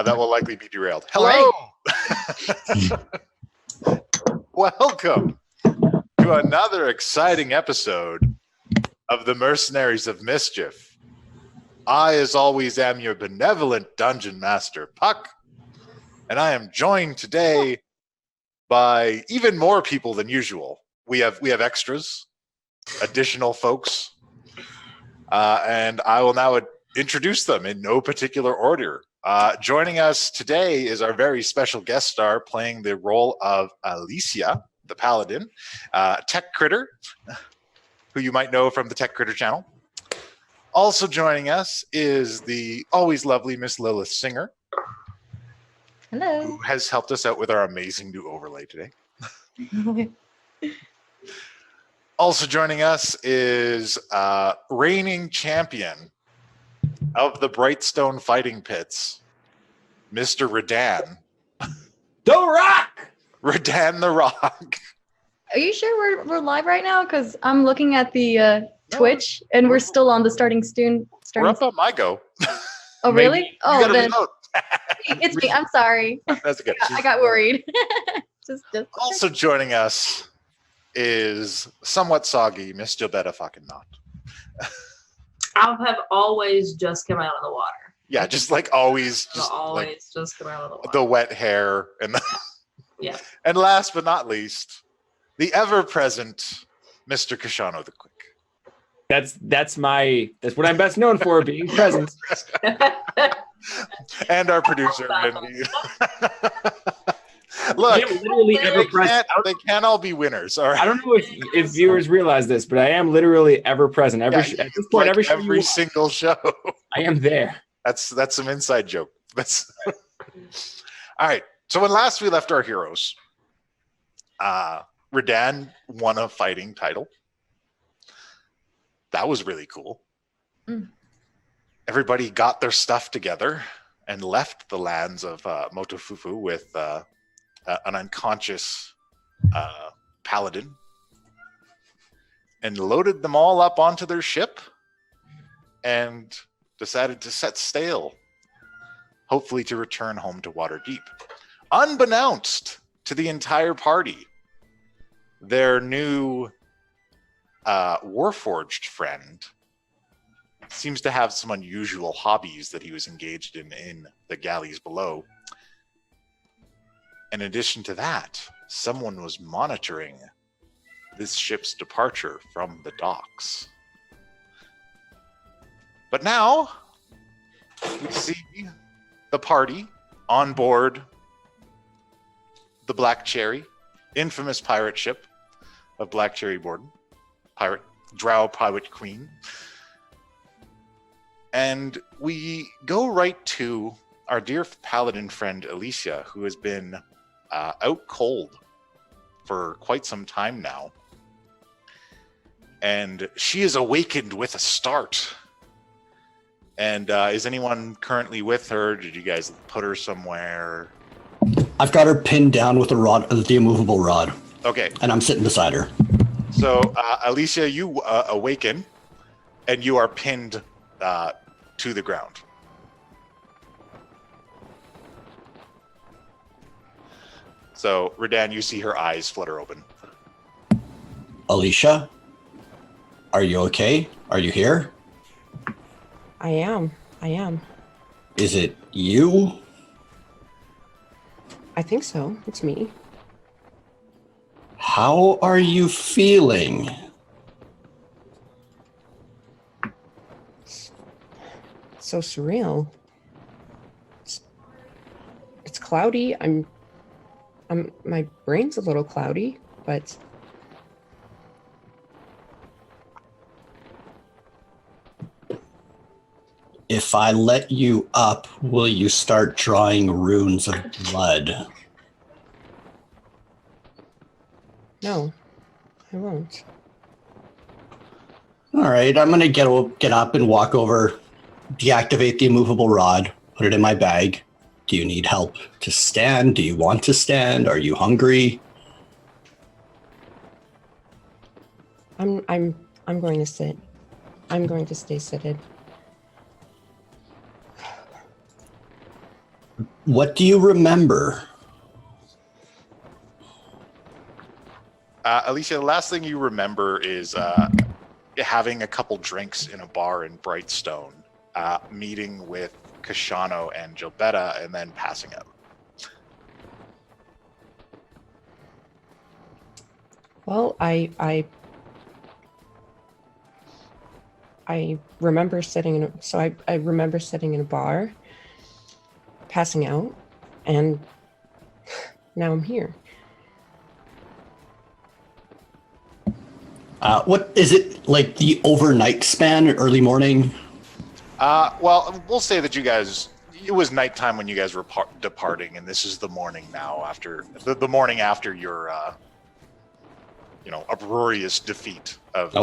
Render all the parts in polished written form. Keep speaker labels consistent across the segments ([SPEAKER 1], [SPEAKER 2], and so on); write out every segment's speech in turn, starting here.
[SPEAKER 1] That will likely be derailed. Hello! Welcome to another exciting episode of the Mercenaries of Mischief. I, as always, am your benevolent dungeon master, Puck, and I am joined today by even more people than usual. We have extras, additional folks, and I will now introduce them in no particular order. Joining us today is our very special guest star playing the role of Alicia, the paladin, Tech Critter, who you might know from the Tech Critter channel. Also joining us is the always lovely Miss Lilith Singer.
[SPEAKER 2] Hello.
[SPEAKER 1] Who has helped us out with our amazing new overlay today. Also joining us is reigning champion of the Brightstone Fighting Pits, Mr. Redan.
[SPEAKER 3] The Rock!
[SPEAKER 1] Redan the Rock.
[SPEAKER 2] Are you sure we're live right now? Because I'm looking at the Twitch and we're still on the starting soon.
[SPEAKER 1] We're up on my go.
[SPEAKER 2] Oh, really? Oh, then
[SPEAKER 1] reload.
[SPEAKER 2] it's me. I'm sorry.
[SPEAKER 1] That's okay.
[SPEAKER 2] I got worried. just
[SPEAKER 1] Also joining us is somewhat soggy Miss Jobetta fucking not.
[SPEAKER 4] I have always just come out of the water.
[SPEAKER 1] Yeah, just like always, just
[SPEAKER 4] come out of the water.
[SPEAKER 1] The wet hair and the
[SPEAKER 4] yeah.
[SPEAKER 1] And last but not least, the ever-present Mr. Kashano the Quick.
[SPEAKER 3] That's what I'm best known for, being present.
[SPEAKER 1] And our producer, Mindy. Look,
[SPEAKER 3] I am literally ever present.
[SPEAKER 1] They can't all be winners. All right.
[SPEAKER 3] I don't know if viewers realize this, but I am literally ever present. At this point,
[SPEAKER 1] like
[SPEAKER 3] every
[SPEAKER 1] single show.
[SPEAKER 3] I am there.
[SPEAKER 1] That's some inside joke. That's all right. So when last we left our heroes, Redan won a fighting title. That was really cool.
[SPEAKER 2] Mm.
[SPEAKER 1] Everybody got their stuff together and left the lands of Motofufu with an unconscious paladin and loaded them all up onto their ship and decided to set sail, hopefully to return home to Waterdeep. Unbeknownst to the entire party, their new Warforged friend seems to have some unusual hobbies that he was engaged in the galleys below. In addition to that, someone was monitoring this ship's departure from the docks. But now, we see the party on board the Black Cherry, infamous pirate ship of Black Cherry Borden, Drow Pirate Queen. And we go right to our dear paladin friend Alicia, who has been out cold for quite some time now. And she is awakened with a start. And is anyone currently with her? Did you guys put her somewhere?
[SPEAKER 5] I've got her pinned down with the immovable rod.
[SPEAKER 1] Okay.
[SPEAKER 5] And I'm sitting beside her.
[SPEAKER 1] So, Alicia, you awaken, and you are pinned to the ground. So, Redan, you see her eyes flutter open.
[SPEAKER 5] Alicia, are you okay? Are you here?
[SPEAKER 6] I am.
[SPEAKER 5] Is it you?
[SPEAKER 6] I think so. It's me.
[SPEAKER 5] How are you feeling?
[SPEAKER 6] It's so surreal. It's cloudy. My brain's a little cloudy, but
[SPEAKER 5] If I let you up, will you start drawing runes of blood?
[SPEAKER 6] no, I won't.
[SPEAKER 5] All right, I'm gonna get up and walk over, deactivate the immovable rod, put it in my bag. Do you need help to stand? Do you want to stand? Are you hungry?
[SPEAKER 6] I'm going to sit. I'm going to stay seated.
[SPEAKER 5] What do you remember?
[SPEAKER 1] Alicia, the last thing you remember is having a couple drinks in a bar in Brightstone, meeting with Kashano and Gilbetta, and then passing out.
[SPEAKER 6] Well, I remember sitting in I remember sitting in a bar, passing out, and now I'm here.
[SPEAKER 5] What is it, like the overnight span, early morning?
[SPEAKER 1] Well, we'll say that it was nighttime when you guys were departing, and this is the morning now after the morning after your, uproarious defeat of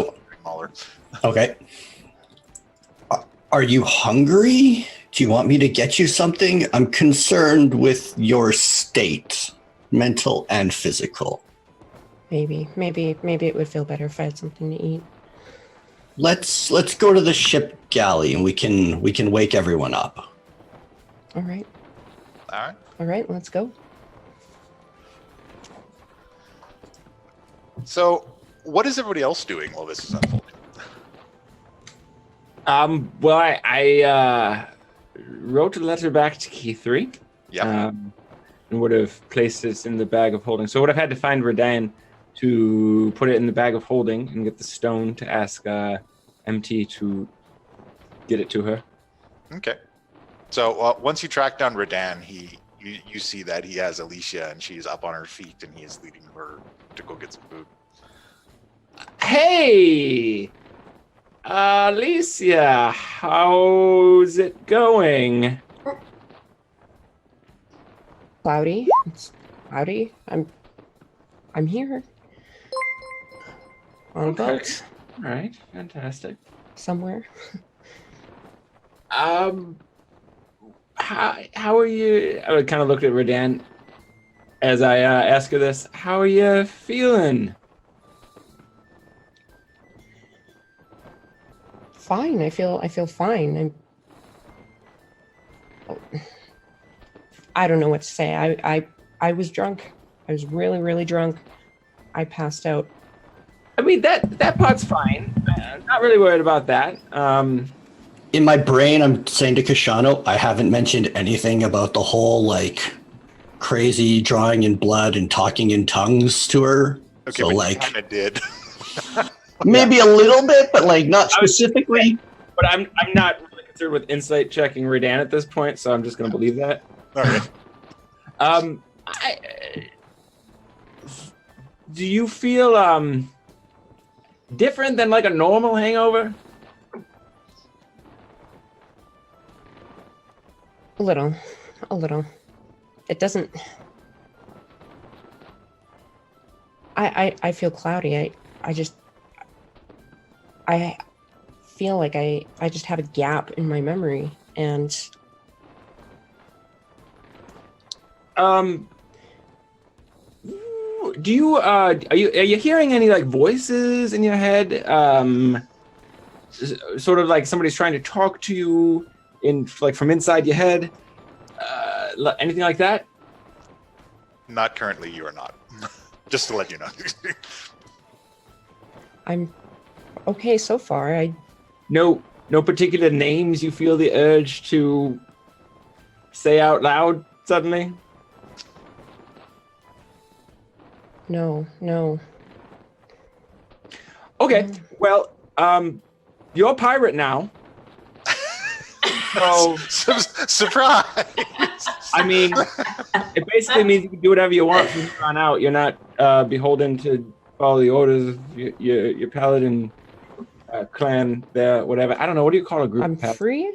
[SPEAKER 1] Mauler.
[SPEAKER 5] Okay. Are you hungry? Do you want me to get you something? I'm concerned with your state, mental and physical.
[SPEAKER 6] Maybe it would feel better if I had something to eat.
[SPEAKER 5] Let's go to the ship galley and we can wake everyone up.
[SPEAKER 6] All right.
[SPEAKER 1] All
[SPEAKER 6] Right, let's go.
[SPEAKER 1] So, what is everybody else doing while this is unfolding?
[SPEAKER 3] Well, I wrote a letter back to Key 3.
[SPEAKER 1] Yeah.
[SPEAKER 3] And would have placed it in the bag of holding. So I would have had to find Redan to put it in the bag of holding and get the stone to ask MT to get it to her.
[SPEAKER 1] Okay. So once you track down Redan, you see that he has Alicia and she's up on her feet and he is leading her to go get some food.
[SPEAKER 3] Hey! Alicia, how's it going?
[SPEAKER 6] Cloudy. It's cloudy. I'm here. On a boat.
[SPEAKER 3] All right, fantastic.
[SPEAKER 6] Somewhere.
[SPEAKER 3] How are you? I kind of looked at Redan as I asked her this. How are you feeling?
[SPEAKER 6] Fine. I feel fine. I don't know what to say. I was drunk. I was really, really drunk. I passed out.
[SPEAKER 3] I mean, that part's fine. I'm not really worried about that.
[SPEAKER 5] In my brain, I'm saying to Kashano, I haven't mentioned anything about the whole, crazy drawing in blood and talking in tongues to her.
[SPEAKER 1] Okay,
[SPEAKER 5] So,
[SPEAKER 1] but you kind of did.
[SPEAKER 5] maybe a little bit, but, not specifically.
[SPEAKER 3] But I'm not really concerned with insight checking Redan at this point, so I'm just going to believe that.
[SPEAKER 1] All right.
[SPEAKER 3] Do you feel different than like a normal hangover?
[SPEAKER 6] A little. It doesn't. I feel cloudy. I feel like I just have a gap in my memory, and
[SPEAKER 3] do you are you hearing any voices in your head? Sort of like somebody's trying to talk to you from inside your head. Anything like that?
[SPEAKER 1] Not currently, you are not. Just to let you know.
[SPEAKER 6] I'm okay so far.
[SPEAKER 3] No particular names you feel the urge to say out loud suddenly?
[SPEAKER 6] No.
[SPEAKER 3] Okay, well, you're a pirate now. So,
[SPEAKER 1] surprise!
[SPEAKER 3] I mean, it basically means you can do whatever you want from here on out. You're not beholden to follow the orders of your paladin clan there, whatever. I don't know. What do you call a group?
[SPEAKER 6] I'm free?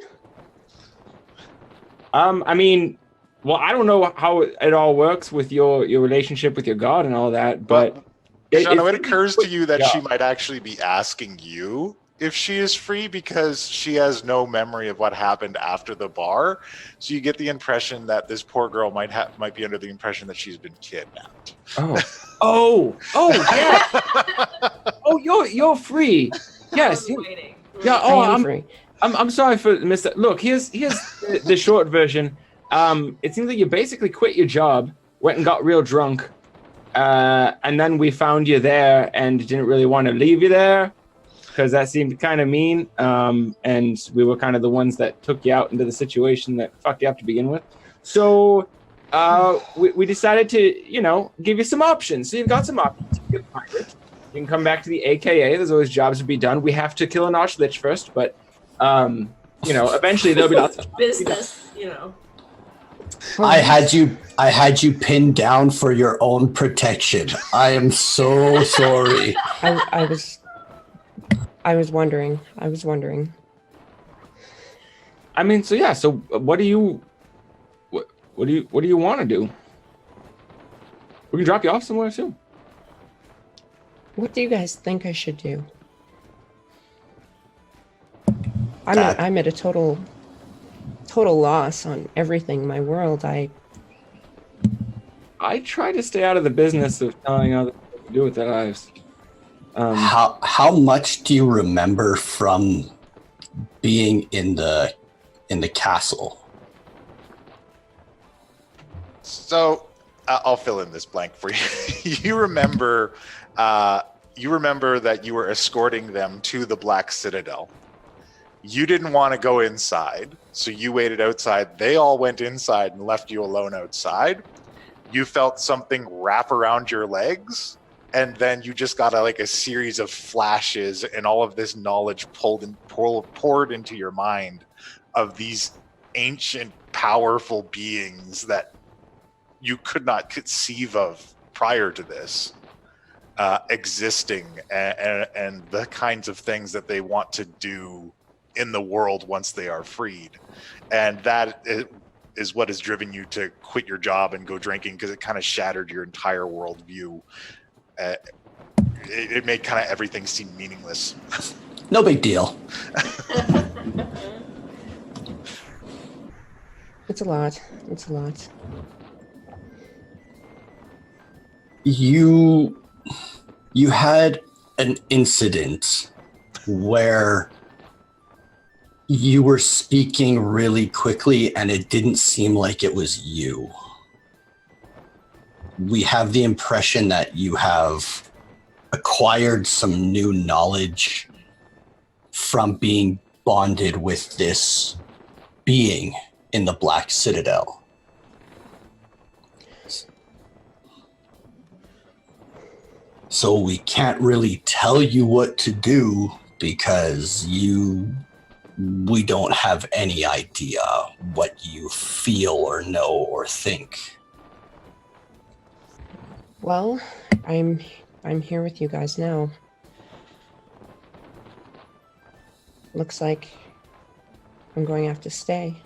[SPEAKER 3] I mean, well, I don't know how it all works with your relationship with your god and all that, but
[SPEAKER 1] it occurs to you that she might actually be asking you if she is free because she has no memory of what happened after the bar. So you get the impression that this poor girl might be under the impression that she's been kidnapped.
[SPEAKER 3] Oh, yeah. Oh, you're free. Yes. Yeah. Oh,
[SPEAKER 6] I'm free.
[SPEAKER 3] I'm sorry for Mr. Look, here's the short version. it seems like you basically quit your job, went and got real drunk, and then we found you there and didn't really want to leave you there because that seemed kind of mean. And we were kind of the ones that took you out into the situation that fucked you up to begin with. So we decided to, give you some options. So you've got some options. You can pirate. You can come back to the AKA. There's always jobs to be done. We have to kill an Archlich first, but eventually there'll be lots of
[SPEAKER 4] Business,
[SPEAKER 5] I had you pinned down for your own protection. I am so sorry.
[SPEAKER 6] I was wondering.
[SPEAKER 3] I mean, so what do you want to do? We can drop you off somewhere soon.
[SPEAKER 6] What do you guys think I should do? I'm at a total loss on everything in my world. I
[SPEAKER 3] try to stay out of the business of telling others what to do with their lives.
[SPEAKER 5] How much do you remember from being in the castle?
[SPEAKER 1] So I'll fill in this blank for you. You remember that you were escorting them to the Black Citadel. You didn't want to go inside, so you waited outside. They all went inside and left you alone outside. You felt something wrap around your legs, and then you just got a series of flashes and all of this knowledge poured into your mind of these ancient, powerful beings that you could not conceive of prior to this existing, and the kinds of things that they want to do in the world once they are freed. And that is what has driven you to quit your job and go drinking, because it kind of shattered your entire worldview. It made kind of everything seem meaningless.
[SPEAKER 5] No big deal.
[SPEAKER 6] It's a lot.
[SPEAKER 5] You had an incident where you were speaking really quickly and it didn't seem like it was you. We have the impression that you have acquired some new knowledge from being bonded with this being in the Black Citadel. So we can't really tell you what to do because we don't have any idea what you feel or know or think.
[SPEAKER 6] Well, I'm here with you guys now. Looks like I'm going to have to stay.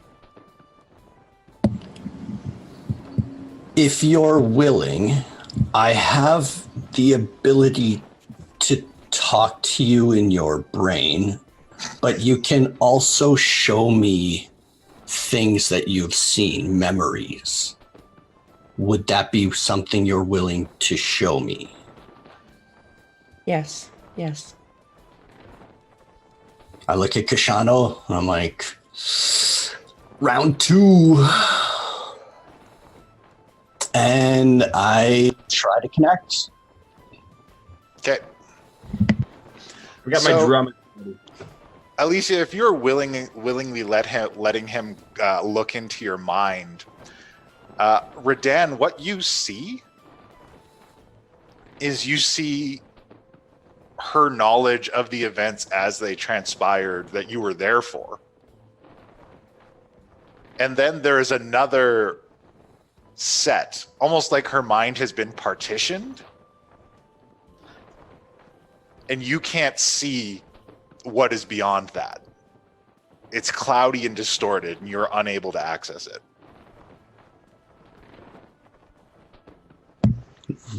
[SPEAKER 5] If you're willing, I have the ability to talk to you in your brain, but you can also show me things that you've seen, memories. Would that be something you're willing to show me?
[SPEAKER 6] Yes.
[SPEAKER 5] I look at Kashano, and I'm like, round 2. And I try to connect.
[SPEAKER 1] Okay.
[SPEAKER 3] We got my drum.
[SPEAKER 1] Alicia, if you're willingly letting him look into your mind, Redan, what you see is you see her knowledge of the events as they transpired that you were there for. And then there is another set, almost like her mind has been partitioned, and you can't see what is beyond that. It's cloudy and distorted, and you're unable to access it.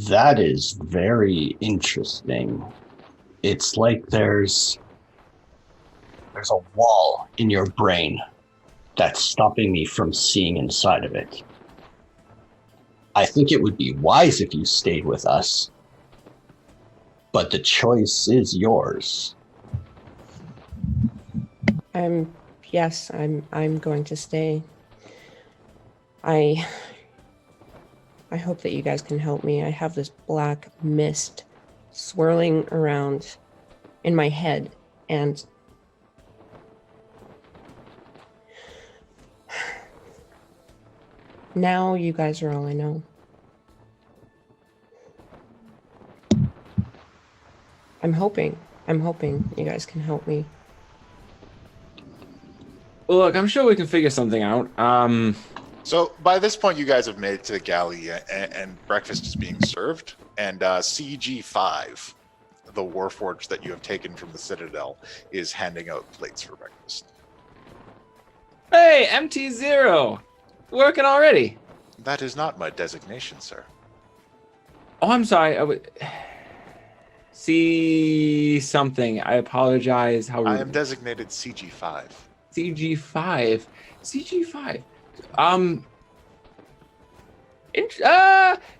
[SPEAKER 5] That is very interesting. It's like there's a wall in your brain that's stopping me from seeing inside of it. I think it would be wise if you stayed with us, but the choice is yours.
[SPEAKER 6] I'm going to stay. I hope that you guys can help me. I have this black mist swirling around in my head, and now you guys are all I know. I'm hoping you guys can help me.
[SPEAKER 3] Well, look, I'm sure we can figure something out.
[SPEAKER 1] So by this point, you guys have made it to the galley, and breakfast is being served. And CG5, the warforged that you have taken from the Citadel, is handing out plates for breakfast.
[SPEAKER 3] Hey, MT0, working already.
[SPEAKER 1] That is not my designation, sir.
[SPEAKER 3] Oh, I'm sorry. See something. I apologize. How
[SPEAKER 1] I am designated CG5.
[SPEAKER 3] CG5. CG5. Are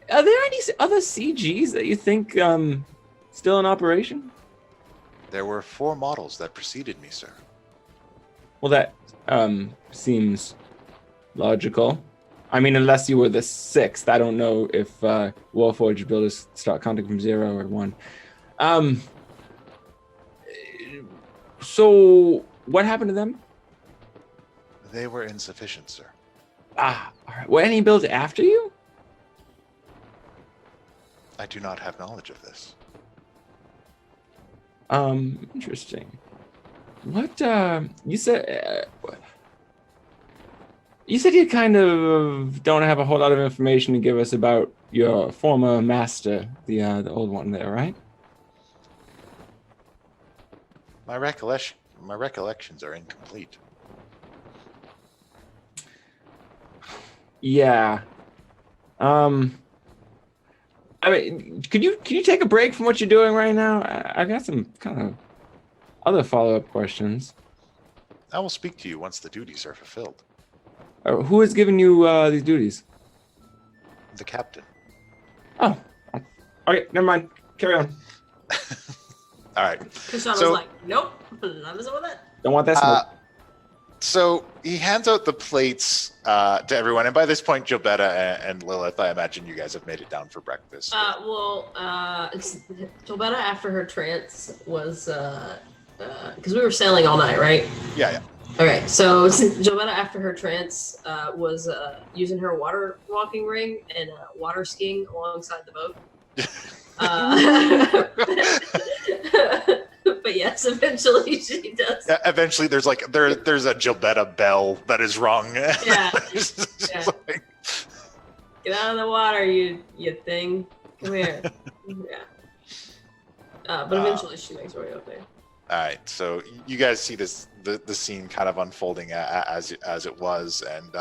[SPEAKER 3] there any other CGs that you think still in operation?
[SPEAKER 1] There were 4 models that preceded me, sir.
[SPEAKER 3] Well, that seems logical. I mean, unless you were the 6th. I don't know if Warforged builders start counting from 0 or 1. So what happened to them?
[SPEAKER 1] They were insufficient, sir.
[SPEAKER 3] All right. Were any built after you?
[SPEAKER 1] I do not have knowledge of this.
[SPEAKER 3] Interesting. What you said? You said you kind of don't have a whole lot of information to give us about your former master, the old one there, right?
[SPEAKER 1] My recollections are incomplete.
[SPEAKER 3] Yeah. I mean, could you take a break from what you're doing right now? I got some kind of other follow-up questions.
[SPEAKER 1] I will speak to you once the duties are fulfilled.
[SPEAKER 3] Who has given you these duties?
[SPEAKER 1] The captain.
[SPEAKER 3] Oh, okay. Never mind. Carry on.
[SPEAKER 1] All right.
[SPEAKER 4] Kashana was like, nope, not messing with that.
[SPEAKER 3] Don't want that smoke.
[SPEAKER 1] So he hands out the plates to everyone, and by this point, Gilbetta and Lilith, I imagine you guys have made it down for breakfast.
[SPEAKER 4] Gilbetta, after her trance, was because we were sailing all night, right?
[SPEAKER 1] Yeah.
[SPEAKER 4] Okay, so Gilbetta, after her trance, was using her water walking ring and water skiing alongside the boat. But yes, eventually she does.
[SPEAKER 1] Yeah, eventually, there's a Gilbetta bell that is rung.
[SPEAKER 4] Yeah.
[SPEAKER 1] Yeah.
[SPEAKER 4] Get out of the water, you thing. Come here. Yeah. But eventually, she makes her way up there.
[SPEAKER 1] All right, so you guys see the scene kind of unfolding as it was, and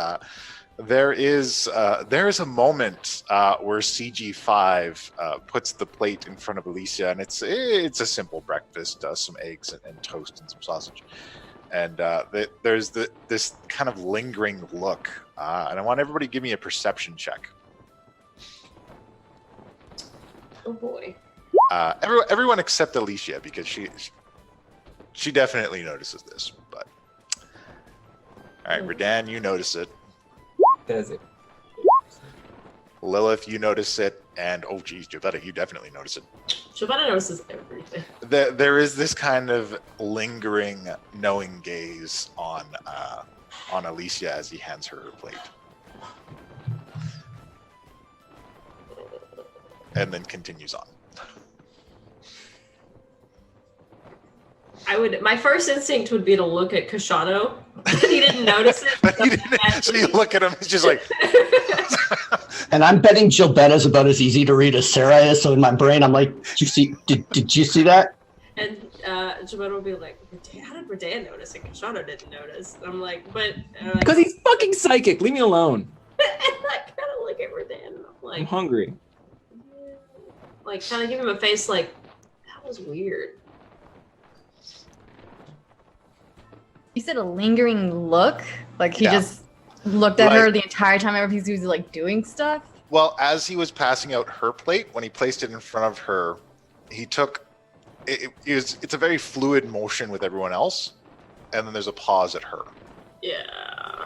[SPEAKER 1] there is a moment where CG5 puts the plate in front of Alicia, and it's a simple breakfast, some eggs and toast and some sausage, and there's this kind of lingering look, and I want everybody to give me a perception check.
[SPEAKER 4] Oh boy.
[SPEAKER 1] Everyone except Alicia, because she definitely notices this, but all right, Redan, you notice it.
[SPEAKER 3] Does it?
[SPEAKER 1] Lilith, you notice it, and oh geez, Gilbetta, you definitely notice it.
[SPEAKER 4] Gilbetta notices everything.
[SPEAKER 1] There is this kind of lingering, knowing gaze on Alicia as he hands her plate, and then continues on.
[SPEAKER 4] My first instinct would be to look at Kashano, but he didn't notice it.
[SPEAKER 1] So you look at him, he's just like.
[SPEAKER 5] And I'm betting Gilbetta's about as easy to read as Sarah is. So in my brain, I'm like, did you see that?
[SPEAKER 4] And Gilbetta will be like, how did Redan notice and Kashano didn't notice? And I'm like, but
[SPEAKER 3] Because he's fucking psychic. Leave me alone.
[SPEAKER 4] and I kind of look at Redan, and I'm like,
[SPEAKER 3] I'm hungry.
[SPEAKER 4] like kind of give him a face like, that was weird.
[SPEAKER 2] You said a lingering look? Like he just looked at her the entire time ever he was like doing stuff?
[SPEAKER 1] Well, as he was passing out her plate, when he placed it in front of her, he took it's a very fluid motion with everyone else, and then there's a pause at her.
[SPEAKER 4] Yeah.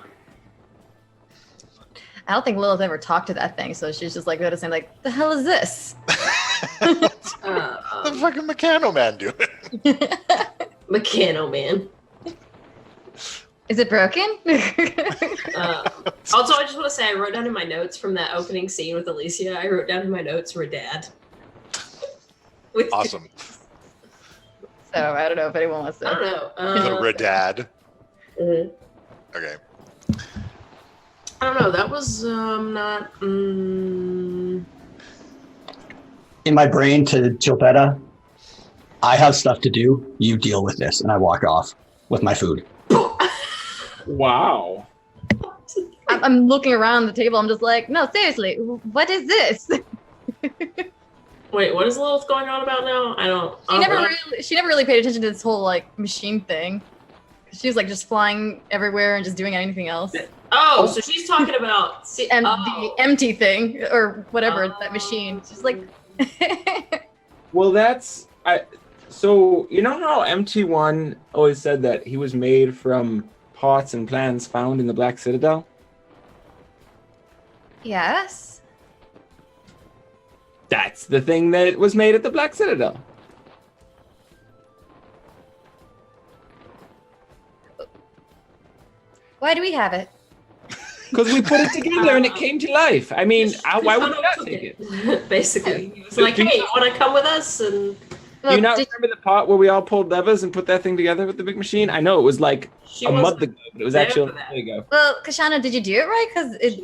[SPEAKER 2] I don't think Lilith ever talked to that thing, so she's just like noticing, like, the hell is this?
[SPEAKER 1] The fucking Mechano Man doing?
[SPEAKER 4] Mechano Man.
[SPEAKER 2] Is it broken?
[SPEAKER 4] Also, I just want to say I wrote down in my notes from that opening scene with Alicia, I wrote down in my notes Redan.
[SPEAKER 1] Awesome.
[SPEAKER 2] So I don't know if anyone wants to.
[SPEAKER 4] I don't know.
[SPEAKER 1] The Redad.
[SPEAKER 4] Mhm.
[SPEAKER 1] Okay.
[SPEAKER 4] I don't know. That was not.
[SPEAKER 5] In my brain to Gilbetta, I have stuff to do. You deal with this, and I walk off with my food.
[SPEAKER 3] Wow.
[SPEAKER 2] I'm looking around the table. I'm just like, no, seriously, what is this?
[SPEAKER 4] Wait, what is Lilith going on about now? I don't.
[SPEAKER 2] She never really paid attention to this whole like machine thing. She was like just flying everywhere and just doing anything else.
[SPEAKER 4] Oh, so she's talking about
[SPEAKER 2] And the empty thing or whatever, that machine. She's like,
[SPEAKER 3] Well, so you know how MT1 always said that he was made from parts and plans found in the Black Citadel?
[SPEAKER 2] yes.
[SPEAKER 3] That's the thing that was made at the Black Citadel.
[SPEAKER 2] Why do we have it?
[SPEAKER 3] Because we put it together and it came to life. I mean, why would we not take it?
[SPEAKER 4] Basically, he was like, "Hey, you want to come with us?" And
[SPEAKER 3] Do you not remember the part where we all pulled levers and put that thing together with the big machine? I know it was like a month ago, but it was actually there you go.
[SPEAKER 2] Well, Kashana, did you do it right? Because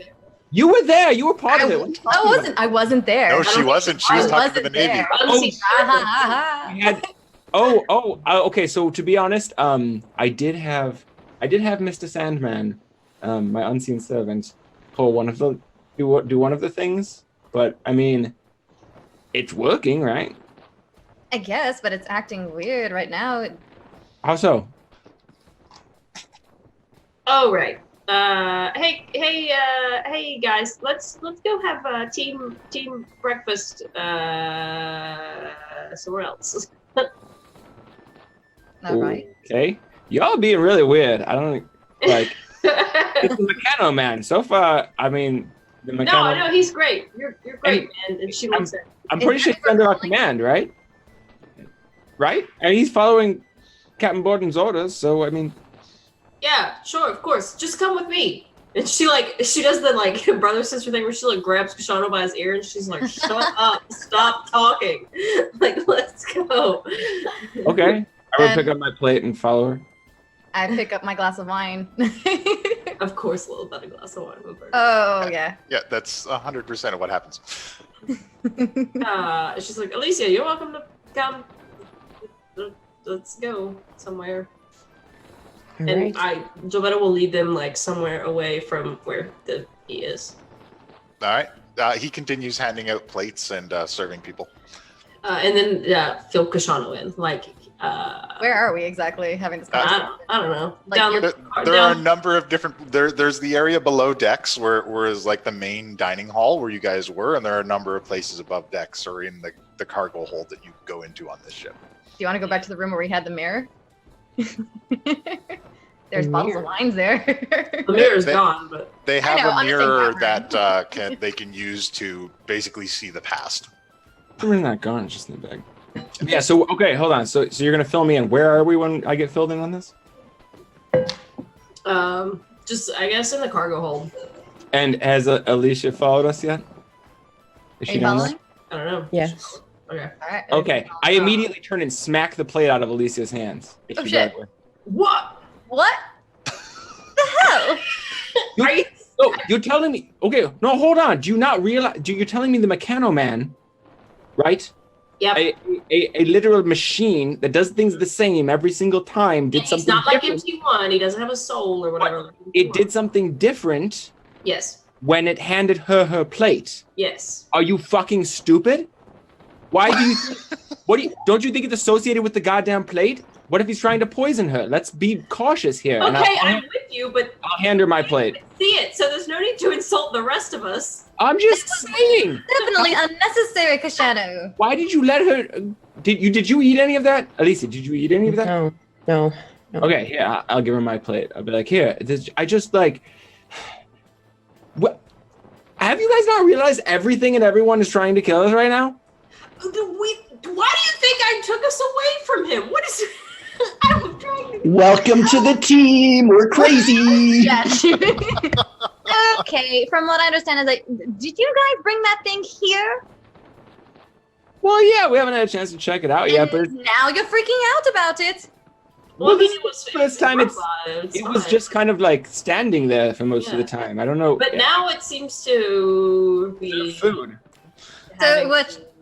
[SPEAKER 3] You were there. You were part of it. What are you talking about?
[SPEAKER 2] I wasn't there.
[SPEAKER 1] No, she wasn't. She was talking to the Navy.
[SPEAKER 3] We had. Okay. So to be honest, I did have Mr. Sandman, my unseen servant, pull one of the do one of the things. But I mean, it's working, right?
[SPEAKER 2] I guess, but it's acting weird right now.
[SPEAKER 3] How so?
[SPEAKER 4] oh right. Hey guys, let's go have team breakfast somewhere else.
[SPEAKER 2] All right.
[SPEAKER 3] Okay. Y'all being really weird. I don't like. It's the Mechano Man. So far, I mean, the Mechano.
[SPEAKER 4] No, he's great. You're great, man, and she likes it.
[SPEAKER 3] I'm pretty sure he's under our command, right? Right? And he's following Captain Borden's orders. So I mean.
[SPEAKER 4] Yeah, sure, of course. Just come with me. And she does the like brother sister thing where she like grabs Kashano by his ear and she's like, "Shut up, stop talking, like let's go."
[SPEAKER 3] Okay, I will pick up my plate and follow her.
[SPEAKER 2] I pick up my glass of wine.
[SPEAKER 4] Of course, a little bit of glass of wine with her.
[SPEAKER 2] Oh yeah.
[SPEAKER 1] Yeah, that's 100% of what happens.
[SPEAKER 4] She's like, "Alicia, you're welcome to come. Let's go somewhere."
[SPEAKER 6] All
[SPEAKER 4] And
[SPEAKER 6] right.
[SPEAKER 4] Gilbetta will lead them like somewhere away from where he is.
[SPEAKER 1] All right. He continues handing out plates and serving people.
[SPEAKER 4] And then fill Kashano in. Like,
[SPEAKER 2] Where are we exactly having this conversation?
[SPEAKER 4] I don't know.
[SPEAKER 2] Like
[SPEAKER 4] Down
[SPEAKER 2] you're-
[SPEAKER 1] There are a number of different. There's the area below decks where is like the main dining hall where you guys were, and there are a number of places above decks or in the cargo hold that you go into on this ship.
[SPEAKER 2] Do you want to go back to the room where we had the mirror? There's
[SPEAKER 6] The
[SPEAKER 2] bottles
[SPEAKER 6] mirror.
[SPEAKER 2] of wines there.
[SPEAKER 4] the mirror's
[SPEAKER 1] They-
[SPEAKER 4] gone, but
[SPEAKER 1] They
[SPEAKER 2] I
[SPEAKER 1] have
[SPEAKER 2] know,
[SPEAKER 1] a
[SPEAKER 2] I'm just saying
[SPEAKER 1] mirror
[SPEAKER 2] that
[SPEAKER 1] that they can use to basically see the past.
[SPEAKER 3] We're not gone. It's just in the bag. Yeah. So okay, hold on. So you're gonna fill me in. Where are we when I get filled in on this?
[SPEAKER 4] just I guess in the cargo hold.
[SPEAKER 3] And has Alicia followed us yet? Is
[SPEAKER 2] Are
[SPEAKER 3] she
[SPEAKER 2] you
[SPEAKER 3] down there?
[SPEAKER 2] following?
[SPEAKER 4] I don't know.
[SPEAKER 6] Yes.
[SPEAKER 4] Okay.
[SPEAKER 2] All right.
[SPEAKER 3] Okay. I immediately turn and smack the plate out of Alicia's hands. if
[SPEAKER 2] Oh,
[SPEAKER 3] she's
[SPEAKER 2] shit.
[SPEAKER 3] that way.
[SPEAKER 4] What?
[SPEAKER 2] What? the hell?
[SPEAKER 4] Are you?
[SPEAKER 3] Oh, you're telling me? Okay, no, hold on. Do you not realize? You're telling me the Mechano Man, right?
[SPEAKER 4] Yep.
[SPEAKER 3] A literal machine that does things the same every single time did
[SPEAKER 4] He's
[SPEAKER 3] something
[SPEAKER 4] not like
[SPEAKER 3] different.
[SPEAKER 4] MT1. He doesn't have a soul or whatever. like
[SPEAKER 3] It
[SPEAKER 4] MT1.
[SPEAKER 3] did something different
[SPEAKER 4] Yes.
[SPEAKER 3] when it handed her plate.
[SPEAKER 4] Yes.
[SPEAKER 3] Are you fucking stupid? Why do you? Don't you think it's associated with the goddamn plate? What if he's trying to poison her? Let's be cautious here. and
[SPEAKER 4] Okay, I'm with you, but
[SPEAKER 3] I'll hand her my plate.
[SPEAKER 4] see it, so there's no need to insult the rest of us.
[SPEAKER 3] I'm just saying.
[SPEAKER 2] Definitely unnecessary, Kashano.
[SPEAKER 3] Why did you let her? Did you eat any of that, Alicia? Did you eat any of that?
[SPEAKER 6] No.
[SPEAKER 3] Okay, yeah, I'll give her my plate. I'll be like, here. I just like. What? Have you guys not realized everything and everyone is trying to kill us right now?
[SPEAKER 4] Why do you think I took us away from him? What is? I'm trying to.
[SPEAKER 5] Welcome to the team. We're crazy.
[SPEAKER 2] Yes. Okay, from what I understand is like, did you guys bring that thing here?
[SPEAKER 3] Well, yeah, we haven't had a chance to check it out yet, but
[SPEAKER 2] Now you're freaking out about it.
[SPEAKER 4] Well,
[SPEAKER 3] this
[SPEAKER 4] it was
[SPEAKER 3] first time it was just kind of like standing there for most of the
[SPEAKER 4] Yeah.
[SPEAKER 3] time. I don't know.
[SPEAKER 4] But now it seems to be
[SPEAKER 3] food.
[SPEAKER 4] having-
[SPEAKER 2] So what?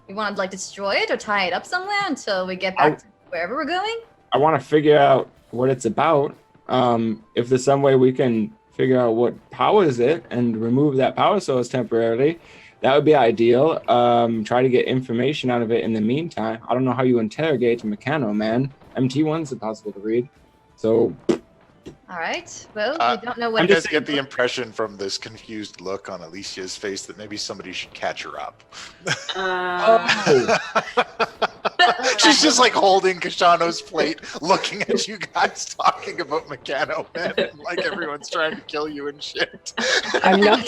[SPEAKER 2] You want to like destroy it or tie it up somewhere until we get back to wherever we're going?
[SPEAKER 3] I want to figure out what it's about. If there's some way we can figure out what powers it and remove that power source temporarily, that would be ideal. Try to get information out of it in the meantime. I don't know how you interrogate a Meccano, man. MT1's impossible to read. So,
[SPEAKER 2] All right. Well, we don't know
[SPEAKER 1] I
[SPEAKER 2] what.
[SPEAKER 1] just get the impression from this confused look on Alicia's face that maybe somebody should catch her up.
[SPEAKER 3] oh,
[SPEAKER 1] She's just like holding Kashano's plate, looking at you guys talking about Meccano Men, and like everyone's trying to kill you and shit.
[SPEAKER 6] I'm not.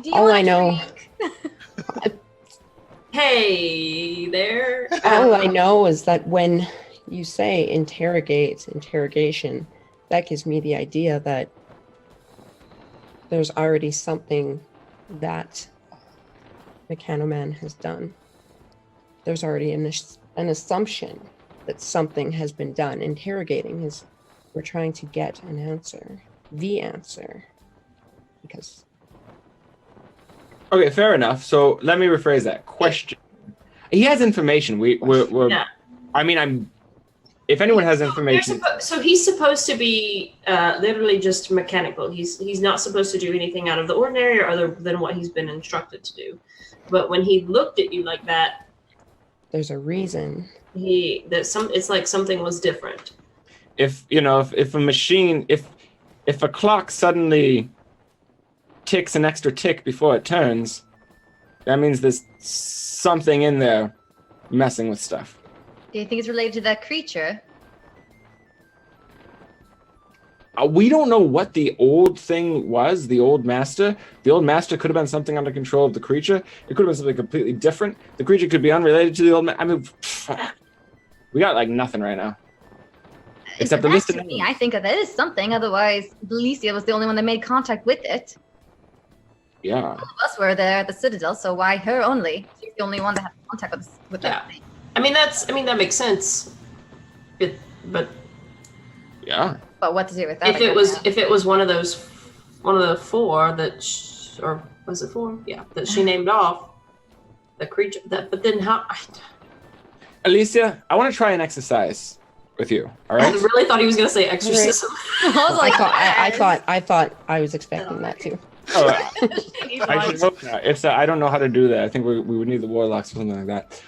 [SPEAKER 2] Do you
[SPEAKER 6] All
[SPEAKER 2] want
[SPEAKER 6] I
[SPEAKER 2] a
[SPEAKER 6] know.
[SPEAKER 2] drink?
[SPEAKER 4] Hey there.
[SPEAKER 6] All I know is that when you say interrogation, that gives me the idea that there's already something that Meccanoman has done. There's already an assumption that something has been done. Interrogating is we're trying to get an answer, the answer, because
[SPEAKER 3] okay, fair enough. So let me rephrase that question. He has information. We're
[SPEAKER 4] Yeah.
[SPEAKER 3] I mean, if anyone has information,
[SPEAKER 4] So he's supposed to be literally just mechanical. He's not supposed to do anything out of the ordinary or other than what he's been instructed to do. But when he looked at you like that,
[SPEAKER 6] there's a reason.
[SPEAKER 4] it's like something was different.
[SPEAKER 3] if a machine, if a clock suddenly ticks an extra tick before it turns, that means there's something in there messing with stuff.
[SPEAKER 2] Do you think it's related to that creature?
[SPEAKER 3] We don't know what the old thing was, the old master. The old master could have been something under control of the creature. It could have been something completely different. The creature could be unrelated to the old I mean, we got like nothing right now. Except the list of
[SPEAKER 2] me, I think that is something. Otherwise, Alicia was the only one that made contact with it.
[SPEAKER 3] Yeah.
[SPEAKER 2] All of us were there at the Citadel, so why her only? She's the only one that had contact with that thing.
[SPEAKER 4] I mean that makes sense. But
[SPEAKER 3] Yeah.
[SPEAKER 2] But what to do with that?
[SPEAKER 4] if it was one of the four that or was it four? Yeah, that she named off the creature. But then how?
[SPEAKER 3] Alicia, I want to try an exercise with you. All
[SPEAKER 4] I
[SPEAKER 3] right.
[SPEAKER 4] really thought he was gonna say exorcism.
[SPEAKER 2] I was like,
[SPEAKER 6] I thought I was expecting that too.
[SPEAKER 3] Oh, I should hope not. If so, I don't know how to do that. I think we would need the warlocks or something like that.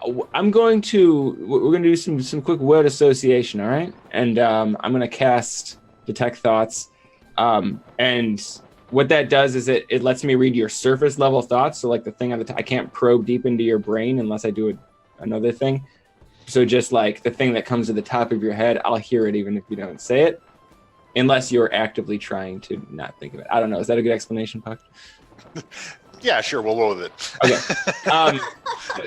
[SPEAKER 3] We're going to do some quick word association, all right? And I'm going to cast Detect Thoughts. And what that does is it lets me read your surface level thoughts. So like the thing on the top, I can't probe deep into your brain unless I do another thing. So just like the thing that comes to the top of your head, I'll hear it even if you don't say it. Unless you're actively trying to not think of it. I don't know. Is that a good explanation, Puck?
[SPEAKER 1] Yeah, sure. We'll roll with it.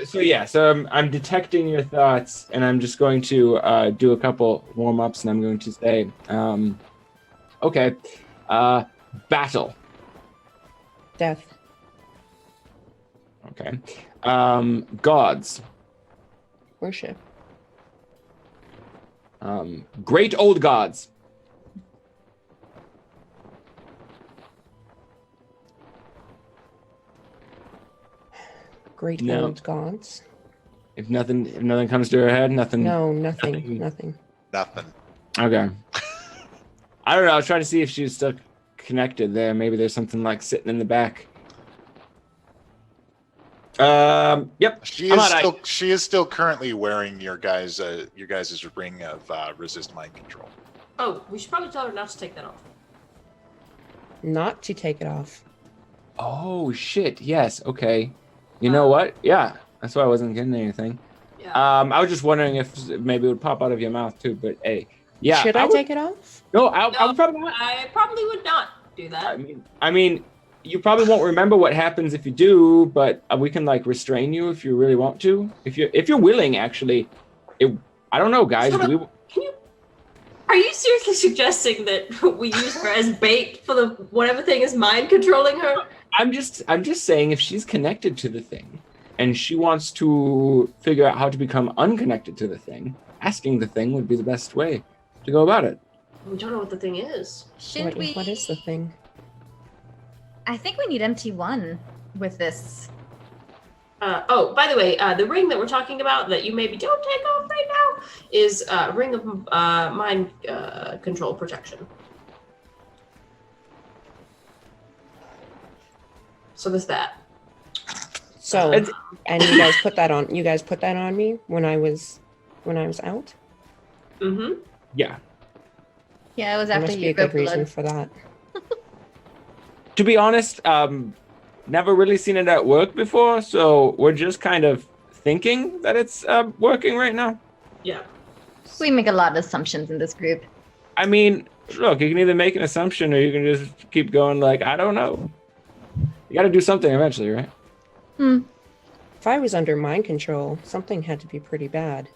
[SPEAKER 3] Okay. So I'm detecting your thoughts, and I'm just going to do a couple warm-ups, and I'm going to say, okay, battle.
[SPEAKER 6] Death.
[SPEAKER 3] Okay. Gods.
[SPEAKER 6] Worship.
[SPEAKER 3] Great old gods.
[SPEAKER 6] Great
[SPEAKER 3] No.
[SPEAKER 6] old gods.
[SPEAKER 3] If nothing comes to her head, nothing.
[SPEAKER 6] No, nothing.
[SPEAKER 1] Nothing.
[SPEAKER 3] Okay. I don't know. I was trying to see if she was still connected there. Maybe there's something like sitting in the back. Yep.
[SPEAKER 1] She is still currently wearing your guys' ring of resist mind control.
[SPEAKER 4] Oh, we should probably tell her not to take that off.
[SPEAKER 6] Not to take it off.
[SPEAKER 3] Oh shit! Yes. Okay. You know what? Yeah. That's why I wasn't getting anything.
[SPEAKER 4] Yeah.
[SPEAKER 3] I was just wondering if maybe it would pop out of your mouth too. But hey, yeah.
[SPEAKER 6] Should I take it off?
[SPEAKER 3] No, I would probably not.
[SPEAKER 4] I probably would not. do that.
[SPEAKER 3] I mean, you probably won't remember what happens if you do, but we can like restrain you if you really want to. If you're willing, actually. I don't know, guys.
[SPEAKER 4] Are you seriously suggesting that we use her as bait for the whatever thing is mind controlling her?
[SPEAKER 3] I'm just saying if she's connected to the thing and she wants to figure out how to become unconnected to the thing, asking the thing would be the best way to go about it.
[SPEAKER 4] We don't know what the thing is.
[SPEAKER 2] Shouldn't we?
[SPEAKER 6] What is the thing?
[SPEAKER 2] I think we need MT1 with this.
[SPEAKER 4] Oh, by the way, the ring that we're talking about that you maybe don't take off right now is a ring of mind control protection. So there's that.
[SPEAKER 6] So, and you guys put that on. You guys put that on me when I was out.
[SPEAKER 4] Mm-hmm.
[SPEAKER 3] Yeah.
[SPEAKER 2] Yeah, it was
[SPEAKER 6] There
[SPEAKER 2] after
[SPEAKER 6] must be
[SPEAKER 2] you
[SPEAKER 6] a good
[SPEAKER 2] broke
[SPEAKER 6] reason
[SPEAKER 2] blood.
[SPEAKER 6] for that.
[SPEAKER 3] To be honest, never really seen it at work before, so we're just kind of thinking that it's working right now.
[SPEAKER 4] Yeah.
[SPEAKER 2] We make a lot of assumptions in this group.
[SPEAKER 3] I mean, look, you can either make an assumption or you can just keep going like, I don't know. You got to do something eventually, right?
[SPEAKER 6] If I was under mind control, something had to be pretty bad.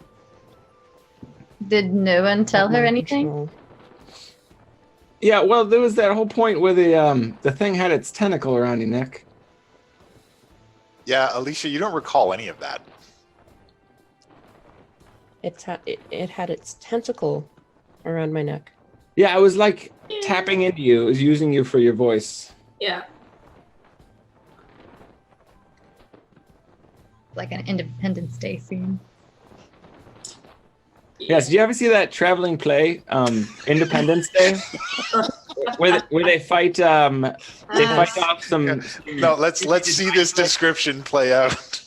[SPEAKER 2] Did no one tell her
[SPEAKER 6] Mind
[SPEAKER 2] anything?
[SPEAKER 6] control.
[SPEAKER 3] Yeah, well, there was that whole point where the thing had its tentacle around your neck.
[SPEAKER 1] Yeah, Alicia, you don't recall any of that.
[SPEAKER 6] It had its tentacle around my neck.
[SPEAKER 3] Yeah, it was like tapping into you. It was using you for your voice.
[SPEAKER 4] Yeah.
[SPEAKER 2] Like an Independence Day scene.
[SPEAKER 3] Yes, did you ever see that traveling play, Independence Day? where they fight off some.
[SPEAKER 1] No, let's see this description play out.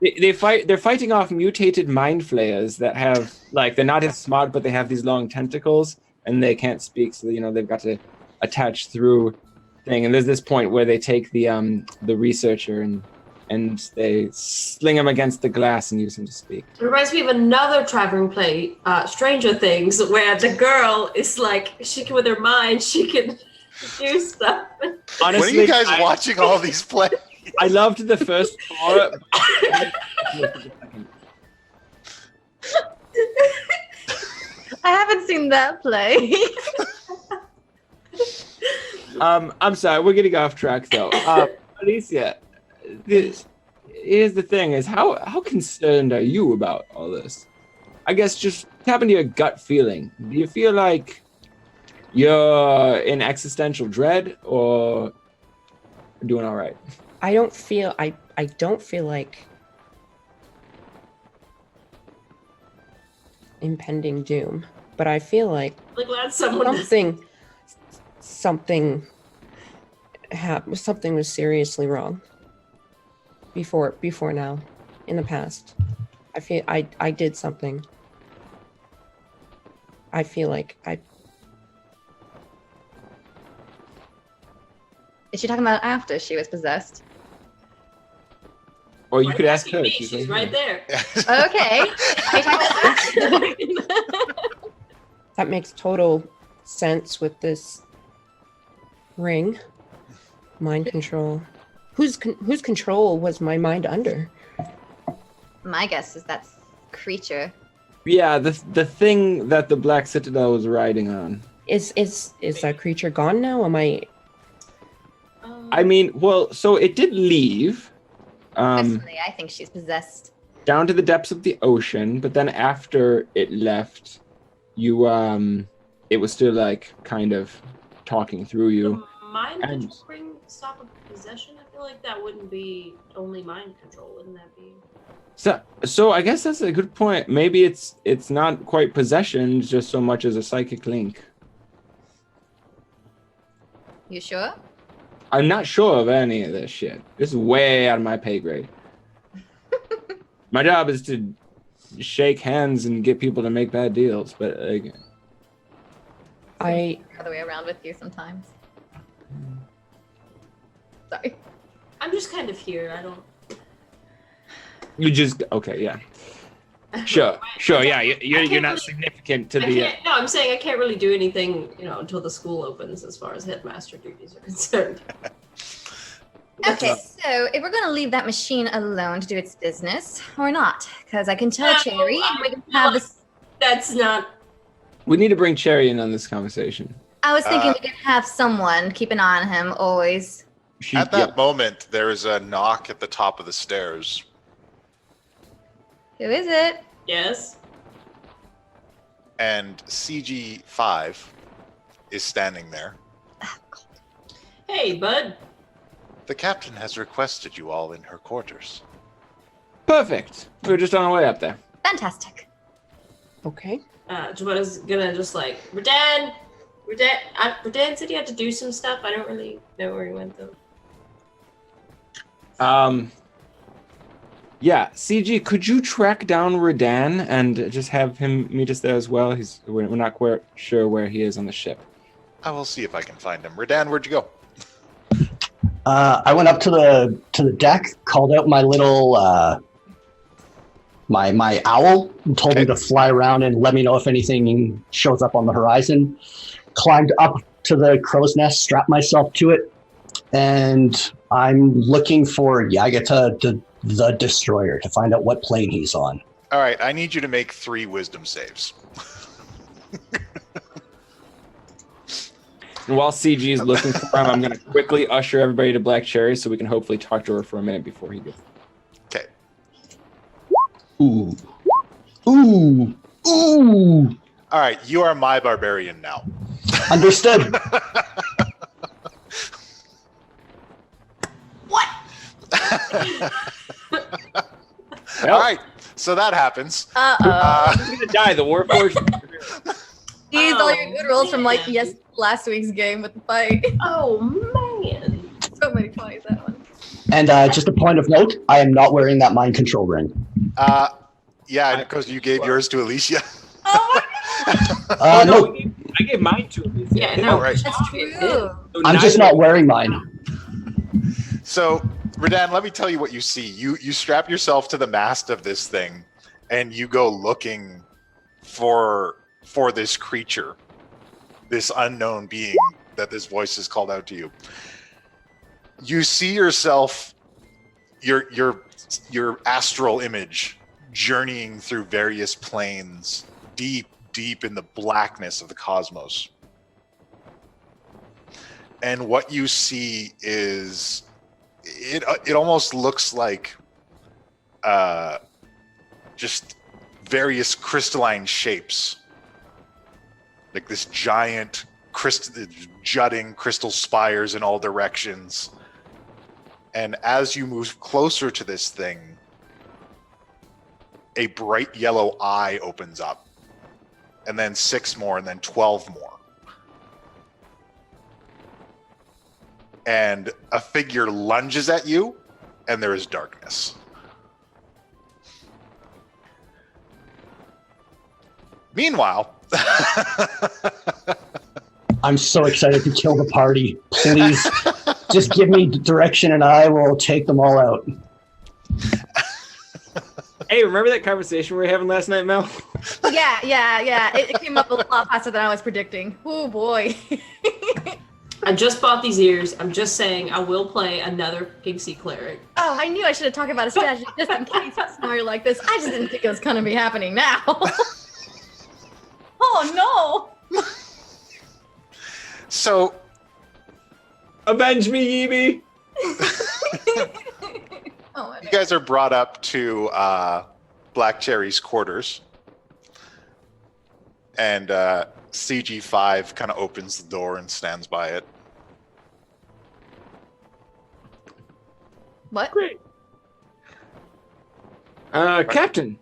[SPEAKER 3] They're fighting off mutated mind flayers that have they're not as smart, but they have these long tentacles and they can't speak, so they've got to attach through thing. And there's this point where they take the researcher and they sling him against the glass and use him to speak.
[SPEAKER 4] It reminds me of another traveling play, Stranger Things, where the girl is like, she can, with her mind, she can do stuff.
[SPEAKER 3] Honestly,
[SPEAKER 1] when are you guys watching all these plays?
[SPEAKER 3] I loved the first four.
[SPEAKER 2] I haven't seen that play.
[SPEAKER 3] I'm sorry, we're getting off track though. Alicia, here's the thing: is how concerned are you about all this? I guess just tap into your gut feeling. Do you feel like you're in existential dread, or doing all right?
[SPEAKER 6] I don't feel like impending doom, but I feel like
[SPEAKER 4] Glad someone
[SPEAKER 6] something was seriously wrong before now, in the past. I feel I did something. I feel like
[SPEAKER 2] Is she talking about after she was possessed?
[SPEAKER 3] Or you could ask her.
[SPEAKER 4] She's right there.
[SPEAKER 2] Okay. Are you talking about
[SPEAKER 6] that makes total sense with this ring. Mind control. Whose control was my mind under?
[SPEAKER 2] My guess is that's creature.
[SPEAKER 3] Yeah, the thing that the Black Citadel was riding on.
[SPEAKER 6] Is that creature gone now? Am I?
[SPEAKER 3] I mean, well, so it did leave.
[SPEAKER 2] Personally, I think she's possessed.
[SPEAKER 3] Down to the depths of the ocean, but then after it left, you it was still kind of talking through you.
[SPEAKER 4] The mind control ring stop a possession? I feel like that wouldn't be only mind control, wouldn't that be?
[SPEAKER 3] So I guess that's a good point. Maybe it's not quite possession just so much as a psychic link.
[SPEAKER 2] You sure?
[SPEAKER 3] I'm not sure of any of this shit. This is way out of my pay grade. My job is to shake hands and get people to make bad deals, but
[SPEAKER 2] The other way around with you sometimes. Sorry.
[SPEAKER 4] I'm just kind of here. I don't.
[SPEAKER 3] you just okay, yeah. Sure. Yeah, you're
[SPEAKER 4] can't
[SPEAKER 3] not
[SPEAKER 4] really-
[SPEAKER 3] significant to the.
[SPEAKER 4] No, I'm saying I can't really do anything, until the school opens as far as headmaster duties are concerned.
[SPEAKER 2] Okay, so if we're gonna leave that machine alone to do its business, or not, because I can tell
[SPEAKER 4] No,
[SPEAKER 2] Cherry, and we can
[SPEAKER 4] no.
[SPEAKER 2] have this.
[SPEAKER 4] That's not.
[SPEAKER 3] We need to bring Cherry in on this conversation.
[SPEAKER 2] I was thinking we could have someone keep an eye on him always.
[SPEAKER 1] At that moment, there is a knock at the top of the stairs.
[SPEAKER 2] Who is it?
[SPEAKER 4] Yes.
[SPEAKER 1] And CG5 is standing there.
[SPEAKER 4] Hey, bud.
[SPEAKER 1] The captain has requested you all in her quarters.
[SPEAKER 3] Perfect. We were just on our way up there.
[SPEAKER 2] Fantastic.
[SPEAKER 6] Okay.
[SPEAKER 4] Joanna's gonna just Redan said he had to do some stuff. I don't really know where he went though.
[SPEAKER 3] Yeah, CG, could you track down Redan and just have him meet us there as well? We're not quite sure where he is on the ship.
[SPEAKER 1] I will see if I can find him. Redan, where'd you go?
[SPEAKER 5] I went up to the deck, called out my little my owl, and told him to fly around and let me know if anything shows up on the horizon. Climbed up to the crow's nest, strapped myself to it, and I'm looking for Yagata, the destroyer, to find out what plane he's on.
[SPEAKER 1] All right, I need you to make 3 wisdom saves.
[SPEAKER 3] And while CG is looking for him, I'm going to quickly usher everybody to Black Cherry so we can hopefully talk to her for a minute before he goes.
[SPEAKER 1] Okay.
[SPEAKER 5] Ooh. Ooh. Ooh.
[SPEAKER 1] All right, you are my barbarian now.
[SPEAKER 5] Understood.
[SPEAKER 4] What?
[SPEAKER 1] All right, so that happens.
[SPEAKER 2] Uh-oh.
[SPEAKER 3] He's going to die. The war force.
[SPEAKER 2] These all your good rolls from
[SPEAKER 4] man.
[SPEAKER 2] last week's game with the fight.
[SPEAKER 4] Oh man.
[SPEAKER 2] So many points that one.
[SPEAKER 5] And just a point of note, I am not wearing that mind control ring.
[SPEAKER 1] Yeah, because you gave yours to Alicia.
[SPEAKER 2] Oh
[SPEAKER 5] No,
[SPEAKER 3] I gave mine to him.
[SPEAKER 4] Yeah, no,
[SPEAKER 1] Oh, right.
[SPEAKER 2] that's true.
[SPEAKER 3] So
[SPEAKER 5] I'm just not wearing mine.
[SPEAKER 1] So, Redan, let me tell you what you see. You strap yourself to the mast of this thing, and you go looking for this creature, this unknown being that this voice has called out to you. You see yourself, your astral image, journeying through various planes, deep in the blackness of the cosmos. And what you see is it almost looks like just various crystalline shapes, like this giant jutting crystal spires in all directions. And as you move closer to this thing, a bright yellow eye opens up, and then 6 more, and then 12 more. And a figure lunges at you, and there is darkness. Meanwhile,
[SPEAKER 5] I'm so excited to kill the party. Please, just give me direction and I will take them all out.
[SPEAKER 3] Hey, remember that conversation we were having last night, Mel?
[SPEAKER 2] Yeah. It came up a lot faster than I was predicting. Oh boy.
[SPEAKER 4] I just bought these ears. I'm just saying I will play another Pixie Cleric.
[SPEAKER 2] Oh, I knew I should have talked about a strategy just in case it's scenario like this. I just didn't think it was gonna be happening now. Oh no.
[SPEAKER 1] so
[SPEAKER 3] Avenge me, Yebe!
[SPEAKER 2] Oh,
[SPEAKER 1] you guys are brought up to Black Cherry's quarters, and CG5 kind of opens the door and stands by it.
[SPEAKER 2] what?
[SPEAKER 3] Great. Captain.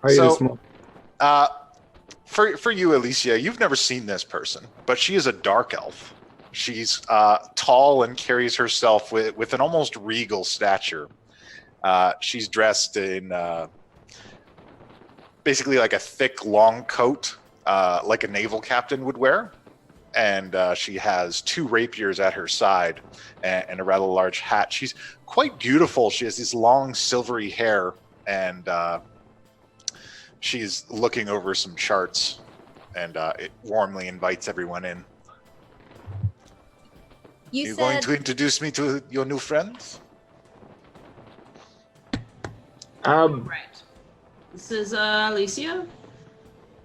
[SPEAKER 3] How are you
[SPEAKER 1] So-
[SPEAKER 3] this morning?
[SPEAKER 1] For you, Alicia, you've never seen this person, but she is a dark elf. She's tall and carries herself with an almost regal stature. She's dressed in basically like a thick, long coat, like a naval captain would wear. And she has 2 rapiers at her side and a rather large hat. She's quite beautiful. She has this long, silvery hair and she's looking over some charts, and it warmly invites everyone in.
[SPEAKER 2] You
[SPEAKER 1] going
[SPEAKER 2] said
[SPEAKER 1] to introduce me to your new friends?
[SPEAKER 4] Right. This is Alicia,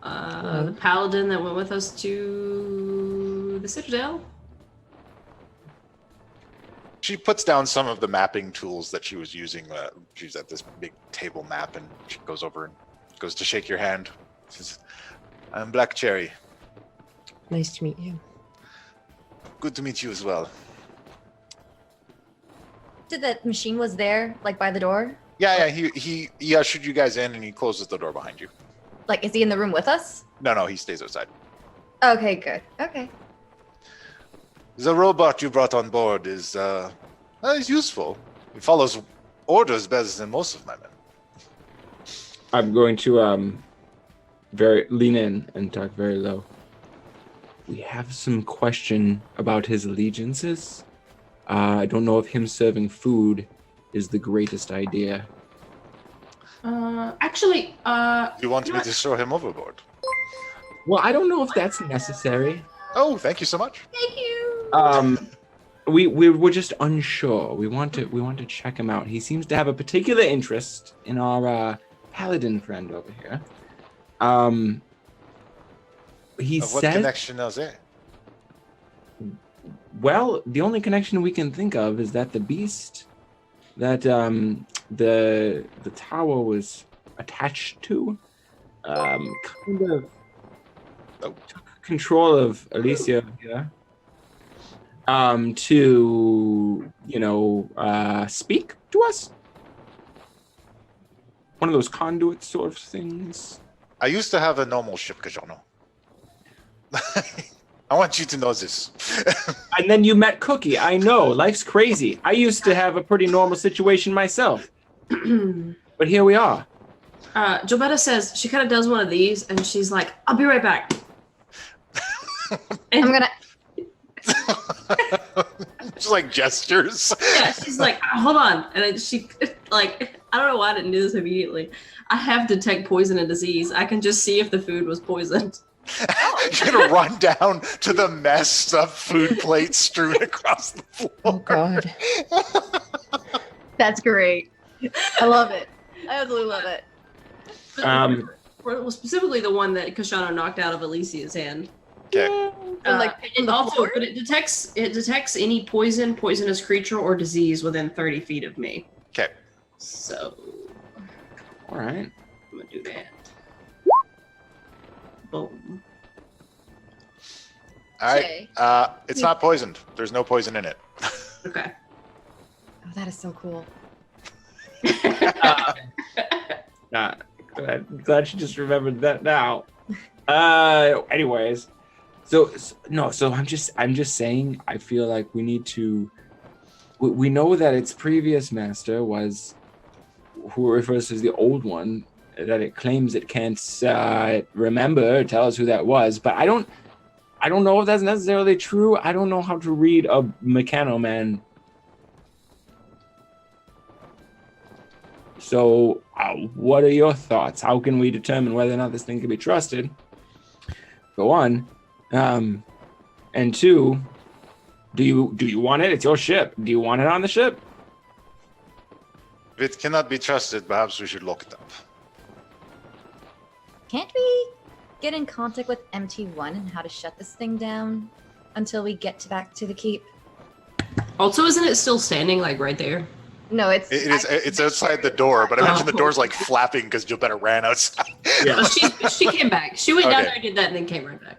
[SPEAKER 4] the paladin that went with us to the Citadel.
[SPEAKER 1] She puts down some of the mapping tools that she was using. She's at this big table map, and she goes over and goes to shake your hand. She says, I'm Black Cherry.
[SPEAKER 6] Nice to meet you.
[SPEAKER 1] Good to meet you as well.
[SPEAKER 2] Did that machine was there, like by the door?
[SPEAKER 1] Yeah, he ushered you guys in, and he closes the door behind you.
[SPEAKER 2] Like, is he in the room with us?
[SPEAKER 1] No, he stays outside.
[SPEAKER 2] Okay, good. Okay.
[SPEAKER 1] The robot you brought on board is useful. It follows orders better than most of my men.
[SPEAKER 3] I'm going to very lean in and talk very low. We have some question about his allegiances. I don't know if him serving food is the greatest idea.
[SPEAKER 4] Actually,
[SPEAKER 1] You want me to throw him overboard?
[SPEAKER 3] Well, I don't know if that's necessary.
[SPEAKER 1] Oh, thank you so much.
[SPEAKER 2] Thank you.
[SPEAKER 3] We're just unsure. We want to check him out. He seems to have a particular interest in our paladin friend over here. He
[SPEAKER 1] What
[SPEAKER 3] said,
[SPEAKER 1] connection is there?
[SPEAKER 3] well, the only connection we can think of is that the beast that the tower was attached to kind of took control of Alicia here to speak to us. One of those conduit sort of things.
[SPEAKER 1] I used to have a normal ship, Kajano. I want you to know this.
[SPEAKER 3] And then you met Cookie. I know, life's crazy. I used to have a pretty normal situation myself. But here we are.
[SPEAKER 4] Jobetta says she kind of does one of these, and she's like, "I'll be right back." And
[SPEAKER 2] I'm gonna.
[SPEAKER 1] Just like gestures.
[SPEAKER 4] yeah, she's like, "Hold on," and then she like, I don't know why I didn't do this immediately. I have detect poison and disease. I can just see if the food was poisoned.
[SPEAKER 1] You're gonna run down to the mess of food plates strewn across the floor.
[SPEAKER 6] Oh God.
[SPEAKER 2] That's great. I love it. I absolutely love it.
[SPEAKER 4] Well, specifically the one that Kashano knocked out of Alicia's hand.
[SPEAKER 1] Okay.
[SPEAKER 4] And also, but it detects any poisonous creature, or disease within 30 feet of me.
[SPEAKER 1] Okay.
[SPEAKER 4] So,
[SPEAKER 3] All right.
[SPEAKER 4] I'm gonna do that. Boom.
[SPEAKER 1] All right. It's not poisoned. There's no poison in it.
[SPEAKER 4] Okay.
[SPEAKER 2] Oh, that is so cool.
[SPEAKER 3] Glad she just remembered that now. Anyways, so I'm just saying. I feel like we need to. We know that its previous master was, who refers to as the old one, that it claims it can't remember, tell us who that was. But I don't know if that's necessarily true. I don't know how to read a Mechano Man. So, what are your thoughts? How can we determine whether or not this thing can be trusted? For one, and two, do you want it? It's your ship. Do you want it on the ship?
[SPEAKER 1] If it cannot be trusted, perhaps we should lock it up.
[SPEAKER 2] Can't we get in contact with MT1 and how to shut this thing down until we get back to the keep?
[SPEAKER 4] Also, isn't it still standing like right there?
[SPEAKER 2] No, it's
[SPEAKER 1] It's outside the door, but I imagine the door's like flapping because Jobetta ran outside.
[SPEAKER 3] Yeah.
[SPEAKER 4] Oh, she came back. She went down
[SPEAKER 1] Okay.
[SPEAKER 4] there and did that, and then came right back.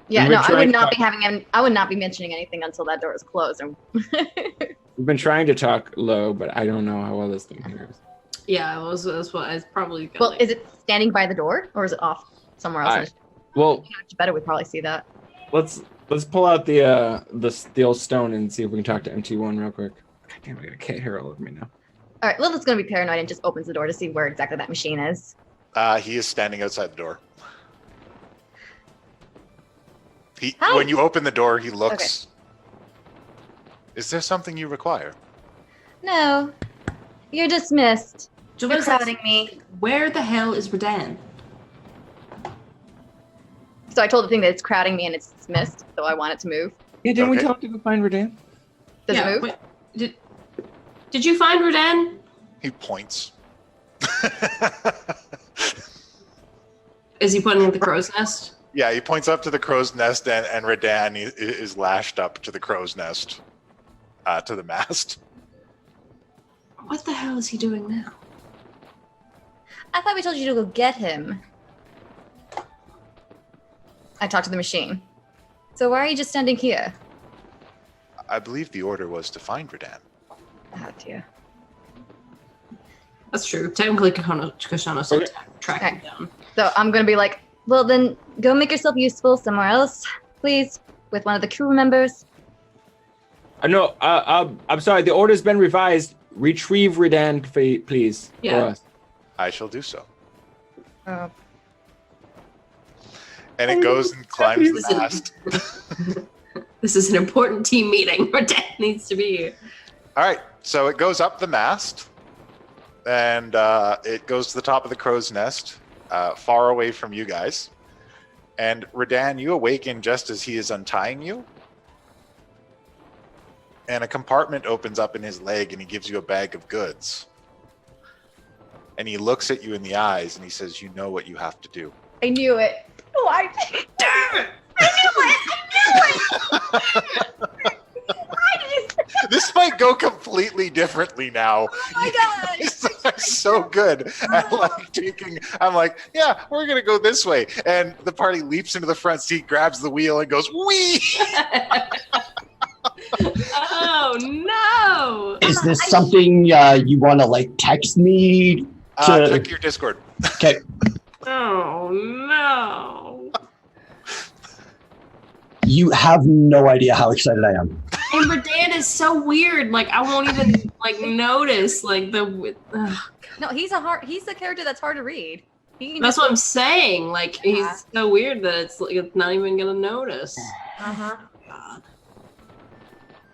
[SPEAKER 2] Yeah,
[SPEAKER 3] We've
[SPEAKER 2] no,
[SPEAKER 3] been
[SPEAKER 2] I would
[SPEAKER 3] trying
[SPEAKER 2] not
[SPEAKER 3] to-
[SPEAKER 2] be having. I would not be mentioning anything until that door is closed.
[SPEAKER 3] We've been trying to talk low, but I don't know how well this thing hears.
[SPEAKER 4] Yeah, that's what I probably.
[SPEAKER 2] Well, is it standing by the door or is it off somewhere else?
[SPEAKER 3] Well,
[SPEAKER 2] Better, would probably see that.
[SPEAKER 3] let's pull out the steel stone and see if we can talk to MT1 real quick. God damn, I got a cat hair all over me now.
[SPEAKER 2] All right, Lilith's gonna be paranoid and just opens the door to see where exactly that machine is.
[SPEAKER 1] He is standing outside the door.
[SPEAKER 2] Hi.
[SPEAKER 1] When you open the door, he looks. Is there something you require?
[SPEAKER 2] No, you're dismissed. You're crowding me.
[SPEAKER 4] Where the hell is Redan?
[SPEAKER 2] So I told the thing that it's crowding me and it's dismissed, so I want it to move.
[SPEAKER 3] Yeah, didn't we
[SPEAKER 1] Okay.
[SPEAKER 3] tell him to go find Redan?
[SPEAKER 2] Does it move?
[SPEAKER 4] Wait, did you find Redan?
[SPEAKER 1] He points.
[SPEAKER 4] Is he pointing at the crow's nest?
[SPEAKER 1] Yeah, he points up to the crow's nest, and Redan is lashed up to the crow's nest, to the mast.
[SPEAKER 4] What the hell is he doing now?
[SPEAKER 2] I thought we told you to go get him. I talked to the machine. So why are you just standing here?
[SPEAKER 1] I believe the order was to find Redan.
[SPEAKER 2] Oh dear.
[SPEAKER 4] That's true. Technically, Kashano said track him
[SPEAKER 2] Okay.
[SPEAKER 4] down.
[SPEAKER 2] So I'm gonna be like, well then, go make yourself useful somewhere else, please, with one of the crew members.
[SPEAKER 3] No, I'm sorry. The order's been revised. Retrieve Redan, please.
[SPEAKER 4] Yeah.
[SPEAKER 3] For us.
[SPEAKER 1] I shall do so.
[SPEAKER 2] Oh.
[SPEAKER 1] And it goes and climbs the mast.
[SPEAKER 4] This is an important team meeting. Redan needs to be here.
[SPEAKER 1] All right, so it goes up the mast, and it goes to the top of the crow's nest, far away from you guys. And Redan, you awaken just as he is untying you. And a compartment opens up in his leg, and he gives you a bag of goods. And he looks at you in the eyes, and he says, "You know what you have to do."
[SPEAKER 2] I knew it. Why?
[SPEAKER 4] Damn it!
[SPEAKER 2] Why did you say
[SPEAKER 1] This might go completely differently now.
[SPEAKER 2] Oh my god!
[SPEAKER 1] It's so good at like taking. I'm like, yeah, we're gonna go this way, and the party leaps into the front seat, grabs the wheel, and goes wee.
[SPEAKER 4] Oh no!
[SPEAKER 5] Is this something you want to like text me?
[SPEAKER 1] Check your Discord.
[SPEAKER 5] Okay.
[SPEAKER 4] Oh no!
[SPEAKER 5] You have no idea how excited I am.
[SPEAKER 4] And Redan is so weird. Like I won't even like notice. Like the.
[SPEAKER 2] No, he's the character that's hard to read. He can
[SPEAKER 4] That's
[SPEAKER 2] just,
[SPEAKER 4] what I'm saying. Like
[SPEAKER 2] Yeah.
[SPEAKER 4] he's so weird that it's not even gonna notice.
[SPEAKER 2] uh-huh.
[SPEAKER 4] God.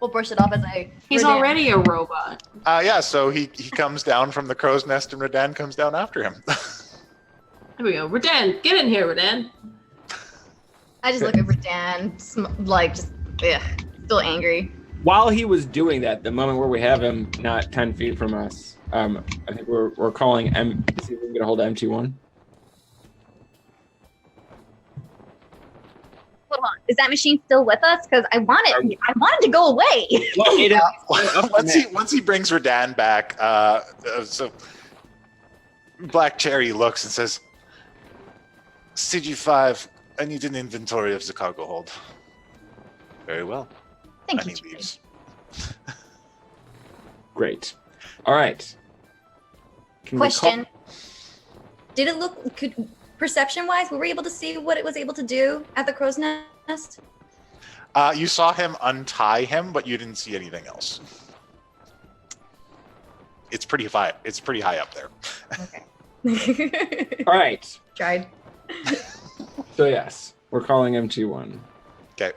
[SPEAKER 2] We'll brush it off as I.
[SPEAKER 4] He's
[SPEAKER 2] Redan.
[SPEAKER 4] already a robot.
[SPEAKER 1] Yeah, so he comes down from the crow's nest, and Redan comes down after him.
[SPEAKER 4] Here we go. Redan, get in here, Redan.
[SPEAKER 2] I just look at Redan, like just still angry.
[SPEAKER 3] While he was doing that, the moment where we have him not 10 feet from us, I think we're calling see if we can get a hold of MT1.
[SPEAKER 2] Hold on, is that machine still with us? Because I want it to go away.
[SPEAKER 3] Well, it is.
[SPEAKER 1] Once he brings Redan back, so Black Cherry looks and says, "CG5, I need an inventory of the cargo hold." Very well.
[SPEAKER 2] Thank
[SPEAKER 1] And
[SPEAKER 2] you.
[SPEAKER 1] he leaves.
[SPEAKER 3] Great. All right. Can we
[SPEAKER 2] Question: did it look perception-wise? Were we able to see what it was able to do at the crow's nest?
[SPEAKER 1] You saw him untie him, but you didn't see anything else. It's pretty high. It's pretty high up there.
[SPEAKER 2] Okay.
[SPEAKER 3] All right.
[SPEAKER 2] Tried.
[SPEAKER 3] So yes, we're calling MT1.
[SPEAKER 1] Okay.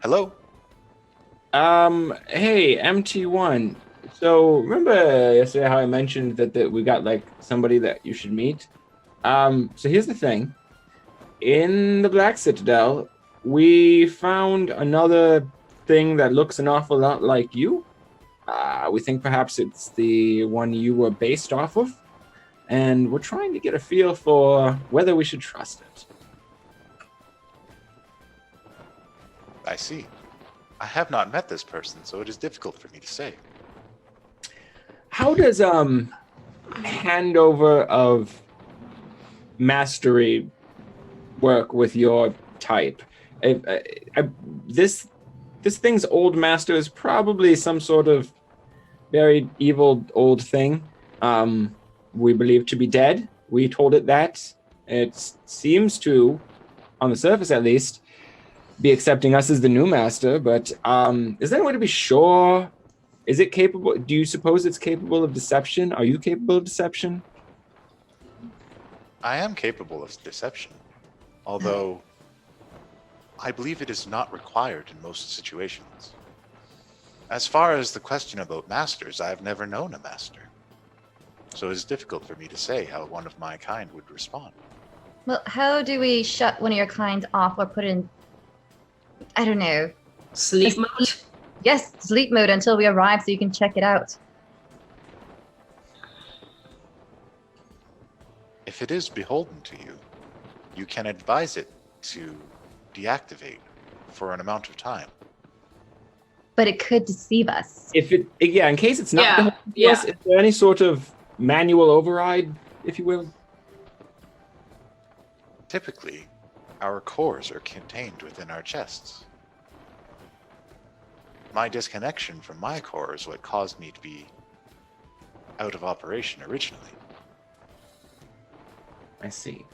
[SPEAKER 1] Hello.
[SPEAKER 3] Hey, MT1. So remember yesterday how I mentioned that we got like somebody that you should meet? So here's the thing. In the Black Citadel, we found another thing that looks an awful lot like you. We think perhaps it's the one you were based off of. And we're trying to get a feel for whether we should trust it.
[SPEAKER 1] I see. I have not met this person, so it is difficult for me to say.
[SPEAKER 3] How does handover of mastery work with your type? This thing's old master is probably some sort of very evil old thing. We believe to be dead. We told it that. It seems to, on the surface at least, be accepting us as the new master, but is there any way to be sure? Is it capable? Do you suppose it's capable of deception? Are you capable of deception?
[SPEAKER 1] I am capable of deception, although I believe it is not required in most situations. As far as the question about masters, I've never known a master. So it's difficult for me to say how one of my kind would respond.
[SPEAKER 2] Well, how do we shut one of your kind off or put in, I don't know.
[SPEAKER 4] Sleep mode?
[SPEAKER 2] Yes, sleep mode until we arrive so you can check it out.
[SPEAKER 1] If it is beholden to you, you can advise it to deactivate for an amount of time.
[SPEAKER 2] But it could deceive us.
[SPEAKER 3] If it, yeah, in case it's not
[SPEAKER 4] Yeah,
[SPEAKER 3] beholden to us, is there any sort of manual override, if you will?
[SPEAKER 1] Typically, our cores are contained within our chests. My disconnection from my core is what caused me to be out of operation originally.
[SPEAKER 3] I see.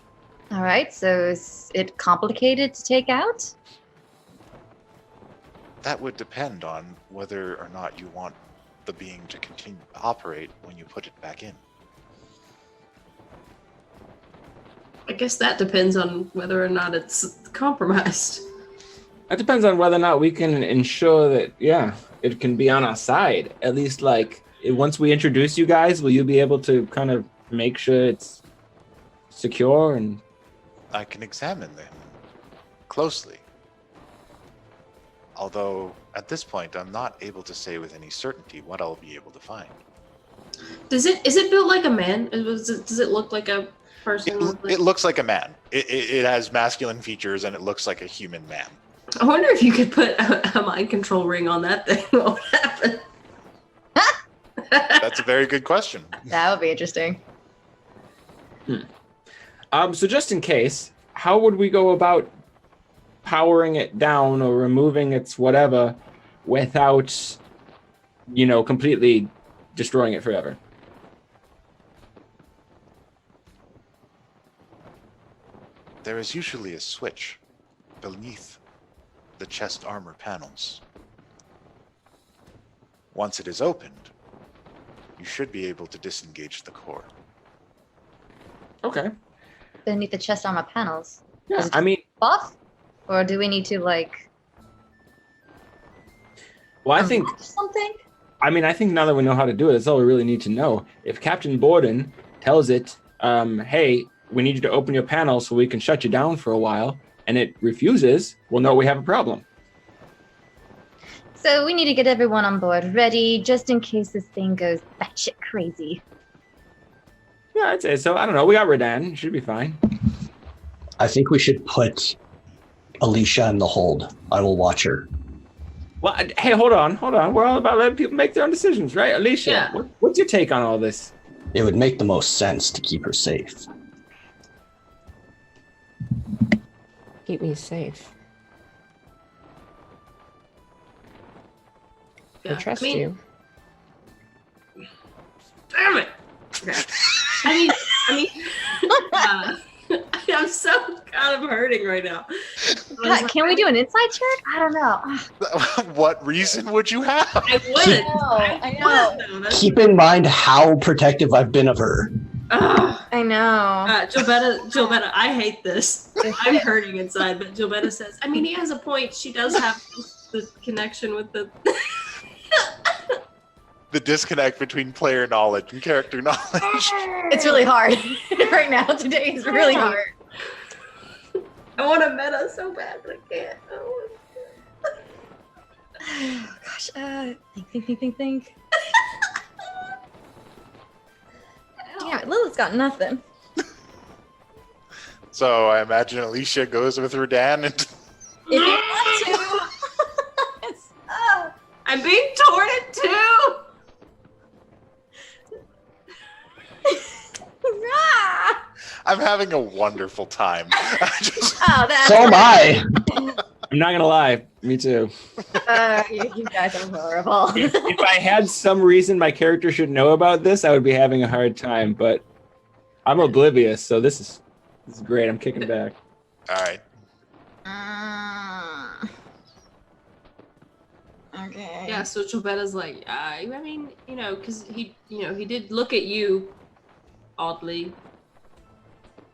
[SPEAKER 2] All right, so is it complicated to take out?
[SPEAKER 1] That would depend on whether or not you want the being to continue to operate when you put it back in.
[SPEAKER 4] I guess that depends on whether or not it's compromised.
[SPEAKER 3] That depends on whether or not we can ensure that, yeah, it can be on our side. At least, like, once we introduce you guys, will you be able to kind of make sure it's secure? And
[SPEAKER 1] I can examine them closely. Although, at this point, I'm not able to say with any certainty what I'll be able to find.
[SPEAKER 4] Is it built like a man? Does it look like a person?
[SPEAKER 1] It looks like a man. It has masculine features and it looks like a human man.
[SPEAKER 4] I wonder if you could put a mind control ring on that thing. What would happen?
[SPEAKER 1] That's a very good question.
[SPEAKER 2] That would be interesting.
[SPEAKER 3] so just in case, how would we go about powering it down or removing its whatever without, completely destroying it forever?
[SPEAKER 1] There is usually a switch beneath the chest armor panels. Once it is opened, you should be able to disengage the core.
[SPEAKER 3] Okay.
[SPEAKER 2] Beneath the chest armor panels.
[SPEAKER 3] Yeah, I mean,
[SPEAKER 2] Buff? Or do we need to, like...
[SPEAKER 3] well, I think,
[SPEAKER 2] something?
[SPEAKER 3] I think now that we know how to do it, that's all we really need to know. If Captain Borden tells it, hey, we need you to open your panel so we can shut you down for a while, and it refuses, we'll know we have a problem.
[SPEAKER 2] So we need to get everyone on board ready, just in case this thing goes batshit crazy.
[SPEAKER 3] Yeah, I'd say so. I don't know. We got Redan. Should be fine.
[SPEAKER 5] I think we should put Alicia in the hold. I will watch her.
[SPEAKER 3] Well, hey, hold on. We're all about letting people make their own decisions, right? Alicia,
[SPEAKER 4] Yeah.
[SPEAKER 3] What's your take on all this?
[SPEAKER 5] It would make the most sense to keep her safe.
[SPEAKER 6] Keep me safe. I trust you.
[SPEAKER 4] Damn it! Okay. I'm so kind of hurting right now.
[SPEAKER 2] God, can we do an inside check? I don't know.
[SPEAKER 1] What reason would you have?
[SPEAKER 4] I would.
[SPEAKER 2] I know.
[SPEAKER 4] That's-
[SPEAKER 5] Keep in mind how protective I've been of her.
[SPEAKER 2] I know.
[SPEAKER 4] Jobetta, I hate this. I'm hurting inside, but Jobetta says, he has a point. She does have the connection with the...
[SPEAKER 1] The disconnect between player knowledge and character knowledge.
[SPEAKER 2] It's really hard right now. Today is really hard.
[SPEAKER 4] I want to meta so bad, but I can't.
[SPEAKER 2] Oh, gosh. Think. Damn it, Lilith's got nothing.
[SPEAKER 1] So I imagine Alicia goes with Redan and
[SPEAKER 2] If you want to.
[SPEAKER 4] I'm being torn in two!
[SPEAKER 1] I'm having a wonderful time.
[SPEAKER 2] That's
[SPEAKER 5] So am I.
[SPEAKER 3] I'm not going to lie. Me too.
[SPEAKER 2] You guys are horrible.
[SPEAKER 3] If I had some reason my character should know about this, I would be having a hard time, but I'm oblivious, so this is great. I'm kicking back.
[SPEAKER 1] All right.
[SPEAKER 2] Okay.
[SPEAKER 4] Yeah, so Jobetta's like, because he did look at you oddly.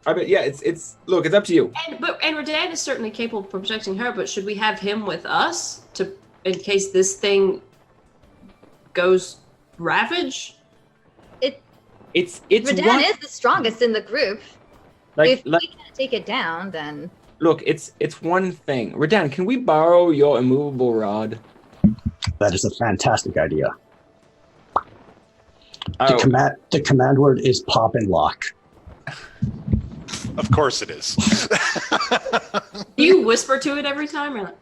[SPEAKER 3] Yeah, it's look, it's up to you.
[SPEAKER 4] And Redan is certainly capable of protecting her, but should we have him with us in case this thing goes ravage?
[SPEAKER 3] It's
[SPEAKER 2] Redan
[SPEAKER 3] one.
[SPEAKER 2] is the strongest in the group. If we can't take it down, then
[SPEAKER 3] Look, it's one thing. Redan, can we borrow your immovable rod?
[SPEAKER 5] That is a fantastic idea.
[SPEAKER 3] Oh,
[SPEAKER 5] The command word is pop and lock.
[SPEAKER 1] Of course it is.
[SPEAKER 4] Do you whisper to it every time? Or like,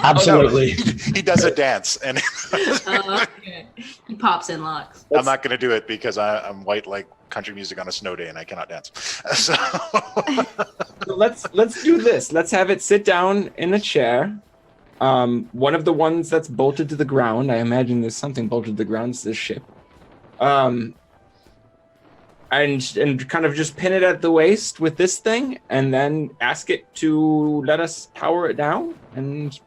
[SPEAKER 5] Absolutely.
[SPEAKER 1] He does a dance, and
[SPEAKER 4] okay. He pops and locks.
[SPEAKER 1] I'm not going to do it because I'm white like country music on a snow day, and I cannot dance. So
[SPEAKER 3] let's do this. Let's have it sit down in a chair. One of the ones that's bolted to the ground. I imagine there's something bolted to the ground. It's this ship. And kind of just pin it at the waist with this thing, and then ask it to let us power it down and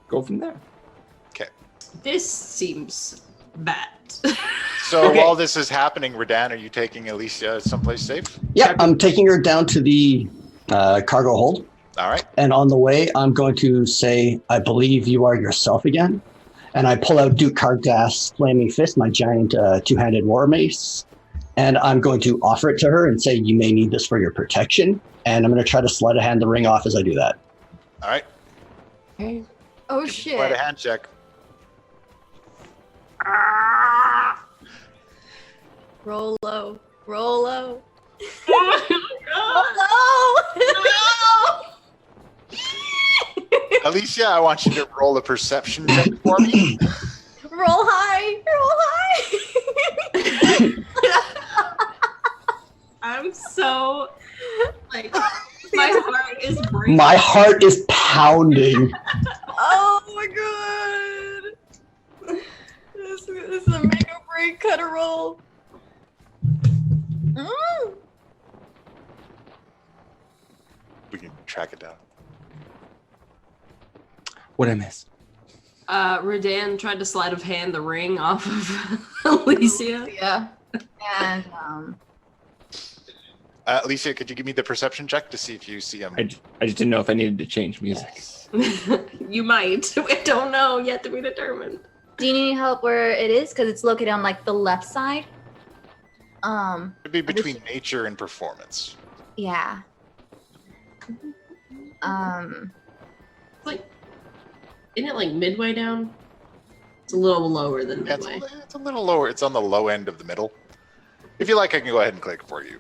[SPEAKER 3] go from there.
[SPEAKER 4] This seems bad.
[SPEAKER 1] So
[SPEAKER 3] Okay.
[SPEAKER 1] while this is happening, Redan, are you taking Alicia someplace safe?
[SPEAKER 5] Yeah, I'm taking her down to the cargo hold.
[SPEAKER 1] All right.
[SPEAKER 5] And on the way, I'm going to say, I believe you are yourself again. And I pull out Duke Kargas' Flaming Fist, my giant two-handed war mace. And I'm going to offer it to her and say, you may need this for your protection. And I'm going to try to sleight of hand the ring off as I do that.
[SPEAKER 1] All right.
[SPEAKER 6] Okay.
[SPEAKER 2] oh
[SPEAKER 1] Sleight of
[SPEAKER 2] shit.
[SPEAKER 1] hand check.
[SPEAKER 2] Roll low. Roll low.
[SPEAKER 4] Oh
[SPEAKER 2] Roll low.
[SPEAKER 1] Alicia, I want you to roll a perception check for me.
[SPEAKER 2] Roll high. Roll high.
[SPEAKER 4] I'm so like my heart is breaking.
[SPEAKER 5] My heart is pounding.
[SPEAKER 2] Oh my god. This is a make or break cut or roll. Mm.
[SPEAKER 1] We can track it down.
[SPEAKER 3] What'd I miss?
[SPEAKER 4] Redan tried to sleight of hand the ring off of Alicia.
[SPEAKER 2] Yeah. And
[SPEAKER 1] Alicia, could you give me the perception check to see if you see him?
[SPEAKER 3] I just didn't know if I needed to change music.
[SPEAKER 4] You might. We don't know yet to be determined.
[SPEAKER 2] do you need any help where it is? Because it's located on like the left side.
[SPEAKER 1] It'd be between nature and performance.
[SPEAKER 2] Yeah.
[SPEAKER 4] Like, isn't it like midway down? It's a little lower than
[SPEAKER 1] Yeah,
[SPEAKER 4] midway.
[SPEAKER 1] it's a little lower. It's on the low end of the middle. If you like, I can go ahead and click for you.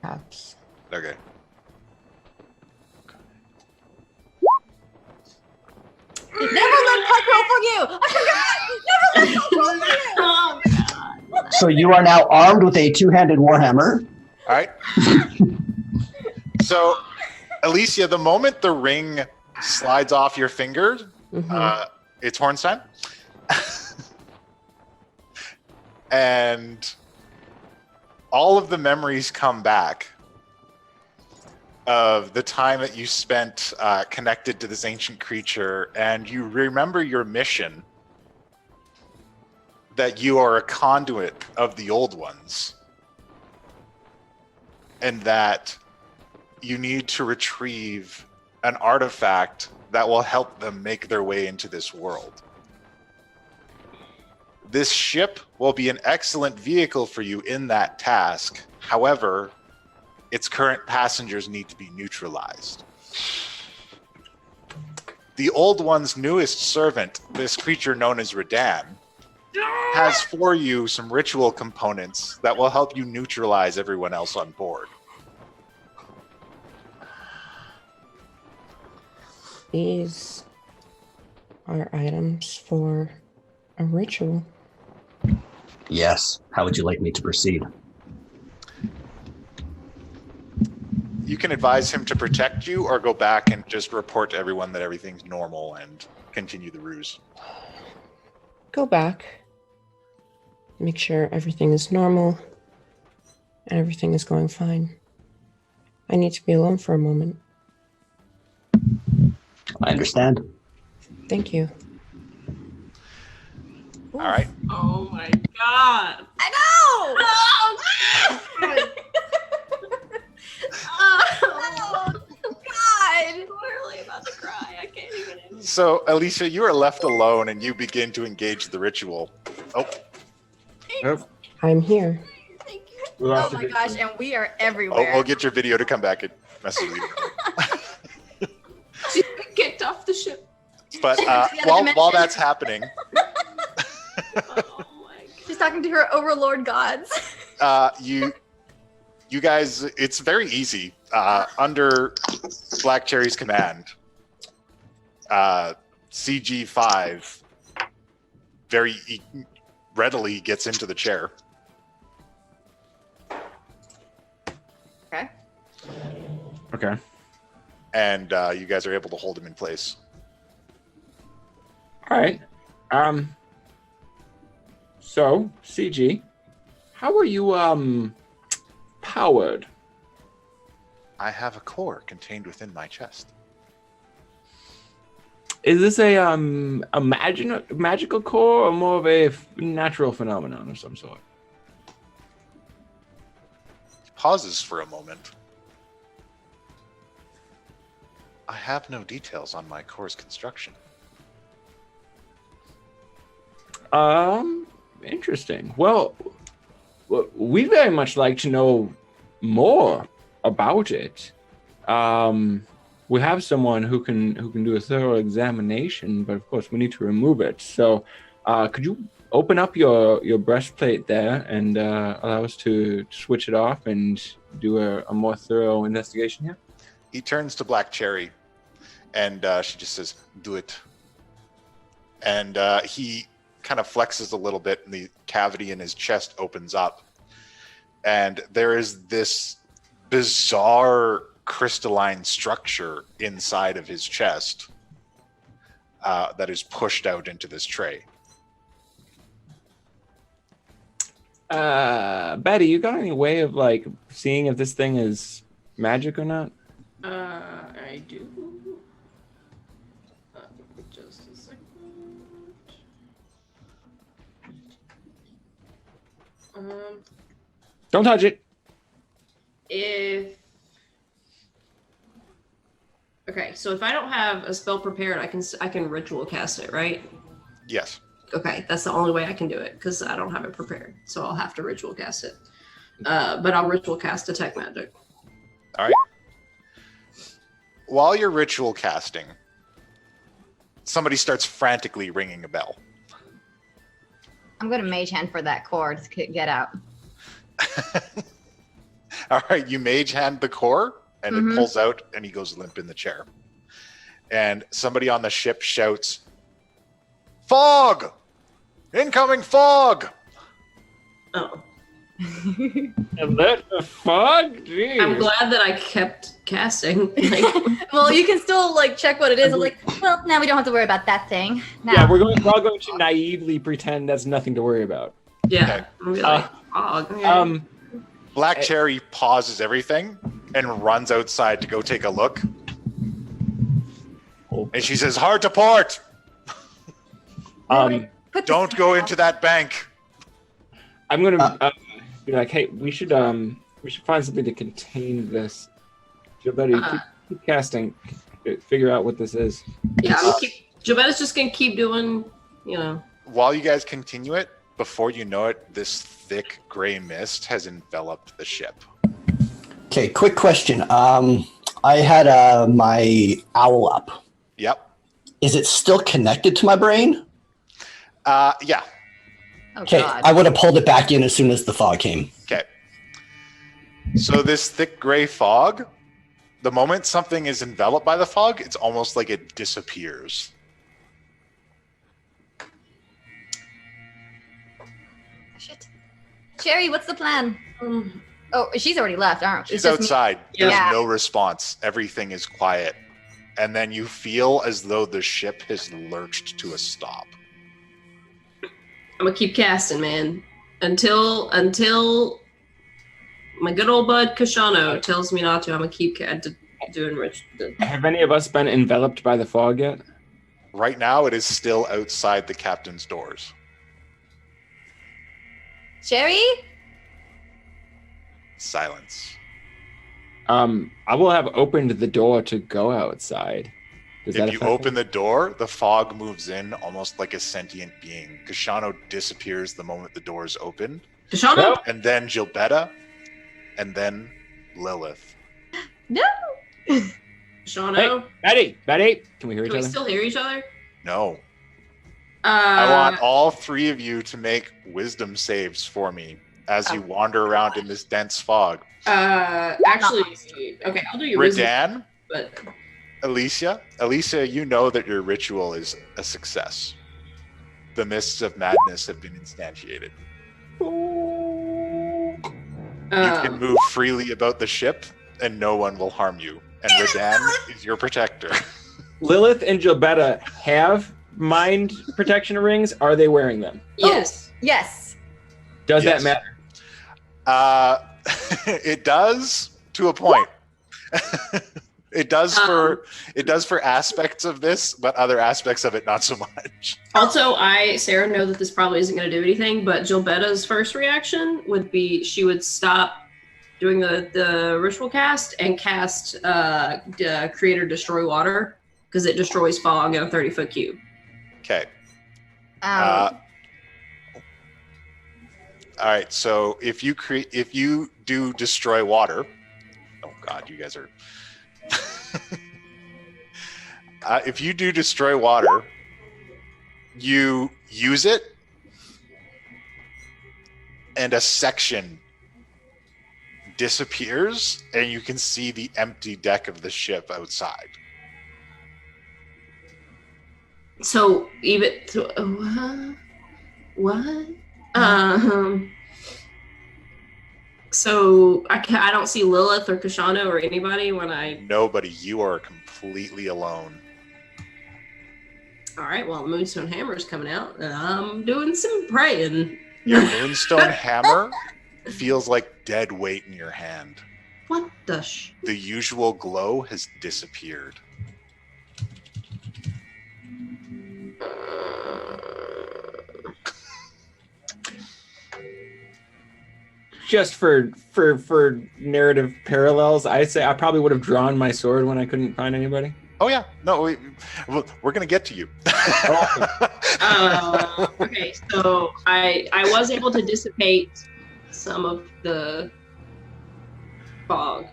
[SPEAKER 6] Perhaps.
[SPEAKER 1] Okay.
[SPEAKER 2] Never let Puck roll for you. I forgot. Never let Puck roll for you.
[SPEAKER 4] Oh my god.
[SPEAKER 5] So you are now armed with a two-handed warhammer.
[SPEAKER 1] All right. So, Alicia, the moment the ring slides off your finger, it's Horn's time. And all of the memories come back of the time that you spent connected to this ancient creature, and you remember your mission, that you are a conduit of the old ones, and that you need to retrieve an artifact that will help them make their way into this world. This ship will be an excellent vehicle for you in that task. However, its current passengers need to be neutralized. The Old One's newest servant, this creature known as Redan, has for you some ritual components that will help you neutralize everyone else on board.
[SPEAKER 6] These are items for a ritual.
[SPEAKER 5] Yes. How would you like me to proceed?
[SPEAKER 1] You can advise him to protect you or go back and just report to everyone that everything's normal and continue the ruse.
[SPEAKER 6] Go back. Make sure everything is normal and everything is going fine. I need to be alone for a moment.
[SPEAKER 5] I understand.
[SPEAKER 6] Thank you.
[SPEAKER 1] All right.
[SPEAKER 4] Oh my god.
[SPEAKER 2] I know.
[SPEAKER 4] Oh,
[SPEAKER 2] Oh God.
[SPEAKER 4] I'm literally about to cry. I can't even.
[SPEAKER 1] So, Alicia, you are left alone and you begin to engage the ritual. Oh,
[SPEAKER 3] Yep.
[SPEAKER 6] I'm here.
[SPEAKER 2] Thank you.
[SPEAKER 3] We
[SPEAKER 2] Oh
[SPEAKER 3] lost
[SPEAKER 2] my
[SPEAKER 3] the
[SPEAKER 2] gosh,
[SPEAKER 3] video.
[SPEAKER 2] and we are
[SPEAKER 1] oh,
[SPEAKER 2] everywhere.
[SPEAKER 1] we'll get your video to come back and message you.
[SPEAKER 4] She got kicked off the ship.
[SPEAKER 1] But
[SPEAKER 2] The other
[SPEAKER 1] while
[SPEAKER 2] dimension.
[SPEAKER 1] that's happening,
[SPEAKER 4] Oh my
[SPEAKER 2] She's talking to her overlord gods.
[SPEAKER 1] you guys, it's very easy. Under Black Cherry's command, CG5 very readily gets into the chair.
[SPEAKER 2] Okay.
[SPEAKER 3] Okay.
[SPEAKER 1] And you guys are able to hold him in place.
[SPEAKER 3] All right. So, CG, how are you powered?
[SPEAKER 1] I have a core contained within my chest.
[SPEAKER 3] Is this a magical core or more of a natural phenomenon of some sort?
[SPEAKER 1] He pauses for a moment. I have no details on my core's construction.
[SPEAKER 3] Interesting. Well, we very much like to know more about it. We have someone who can do a thorough examination, but of course we need to remove it. So, could you open up your breastplate there and allow us to switch it off and do a more thorough investigation here?
[SPEAKER 1] He turns to Black Cherry, and she just says, "Do it." And he kind of flexes a little bit, and the cavity in his chest opens up, and there is this bizarre crystalline structure inside of his chest that is pushed out into this tray.
[SPEAKER 3] Betty, you got any way of like seeing if this thing is magic or not?
[SPEAKER 4] I do. Just a second.
[SPEAKER 3] Don't touch it.
[SPEAKER 4] Okay, so if I don't have a spell prepared, I can ritual cast it, right?
[SPEAKER 1] Yes.
[SPEAKER 4] Okay, that's the only way I can do it because I don't have it prepared, so I'll have to ritual cast it. But I'll ritual cast detect magic.
[SPEAKER 1] All right. While you're ritual casting, somebody starts frantically ringing a bell.
[SPEAKER 2] I'm going to mage hand for that cord to get out.
[SPEAKER 1] All right, you mage hand the core, and it pulls out, and he goes limp in the chair. And somebody on the ship shouts, "Fog! Incoming fog!"
[SPEAKER 4] Oh.
[SPEAKER 3] Alert the fog? Jeez.
[SPEAKER 4] I'm glad that I kept casting.
[SPEAKER 2] Well, you can still like check what it is. I'm like, well, now we don't have to worry about that thing. Now.
[SPEAKER 3] Yeah, we're all going to naively pretend that's nothing to worry about.
[SPEAKER 4] Yeah. I'm be like, fog. Okay.
[SPEAKER 1] Black Cherry pauses everything and runs outside to go take a look. And she says, "Hard to port!
[SPEAKER 2] Put this
[SPEAKER 1] Don't go into that bank."
[SPEAKER 3] I'm gonna be like, hey, we should find something to contain this. Gilberto, keep casting, figure out what this is.
[SPEAKER 4] Yeah, Jobetta's just gonna keep doing,
[SPEAKER 1] While you guys continue it, before you know it, this thick gray mist has enveloped the ship.
[SPEAKER 5] Okay, quick question. I had my owl up.
[SPEAKER 1] Yep.
[SPEAKER 5] Is it still connected to my brain?
[SPEAKER 1] Yeah.
[SPEAKER 2] Oh,
[SPEAKER 5] Okay,
[SPEAKER 2] God.
[SPEAKER 5] I would have pulled it back in as soon as the fog came.
[SPEAKER 1] Okay. So this thick gray fog, the moment something is enveloped by the fog, it's almost like it disappears.
[SPEAKER 2] Shit. Cherry, what's the plan? Oh, she's already left, aren't we?
[SPEAKER 1] She's outside. There's
[SPEAKER 2] Yeah.
[SPEAKER 1] no response. Everything is quiet. And then you feel as though the ship has lurched to a stop.
[SPEAKER 4] I'm gonna keep casting, man, until my good old bud Kashano tells me not to. I'm gonna keep doing rich.
[SPEAKER 3] Have any of us been enveloped by the fog yet?
[SPEAKER 1] Right now, it is still outside the captain's doors.
[SPEAKER 2] Cherry?
[SPEAKER 1] Silence.
[SPEAKER 3] I will have opened the door to go outside. Does that
[SPEAKER 1] If you
[SPEAKER 3] affect
[SPEAKER 1] open
[SPEAKER 3] me?
[SPEAKER 1] the door, the fog moves in almost like a sentient being. Kashano disappears the moment the door is opened,
[SPEAKER 4] Kashana?
[SPEAKER 3] Nope.
[SPEAKER 1] and then Gilbetta, and then Lilith.
[SPEAKER 2] No.
[SPEAKER 4] Kashano?
[SPEAKER 3] Betty, can we hear each
[SPEAKER 4] Can we
[SPEAKER 3] other?
[SPEAKER 4] still hear each other?
[SPEAKER 1] No. I
[SPEAKER 4] Uh,
[SPEAKER 1] want all three of you to make wisdom saves for me as you wander around in this dense fog.
[SPEAKER 4] actually, okay, I'll do your wisdom,
[SPEAKER 1] Redan,
[SPEAKER 4] but
[SPEAKER 1] Alicia, you know that your ritual is a success. The mists of madness have been instantiated. You can move freely about the ship, and no one will harm you. And Redan is your protector.
[SPEAKER 3] Lilith and Gilbetta have mind protection rings. Are they wearing them?
[SPEAKER 4] yes.
[SPEAKER 2] Yes.
[SPEAKER 3] Does
[SPEAKER 1] Yes.
[SPEAKER 3] that matter?
[SPEAKER 1] It does to a point. It does for aspects of this, but other aspects of it not so much.
[SPEAKER 4] Also, Sarah, know that this probably isn't going to do anything, but Gilbetta's first reaction would be she would stop doing the ritual cast and cast Create or Destroy Water, because it destroys fog in a 30-foot cube.
[SPEAKER 1] Okay.
[SPEAKER 2] Um,
[SPEAKER 1] All right. So if you do destroy water, oh God, you guys are. If you do destroy water, you use it, and a section disappears, and you can see the empty deck of the ship outside.
[SPEAKER 4] So even what? So I don't see Lilith or Kashano or anybody when I.
[SPEAKER 1] Nobody. You are completely alone.
[SPEAKER 4] All right, well, the Moonstone Hammer is coming out, and I'm doing some praying.
[SPEAKER 1] Your moonstone hammer feels like dead weight in your hand.
[SPEAKER 4] What the
[SPEAKER 1] The usual glow has disappeared.
[SPEAKER 3] Just for narrative parallels, I say I probably would have drawn my sword when I couldn't find anybody.
[SPEAKER 1] Oh yeah, no, we're gonna get to you.
[SPEAKER 4] Okay, so I was able to dissipate some of the fog,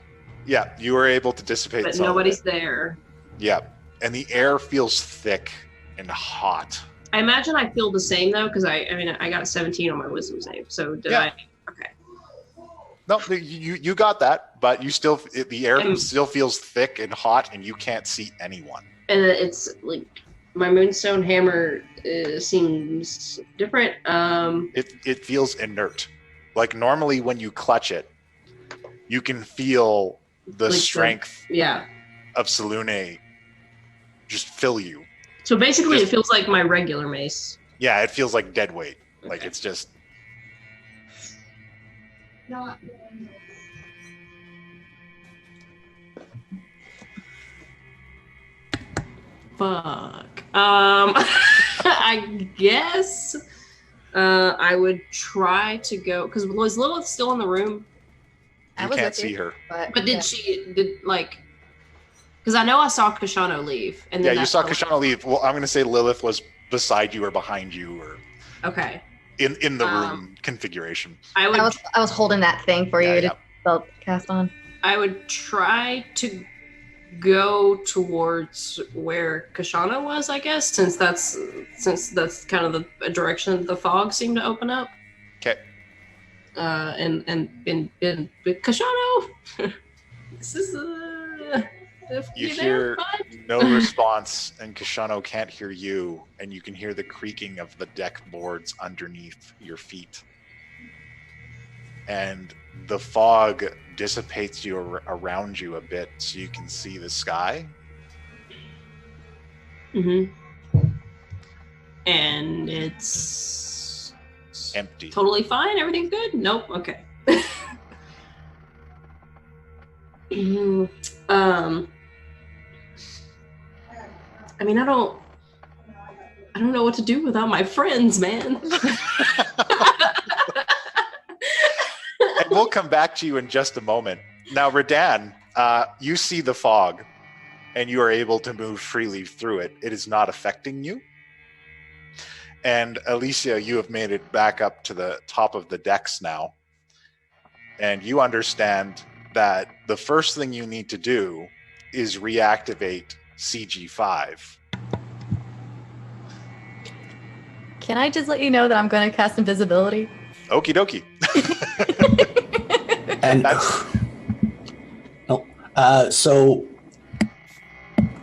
[SPEAKER 1] Yeah, you were able to dissipate.
[SPEAKER 4] but
[SPEAKER 1] some of
[SPEAKER 4] nobody's
[SPEAKER 1] it.
[SPEAKER 4] there.
[SPEAKER 1] Yeah, and the air feels thick and hot.
[SPEAKER 4] I imagine I feel the same though, because I got a 17 on my wisdom save. So did
[SPEAKER 1] Yeah.
[SPEAKER 4] I? Okay.
[SPEAKER 1] No, you got that, but the air
[SPEAKER 4] And-
[SPEAKER 1] still feels thick and hot, and you can't see anyone.
[SPEAKER 4] And it's like my Moonstone Hammer seems different.
[SPEAKER 1] It feels inert. Like normally when you clutch it, you can feel the
[SPEAKER 4] Like the-
[SPEAKER 1] strength
[SPEAKER 4] Yeah.
[SPEAKER 1] of Selune just fill you.
[SPEAKER 4] So basically,
[SPEAKER 1] Just-
[SPEAKER 4] it feels like my regular mace.
[SPEAKER 1] Yeah, it feels like dead weight. Like
[SPEAKER 4] Okay.
[SPEAKER 1] it's just
[SPEAKER 4] Fuck. I guess I would try to go, because was Lilith still in the room?
[SPEAKER 2] I
[SPEAKER 1] you
[SPEAKER 2] was
[SPEAKER 1] can't
[SPEAKER 2] with you,
[SPEAKER 1] see her.
[SPEAKER 4] But
[SPEAKER 2] yeah.
[SPEAKER 4] did like? Because I know I saw Kashano leave, and
[SPEAKER 1] Yeah,
[SPEAKER 4] then
[SPEAKER 1] you saw
[SPEAKER 4] that's
[SPEAKER 1] Kashana leave. Well, I'm gonna say Lilith was beside you or behind you or
[SPEAKER 4] Okay.
[SPEAKER 1] in the room configuration.
[SPEAKER 4] I would
[SPEAKER 2] I was holding that thing for you
[SPEAKER 1] Yeah,
[SPEAKER 2] to spell cast on.
[SPEAKER 4] I would try to go towards where Kashana was, I guess, since that's kind of the direction the fog seemed to open up.
[SPEAKER 1] Okay.
[SPEAKER 4] And Kashano, this is
[SPEAKER 1] You
[SPEAKER 4] there,
[SPEAKER 1] hear
[SPEAKER 4] bud?
[SPEAKER 1] no response, and Kashano can't hear you, and you can hear the creaking of the deck boards underneath your feet. And the fog dissipates around you a bit so you can see the sky.
[SPEAKER 4] Mm-hmm. And it's
[SPEAKER 1] Empty.
[SPEAKER 4] totally fine. Everything's good. Nope. Okay. I mean, I don't know what to do without my friends, man.
[SPEAKER 1] And we'll come back to you in just a moment. Now, Redan, you see the fog, and you are able to move freely through it. It is not affecting you. And Alicia, you have made it back up to the top of the decks now. And you understand that the first thing you need to do is reactivate CG5.
[SPEAKER 2] Can I just let you know that I'm going to cast invisibility?
[SPEAKER 1] Okie dokie.
[SPEAKER 7] And so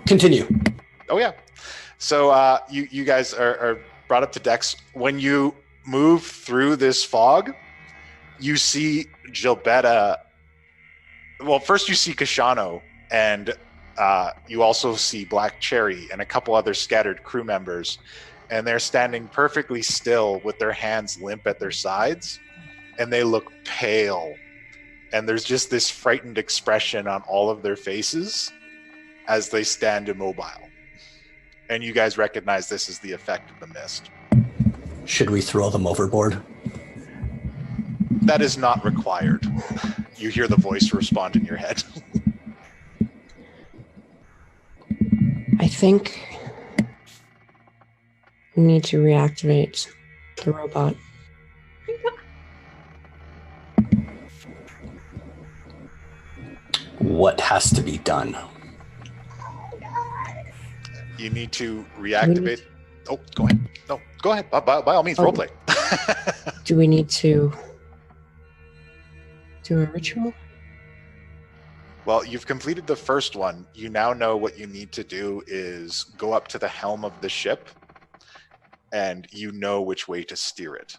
[SPEAKER 7] continue.
[SPEAKER 1] Oh yeah. So you guys are brought up to decks. When you move through this fog, you see Gilbetta. Well, first you see Kashano, and you also see Black Cherry and a couple other scattered crew members, and they're standing perfectly still with their hands limp at their sides, and they look pale. And there's just this frightened expression on all of their faces as they stand immobile. And you guys recognize this is the effect of the mist.
[SPEAKER 7] Should we throw them overboard?
[SPEAKER 1] That is not required. You hear the voice respond in your head.
[SPEAKER 6] I think we need to reactivate the robot.
[SPEAKER 7] What has to be done?
[SPEAKER 1] You need to reactivate. Oh, go ahead. No, go ahead. By all means, roleplay.
[SPEAKER 6] Do we need to do a ritual?
[SPEAKER 1] Well, you've completed the first one. You now know what you need to do is go up to the helm of the ship, and you know which way to steer it.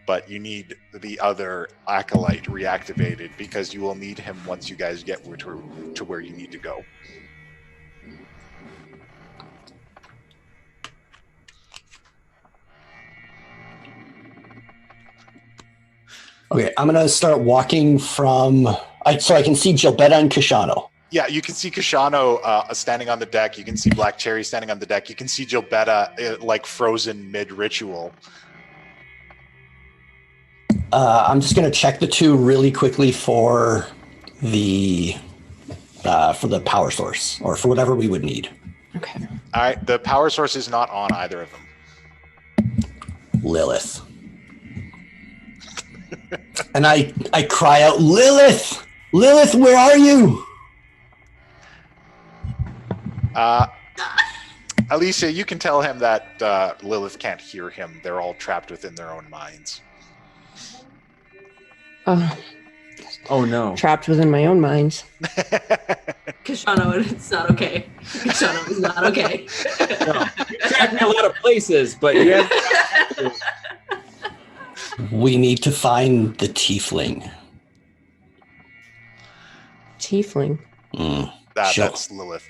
[SPEAKER 1] But you need the other acolyte reactivated because you will need him once you guys get to where you need to go.
[SPEAKER 7] Okay, I'm gonna start walking from. So I can see Gilbetta and Kashano.
[SPEAKER 1] Yeah, you can see Kashano standing on the deck. You can see Black Cherry standing on the deck. You can see Gilbetta like frozen mid-ritual.
[SPEAKER 7] I'm just gonna check the two really quickly for the power source or for whatever we would need.
[SPEAKER 6] Okay.
[SPEAKER 1] All right, the power source is not on either of them.
[SPEAKER 7] Lilith. And I cry out, Lilith! Lilith, where are you?
[SPEAKER 1] Alicia, you can tell him that Lilith can't hear him. They're all trapped within their own minds.
[SPEAKER 3] Oh no.
[SPEAKER 6] Trapped within my own mind.
[SPEAKER 4] Kashano, it's not okay. Kashano is not okay.
[SPEAKER 3] No. You're trapped in a lot of places, but you have
[SPEAKER 7] We need to find the tiefling.
[SPEAKER 6] Tiefling.
[SPEAKER 7] Sure.
[SPEAKER 1] That's Lilith.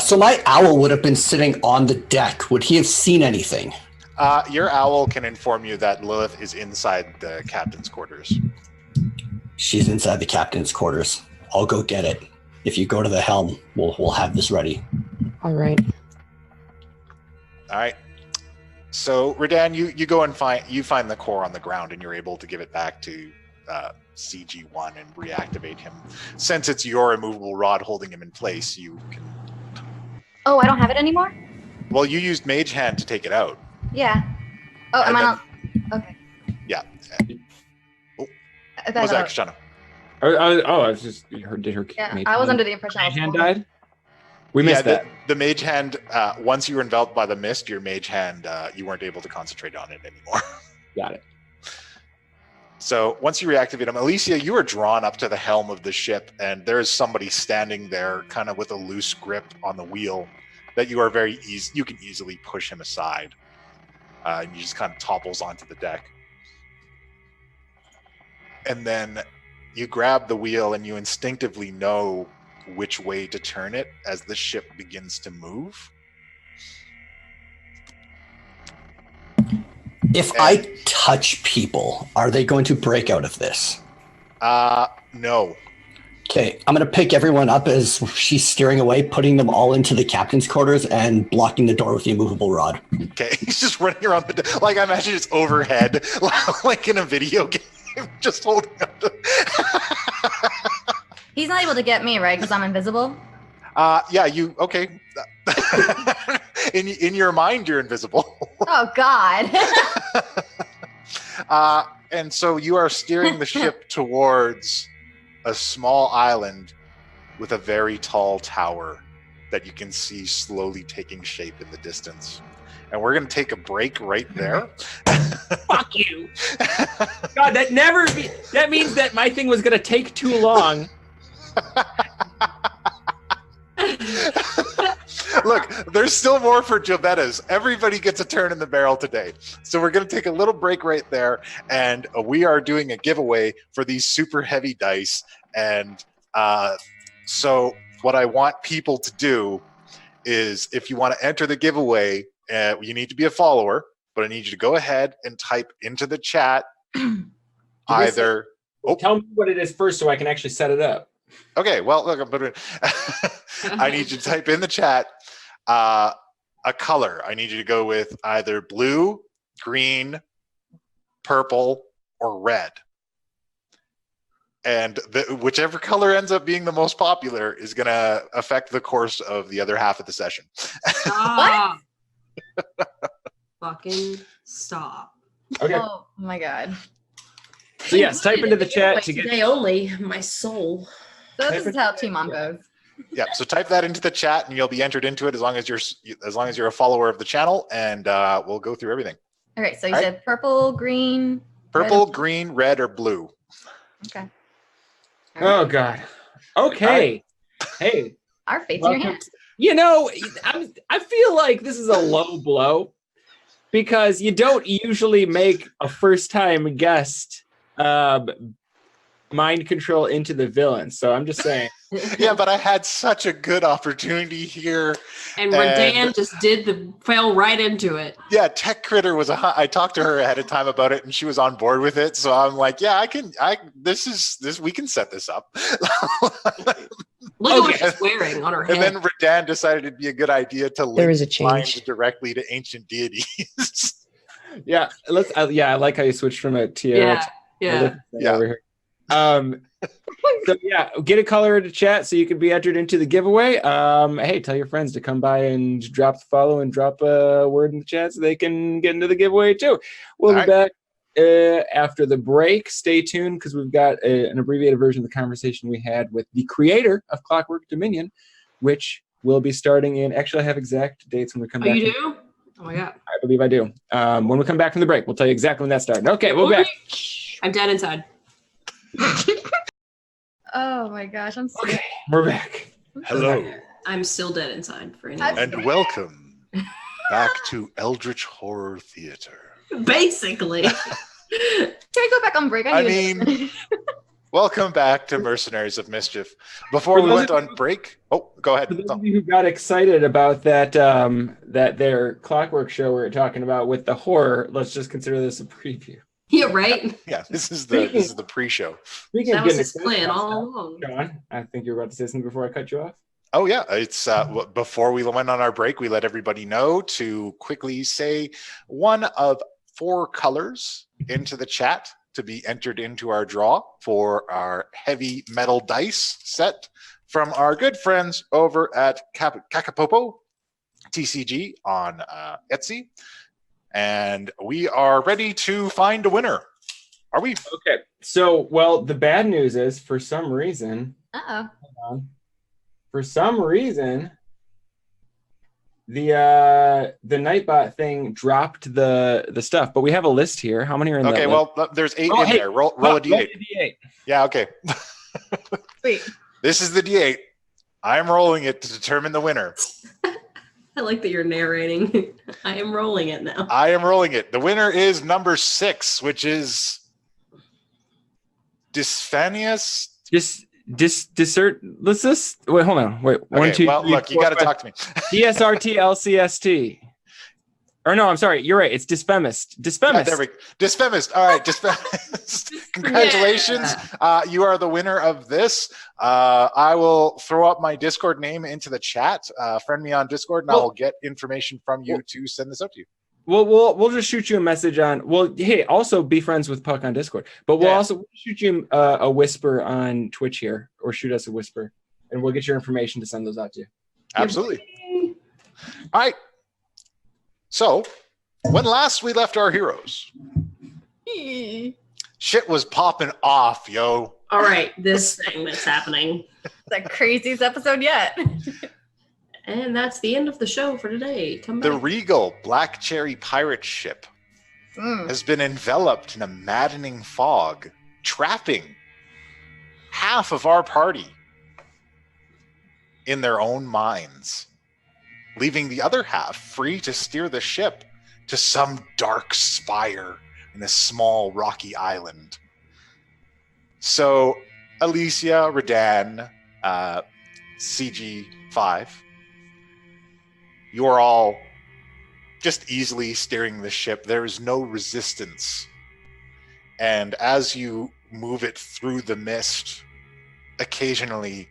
[SPEAKER 7] So my owl would have been sitting on the deck. Would he have seen anything?
[SPEAKER 1] Your owl can inform you that Lilith is inside the captain's quarters.
[SPEAKER 7] She's inside the captain's quarters. I'll go get it. If you go to the helm, we'll have this ready.
[SPEAKER 6] All right.
[SPEAKER 1] All right. So Redan, you go and find the core on the ground, and you're able to give it back to CG1 and reactivate him. Since it's your immovable rod holding him in place, you can.
[SPEAKER 2] Oh, I don't have it anymore?
[SPEAKER 1] Well, you used Mage Hand to take it out.
[SPEAKER 2] Yeah. Oh, am I not? Okay.
[SPEAKER 1] Yeah.
[SPEAKER 2] I
[SPEAKER 1] Was that
[SPEAKER 2] thought,
[SPEAKER 1] Kashana?
[SPEAKER 3] I was just did her.
[SPEAKER 2] yeah, I was under the impression I was
[SPEAKER 3] Mage hand
[SPEAKER 2] holding-
[SPEAKER 3] died. We missed that.
[SPEAKER 1] The Mage Hand. Once you were enveloped by the mist, your Mage Hand, you weren't able to concentrate on it anymore.
[SPEAKER 3] Got it.
[SPEAKER 1] So once you reactivate him, Alicia, you are drawn up to the helm of the ship, and there is somebody standing there, kind of with a loose grip on the wheel, that you are you can easily push him aside, and he just kind of topples onto the deck. And then you grab the wheel, and you instinctively know which way to turn it as the ship begins to move.
[SPEAKER 7] If I touch people, are they going to break out of this?
[SPEAKER 1] No.
[SPEAKER 7] Okay, I'm going to pick everyone up as she's steering away, putting them all into the captain's quarters and blocking the door with the immovable rod.
[SPEAKER 1] Okay, he's just running around the deck. Like, I imagine it's overhead, like in a video game, just holding up the...
[SPEAKER 2] He's not able to get me, right? Because I'm invisible.
[SPEAKER 1] Yeah, you okay? In your mind, you're invisible.
[SPEAKER 2] Oh God.
[SPEAKER 1] And so you are steering the ship towards a small island with a very tall tower that you can see slowly taking shape in the distance. And we're going to take a break right there.
[SPEAKER 3] Fuck you. God, that means that my thing was going to take too long.
[SPEAKER 1] Look, there's still more for Jovetta's. Everybody gets a turn in the barrel today. So we're going to take a little break right there. And we are doing a giveaway for these super heavy dice. And so what I want people to do is, if you want to enter the giveaway, you need to be a follower, but I need you to go ahead and type into the chat either.
[SPEAKER 3] Tell me what it is first so I can actually set it up.
[SPEAKER 1] Okay, well, look, I need you to type in the chat a color. I need you to go with either blue, green, purple, or red. And whichever color ends up being the most popular is going to affect the course of the other half of the session.
[SPEAKER 4] Stop. Fucking stop.
[SPEAKER 3] Okay.
[SPEAKER 2] Oh my God.
[SPEAKER 3] So yes, type into the chat to get.
[SPEAKER 4] Today only, my soul.
[SPEAKER 2] So this is how Team Mom goes.
[SPEAKER 1] Yeah, so type that into the chat and you'll be entered into it as long as you're a follower of the channel, and we'll go through everything.
[SPEAKER 2] Okay, so you said purple, green,
[SPEAKER 1] purple,
[SPEAKER 2] red.
[SPEAKER 1] green, red, or blue.
[SPEAKER 2] Okay.
[SPEAKER 3] Oh God. Okay. Hey.
[SPEAKER 2] Our fate's in your hands.
[SPEAKER 3] You know, I feel like this is a low blow because you don't usually make a first-time guest mind control into the villain. So I'm just saying.
[SPEAKER 1] Yeah, but I had such a good opportunity here.
[SPEAKER 4] And Redan just fell right into it.
[SPEAKER 1] Yeah, Tech Critter I talked to her ahead of time about it and she was on board with it. So I'm like, yeah, we can set this up.
[SPEAKER 4] Look at what she's wearing on her head.
[SPEAKER 1] And then Redan decided it'd be a good idea to link minds directly to ancient deities.
[SPEAKER 3] Yeah, I like how you switched from a tiara.
[SPEAKER 4] Yeah.
[SPEAKER 3] Over here. So yeah, get a color in the chat so you can be entered into the giveaway. Hey, tell your friends to come by and drop the follow and drop a word in the chat so they can get into the giveaway too. We'll be back after the break. Stay tuned because we've got an abbreviated version of the conversation we had with the creator of Clockwork Dominion, which will be starting in. Actually, I have exact dates when we come back.
[SPEAKER 4] Oh, you do? Oh my God.
[SPEAKER 3] I believe I do. When we come back from the break, we'll tell you exactly when that started. Okay, we'll be back.
[SPEAKER 4] I'm dead inside.
[SPEAKER 2] Oh my gosh, I'm scared.
[SPEAKER 3] Okay, we're back.
[SPEAKER 1] Hello.
[SPEAKER 4] I'm still dead inside for anyone.
[SPEAKER 1] And welcome back to Eldritch Horror Theater.
[SPEAKER 4] Basically.
[SPEAKER 2] Can we go back on break?
[SPEAKER 1] Welcome back to Mercenaries of Mischief. Before we went on break, go ahead.
[SPEAKER 3] For those of you who got excited about that their Clockwork show we were talking about with the horror, let's just consider this a preview.
[SPEAKER 4] Yeah, right.
[SPEAKER 1] Yeah, this is the pre-show.
[SPEAKER 4] That was his plan all along.
[SPEAKER 3] John, I think you were about to say something before I cut you off.
[SPEAKER 1] Oh yeah, it's before we went on our break, we let everybody know to quickly say one of 4 colors into the chat to be entered into our draw for our heavy metal dice set from our good friends over at Kakapopo TCG on Etsy. And we are ready to find a winner. Are we?
[SPEAKER 3] Okay. So, well, the bad news is for some reason, the Nightbot thing dropped the stuff, but we have a list here. How many are in there? Okay,
[SPEAKER 1] well, there's 8 in there. Roll a D8. Yeah, okay.
[SPEAKER 2] Sweet.
[SPEAKER 1] This is the D8. I'm rolling it to determine the winner.
[SPEAKER 4] I like that you're narrating. I am rolling it now.
[SPEAKER 1] I am rolling it. The winner is number 6, which is Dysphanius.
[SPEAKER 3] Let's just wait. Hold on. Wait.
[SPEAKER 1] Okay,
[SPEAKER 3] 1, 2,
[SPEAKER 1] well,
[SPEAKER 3] 3,
[SPEAKER 1] look,
[SPEAKER 3] 4,
[SPEAKER 1] you got to
[SPEAKER 3] 5.
[SPEAKER 1] talk to me.
[SPEAKER 3] DSRT Or no, I'm sorry. You're right. It's Dysphemus.
[SPEAKER 1] Yeah, there we go. Dysphemus. All right, Dysphemus. Congratulations.
[SPEAKER 4] Yeah.
[SPEAKER 1] You are the winner of this. I will throw up my Discord name into the chat. Friend me on Discord, and I will get information from you to send this out to you.
[SPEAKER 3] We'll just shoot you a message on. Well, hey, also be friends with Puck on Discord. But we'll also shoot you a whisper on Twitch here, or shoot us a whisper, and we'll get your information to send those out to you.
[SPEAKER 1] Absolutely. All right. So, when last we left our heroes, shit was popping off, yo.
[SPEAKER 4] All right, this thing that's happening.
[SPEAKER 2] The craziest episode yet.
[SPEAKER 4] And that's the end of the show for today. Come
[SPEAKER 1] The
[SPEAKER 4] back.
[SPEAKER 1] Regal Black Cherry pirate ship has been enveloped in a maddening fog, trapping half of our party in their own minds, leaving the other half free to steer the ship to some dark spire in a small rocky island. So, Alicia, Redan, CG5, you're all just easily steering the ship. There is no resistance. And as you move it through the mist, occasionally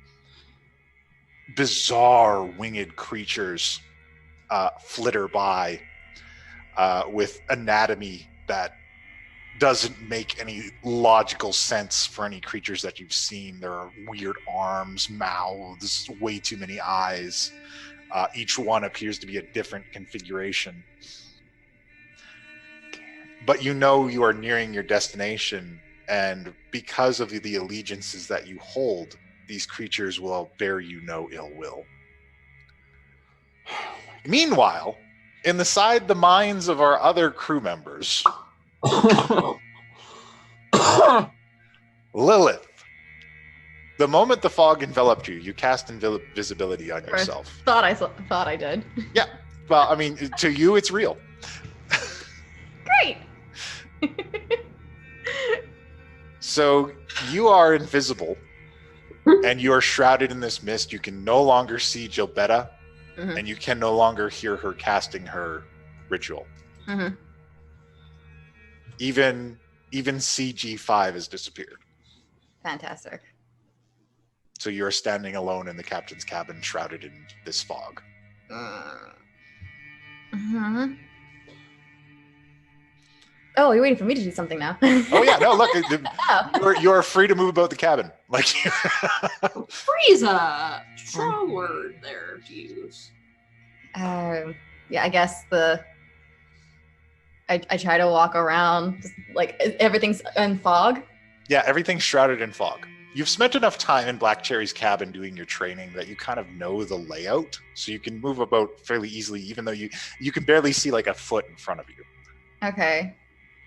[SPEAKER 1] bizarre winged creatures flitter by with anatomy that doesn't make any logical sense for any creatures that you've seen. There are weird arms, mouths, way too many eyes. Each one appears to be a different configuration. But you know you are nearing your destination, and because of the allegiances that you hold, these creatures will bear you no ill will. Meanwhile, inside the minds of our other crew members, Lilith, the moment the fog enveloped you, you cast invisibility on yourself.
[SPEAKER 2] Thought I did.
[SPEAKER 1] Yeah. Well, I mean, to you, it's real.
[SPEAKER 2] Great.
[SPEAKER 1] So you are invisible, and you are shrouded in this mist. You can no longer see Gilbetta, and you can no longer hear her casting her ritual. Even CG5 has disappeared.
[SPEAKER 2] Fantastic.
[SPEAKER 1] So you're standing alone in the captain's cabin, shrouded in this fog.
[SPEAKER 2] Oh, you're waiting for me to do something now.
[SPEAKER 1] Oh yeah, no, look, you're free to move about the cabin. Like
[SPEAKER 4] Freeze a strong word there to use.
[SPEAKER 2] Yeah, I guess I try to walk around, just, like everything's in fog.
[SPEAKER 1] Yeah, everything's shrouded in fog. You've spent enough time in Black Cherry's cabin doing your training that you kind of know the layout, so you can move about fairly easily, even though you can barely see like a foot in front of you.
[SPEAKER 2] Okay.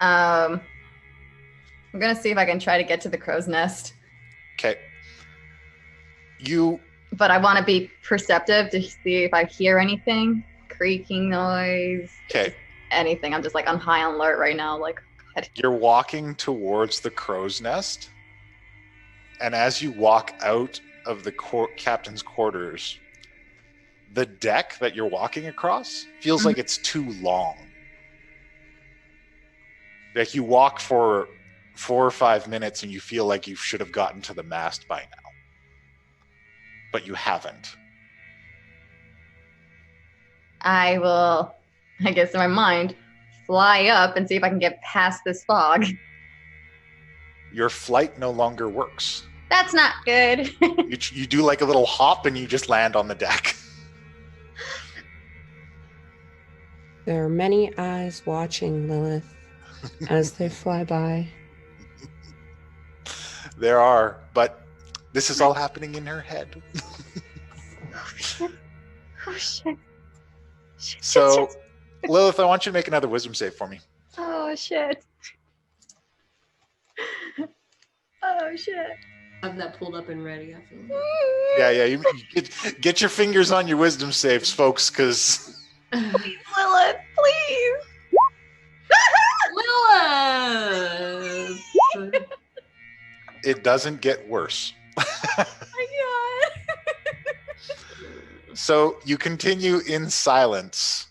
[SPEAKER 2] I'm gonna see if I can try to get to the crow's nest.
[SPEAKER 1] Okay.
[SPEAKER 2] But I want to be perceptive to see if I hear anything, creaking noise.
[SPEAKER 1] Okay.
[SPEAKER 2] Anything. I'm just like on high alert right now. Like, God.
[SPEAKER 1] You're walking towards the crow's nest, and as you walk out of the captain's quarters, the deck that you're walking across feels like it's too long. Like you walk for 4 or 5 minutes and you feel like you should have gotten to the mast by now. But you haven't.
[SPEAKER 2] I will, I guess in my mind, fly up and see if I can get past this fog.
[SPEAKER 1] Your flight no longer works.
[SPEAKER 2] That's not good.
[SPEAKER 1] You do like a little hop and you just land on the deck.
[SPEAKER 6] There are many eyes watching, Lilith, as they fly by.
[SPEAKER 1] There are, but this is all happening in her head.
[SPEAKER 2] Oh shit.
[SPEAKER 1] So, Lilith, I want you to make another wisdom save for me.
[SPEAKER 2] Oh shit. Oh shit.
[SPEAKER 4] I have that pulled up and ready. I feel.
[SPEAKER 1] Yeah, you get your fingers on your wisdom saves, folks, because...
[SPEAKER 2] Please, Lilith, please.
[SPEAKER 4] Lilith!
[SPEAKER 1] It doesn't get worse.
[SPEAKER 2] Oh my god.
[SPEAKER 1] So you continue in silence,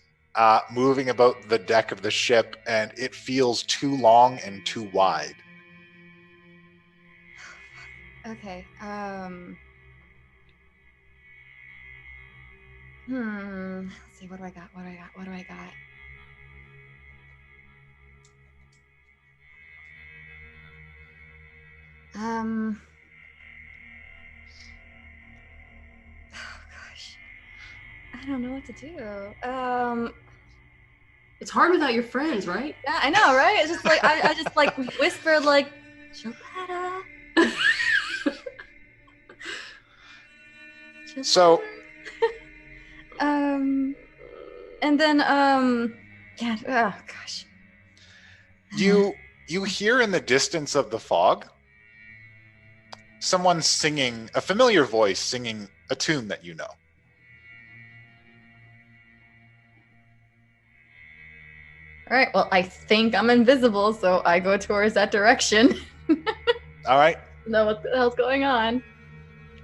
[SPEAKER 1] moving about the deck of the ship, and it feels too long and too wide.
[SPEAKER 2] Okay. Let's see. What do I got? Oh gosh. I don't know what to do.
[SPEAKER 4] It's hard without your friends, right?
[SPEAKER 2] Yeah, I know, right? It's just like I just like whisper like Gilletta.
[SPEAKER 1] So,
[SPEAKER 2] and then yeah, oh gosh.
[SPEAKER 1] you hear in the distance of the fog someone singing, a familiar voice singing a tune that you know.
[SPEAKER 2] All right, well, I think I'm invisible, so I go towards that direction.
[SPEAKER 1] All right.
[SPEAKER 2] Know what the hell's going on.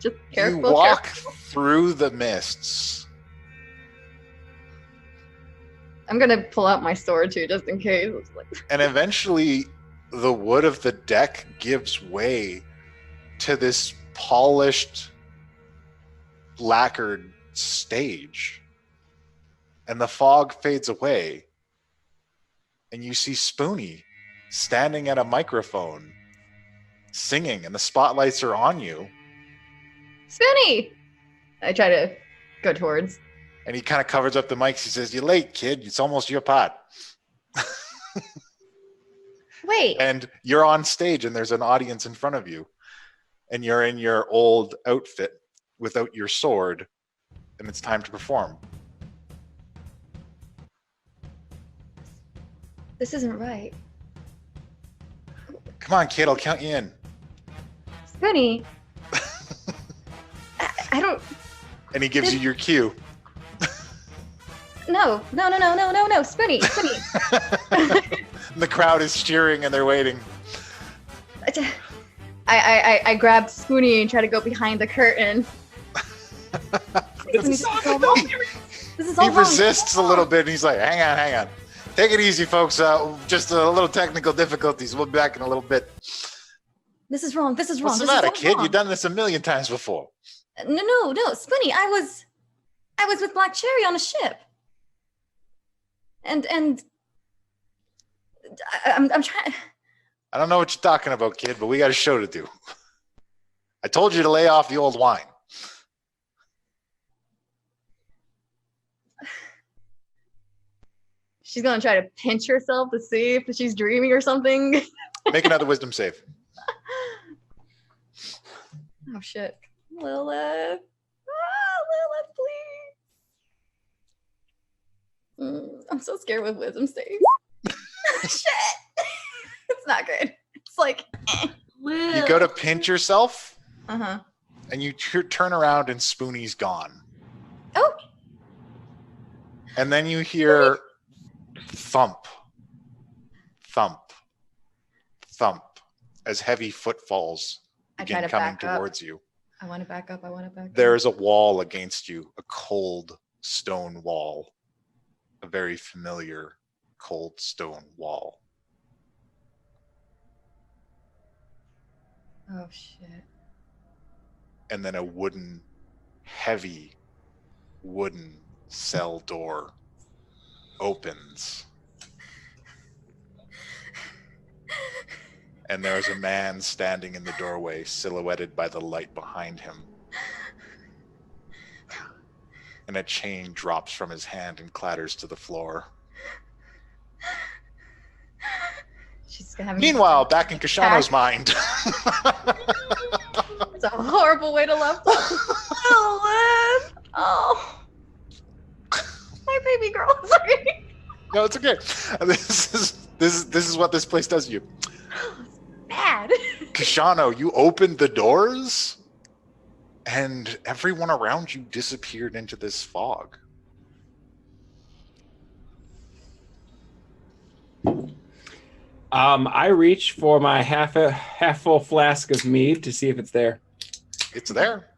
[SPEAKER 2] Just careful.
[SPEAKER 1] You walk
[SPEAKER 2] careful.
[SPEAKER 1] through the mists.
[SPEAKER 2] I'm gonna pull out my sword too, just in case. It's like...
[SPEAKER 1] And eventually, the wood of the deck gives way to this polished, lacquered stage. And the fog fades away. And you see Spoonie standing at a microphone, singing, and the spotlights are on you.
[SPEAKER 2] Spoonie! I try to go towards.
[SPEAKER 1] And he kind of covers up the mics. He says, "You're late, kid. It's almost your part."
[SPEAKER 2] Wait.
[SPEAKER 1] And you're on stage, and there's an audience in front of you. And you're in your old outfit without your sword, and it's time to perform.
[SPEAKER 2] This isn't right.
[SPEAKER 1] Come on, kid. I'll count you in.
[SPEAKER 2] Spoonie. I don't.
[SPEAKER 1] And he gives you your cue.
[SPEAKER 2] No, Spoonie.
[SPEAKER 1] And the crowd is cheering, and they're waiting.
[SPEAKER 2] I grabbed Spoonie and try to go behind the curtain. This is all wrong.
[SPEAKER 1] He resists a little bit, and he's like, hang on. Take it easy, folks. Just a little technical difficulties. We'll be back in a little bit.
[SPEAKER 2] This is wrong.
[SPEAKER 1] What's the matter, kid? You've done this a million times before.
[SPEAKER 2] No, Spoonie. I was with Black Cherry on a ship. And I'm trying.
[SPEAKER 1] I don't know what you're talking about, kid, but we got a show to do. I told you to lay off the old wine.
[SPEAKER 2] She's gonna try to pinch herself to see if she's dreaming or something.
[SPEAKER 1] Make another wisdom save.
[SPEAKER 2] Oh shit, Lilith, please. I'm so scared with wisdom saves. Shit, it's not good. It's like
[SPEAKER 1] you go to pinch yourself,
[SPEAKER 2] and
[SPEAKER 1] you turn around and Spoonie's gone.
[SPEAKER 2] Oh,
[SPEAKER 1] and then you hear thump, thump, thump as heavy footfalls begin coming towards you.
[SPEAKER 2] I want to back up.
[SPEAKER 1] There is a wall against you, a cold stone wall, a very familiar cold stone wall.
[SPEAKER 2] Oh shit.
[SPEAKER 1] And then a heavy wooden cell door opens. And there is a man standing in the doorway, silhouetted by the light behind him. And a chain drops from his hand and clatters to the floor. Meanwhile, back in Kashano's mind.
[SPEAKER 2] It's a horrible way to love. Oh, my baby girl. Sorry.
[SPEAKER 1] No, it's okay. This is what this place does to you.
[SPEAKER 2] Bad.
[SPEAKER 1] Kashano, you opened the doors, and everyone around you disappeared into this fog.
[SPEAKER 3] I reach for my half full flask of mead to see if it's there.
[SPEAKER 1] It's there.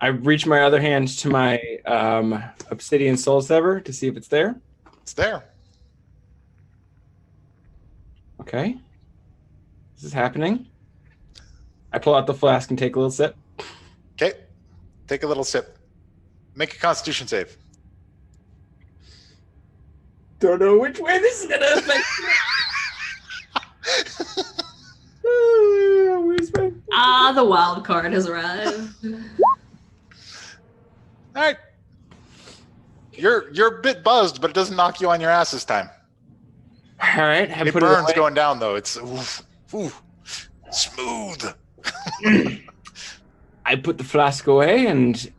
[SPEAKER 3] I reach my other hand to my obsidian soul sever to see if it's there.
[SPEAKER 1] It's there.
[SPEAKER 3] Okay. This is happening. I pull out the flask and take a little sip.
[SPEAKER 1] Okay. Take a little sip. Make a constitution save.
[SPEAKER 3] Don't know which way this is going to affect me.
[SPEAKER 4] The wild card has arrived.
[SPEAKER 1] All right. You're a bit buzzed, but it doesn't knock you on your ass this time.
[SPEAKER 3] All right, I
[SPEAKER 1] It
[SPEAKER 3] put
[SPEAKER 1] burns
[SPEAKER 3] it away.
[SPEAKER 1] going down though. It's smooth.
[SPEAKER 3] I put the flask away and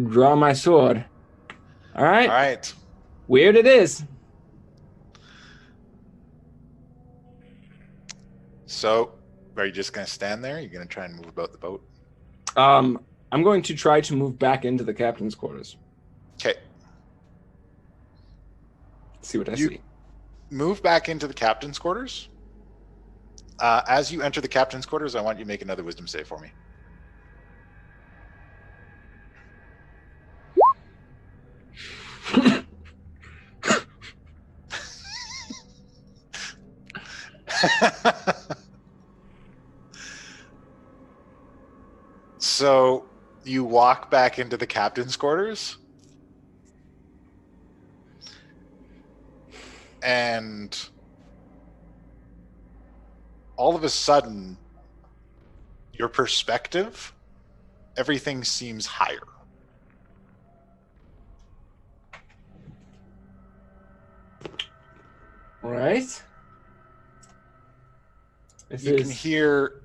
[SPEAKER 3] draw my sword. All right.
[SPEAKER 1] All right.
[SPEAKER 3] Weird it is.
[SPEAKER 1] So, are you just gonna stand there? You're gonna try and move about the boat?
[SPEAKER 3] I'm going to try to move back into the captain's quarters.
[SPEAKER 1] Okay.
[SPEAKER 3] See what I
[SPEAKER 1] You-
[SPEAKER 3] see.
[SPEAKER 1] Move back into the captain's quarters. As you enter the captain's quarters, I want you to make another wisdom save for me. So you walk back into the captain's quarters, and all of a sudden, your perspective, everything seems higher.
[SPEAKER 3] All right. This
[SPEAKER 1] You
[SPEAKER 3] is...
[SPEAKER 1] can hear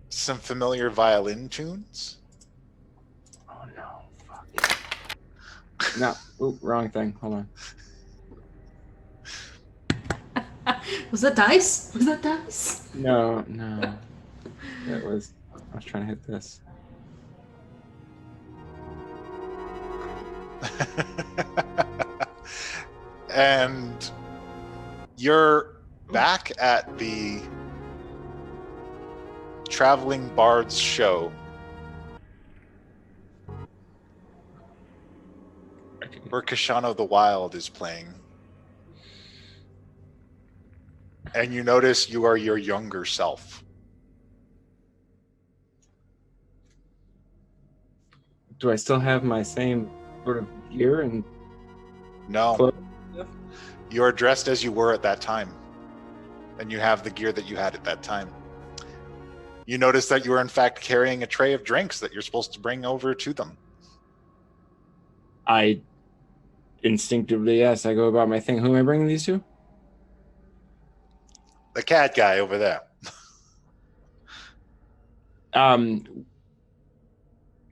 [SPEAKER 1] some familiar violin tunes.
[SPEAKER 3] Oh no! Fuck. No, oop, wrong thing. Hold on.
[SPEAKER 4] Was that dice? Was that dice?
[SPEAKER 3] No. That was. I was trying to hit this.
[SPEAKER 1] And you're back at the Traveling Bards show where Kashano the Wild is playing. And you notice you are your younger self.
[SPEAKER 3] Do I still have my same sort of gear and
[SPEAKER 1] No,
[SPEAKER 3] clothes?
[SPEAKER 1] you are dressed as you were at that time. And you have the gear that you had at that time. You notice that you are in fact carrying a tray of drinks that you're supposed to bring over to them.
[SPEAKER 3] I instinctively, yes, I go about my thing. Who am I bringing these to?
[SPEAKER 1] The cat guy over there.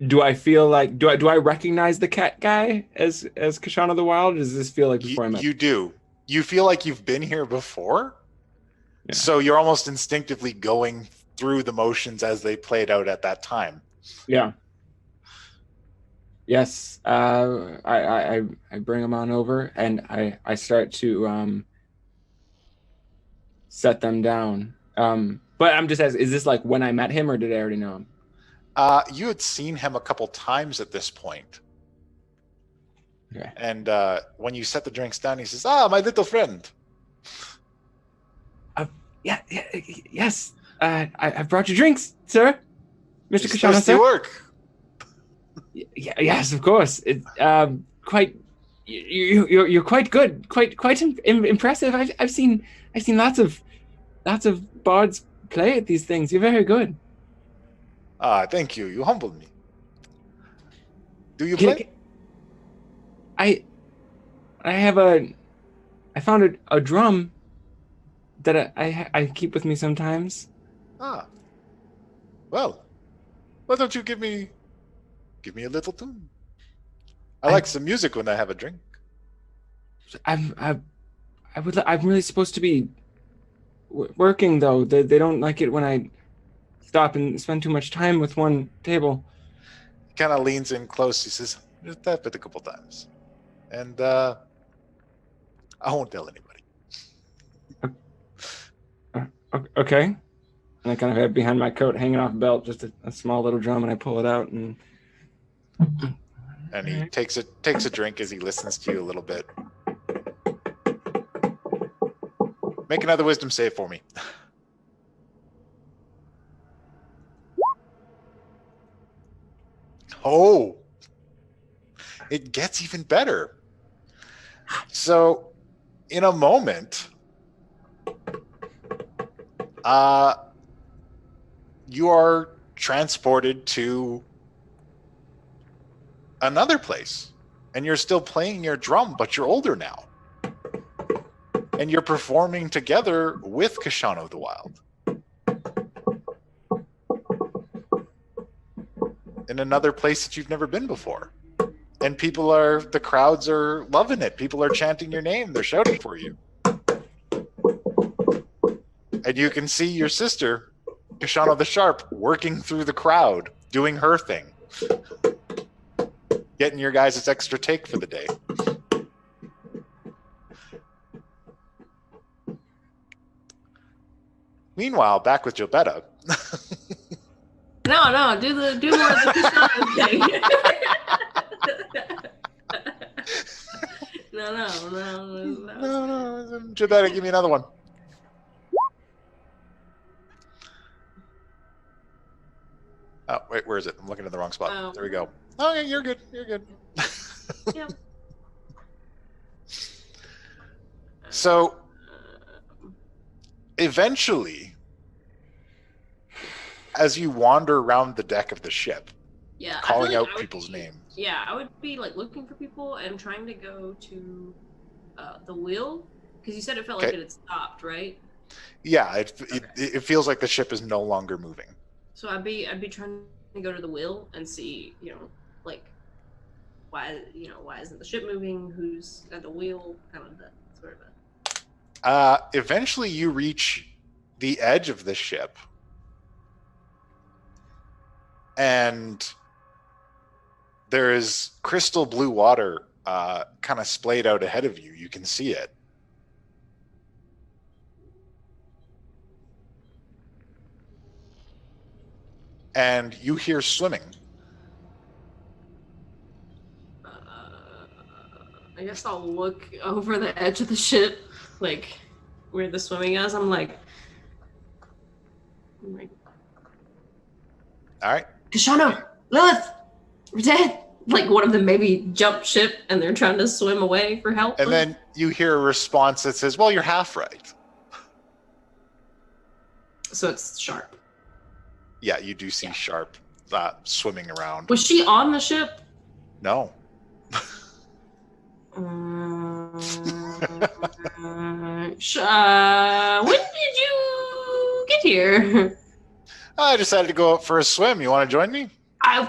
[SPEAKER 3] Do I feel like do I recognize the cat guy as Kashana the Wild? Or does this feel like before I met?
[SPEAKER 1] You do. You feel like you've been here before.
[SPEAKER 3] Yeah.
[SPEAKER 1] So you're almost instinctively going through the motions as they played out at that time.
[SPEAKER 3] Yeah. Yes. I bring them on over and I start to set them down. But I'm just asking, is this like when I met him or did I already know him?
[SPEAKER 1] You had seen him a couple times at this point.
[SPEAKER 3] Okay.
[SPEAKER 1] And when you set the drinks down, he says, "Ah, my little friend."
[SPEAKER 3] Yes. I brought you drinks, sir. Mr.
[SPEAKER 1] It's
[SPEAKER 3] Kashana,
[SPEAKER 1] thirsty
[SPEAKER 3] sir.
[SPEAKER 1] work.
[SPEAKER 3] Yes, of course. Quite. You're quite good. Quite impressive. I've seen lots of bards play at these things. You're very good.
[SPEAKER 1] Ah, thank you. You humbled me. Do you play?
[SPEAKER 3] I found a drum that I keep with me sometimes.
[SPEAKER 1] Ah. Well, why don't you give me a little tune? I like some music when I have a drink.
[SPEAKER 3] I'm really supposed to be working though. They don't like it when I stop and spend too much time with one table.
[SPEAKER 1] He kind of leans in close. He says, "Just tap it a couple times. And I won't tell anybody."
[SPEAKER 3] Okay. And I kind of have behind my coat, hanging off a belt, just a small little drum, and I pull it out and.
[SPEAKER 1] And he takes a drink as he listens to you a little bit. Make another wisdom save for me. Oh, it gets even better. So, in a moment, you are transported to another place. And you're still playing your drum, but you're older now. And you're performing together with Kashano the Wild. In another place that you've never been before. And the crowds are loving it. People are chanting your name. They're shouting for you. And you can see your sister, Kashano the Sharp, working through the crowd, doing her thing. Getting your guys' extra take for the day. Meanwhile, back with Jobetta.
[SPEAKER 4] No, do more of the Kashano thing. No.
[SPEAKER 1] No, Jobetta, give me another one. Oh, wait, where is it? I'm looking in the wrong spot. There we go. Oh, yeah, you're good. You're good.
[SPEAKER 4] Yeah.
[SPEAKER 1] So, eventually, as you wander around the deck of the ship, calling out people's names.
[SPEAKER 4] Yeah, I would be like looking for people and trying to go to the wheel, because you said it felt like it had stopped, right?
[SPEAKER 1] Yeah, it feels like the ship is no longer moving.
[SPEAKER 4] So I'd be trying to go to the wheel and see, like why isn't the ship moving? Who's at the wheel? Kind of that sort of.
[SPEAKER 1] Eventually, you reach the edge of the ship, and there is crystal blue water kind of splayed out ahead of you. You can see it. And you hear swimming.
[SPEAKER 4] I guess I'll look over the edge of the ship, like where the swimming is. I'm like,
[SPEAKER 1] all right.
[SPEAKER 4] Kashano, Lilith, Redan. Like one of them maybe jumped ship and they're trying to swim away for help.
[SPEAKER 1] And then you hear a response that says, well, you're half right.
[SPEAKER 4] So it's Sharp.
[SPEAKER 1] Yeah, you do see Sharp swimming around.
[SPEAKER 4] Was she on the ship?
[SPEAKER 1] No.
[SPEAKER 4] When did you get here?
[SPEAKER 1] I decided to go out for a swim. You want to join me?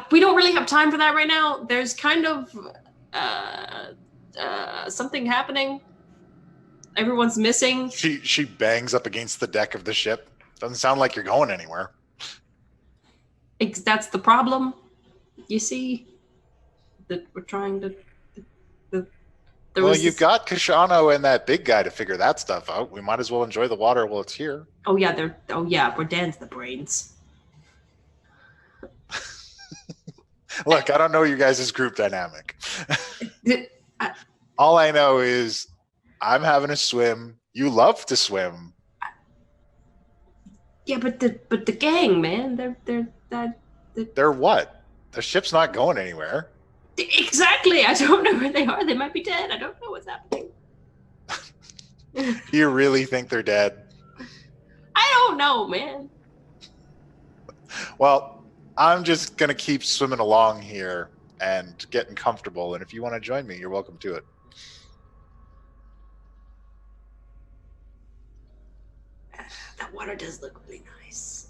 [SPEAKER 4] We don't really have time for that right now. There's kind of something happening. Everyone's missing.
[SPEAKER 1] She bangs up against the deck of the ship. Doesn't sound like you're going anywhere.
[SPEAKER 4] That's the problem. You see, that we're trying to.
[SPEAKER 1] You've got Kashano and that big guy to figure that stuff out. We might as well enjoy the water while it's here.
[SPEAKER 4] Oh yeah, Redan's the brains.
[SPEAKER 1] Look, I don't know you guys' group dynamic. All I know is I'm having a swim. You love to swim.
[SPEAKER 4] Yeah, but the gang, man,
[SPEAKER 1] They're what? The ship's not going anywhere.
[SPEAKER 4] Exactly. I don't know where they are. They might be dead. I don't know what's happening.
[SPEAKER 1] You really think they're dead?
[SPEAKER 4] I don't know, man.
[SPEAKER 1] Well, I'm just going to keep swimming along here and getting comfortable. And if you want to join me, you're welcome to it.
[SPEAKER 4] That water does look really nice.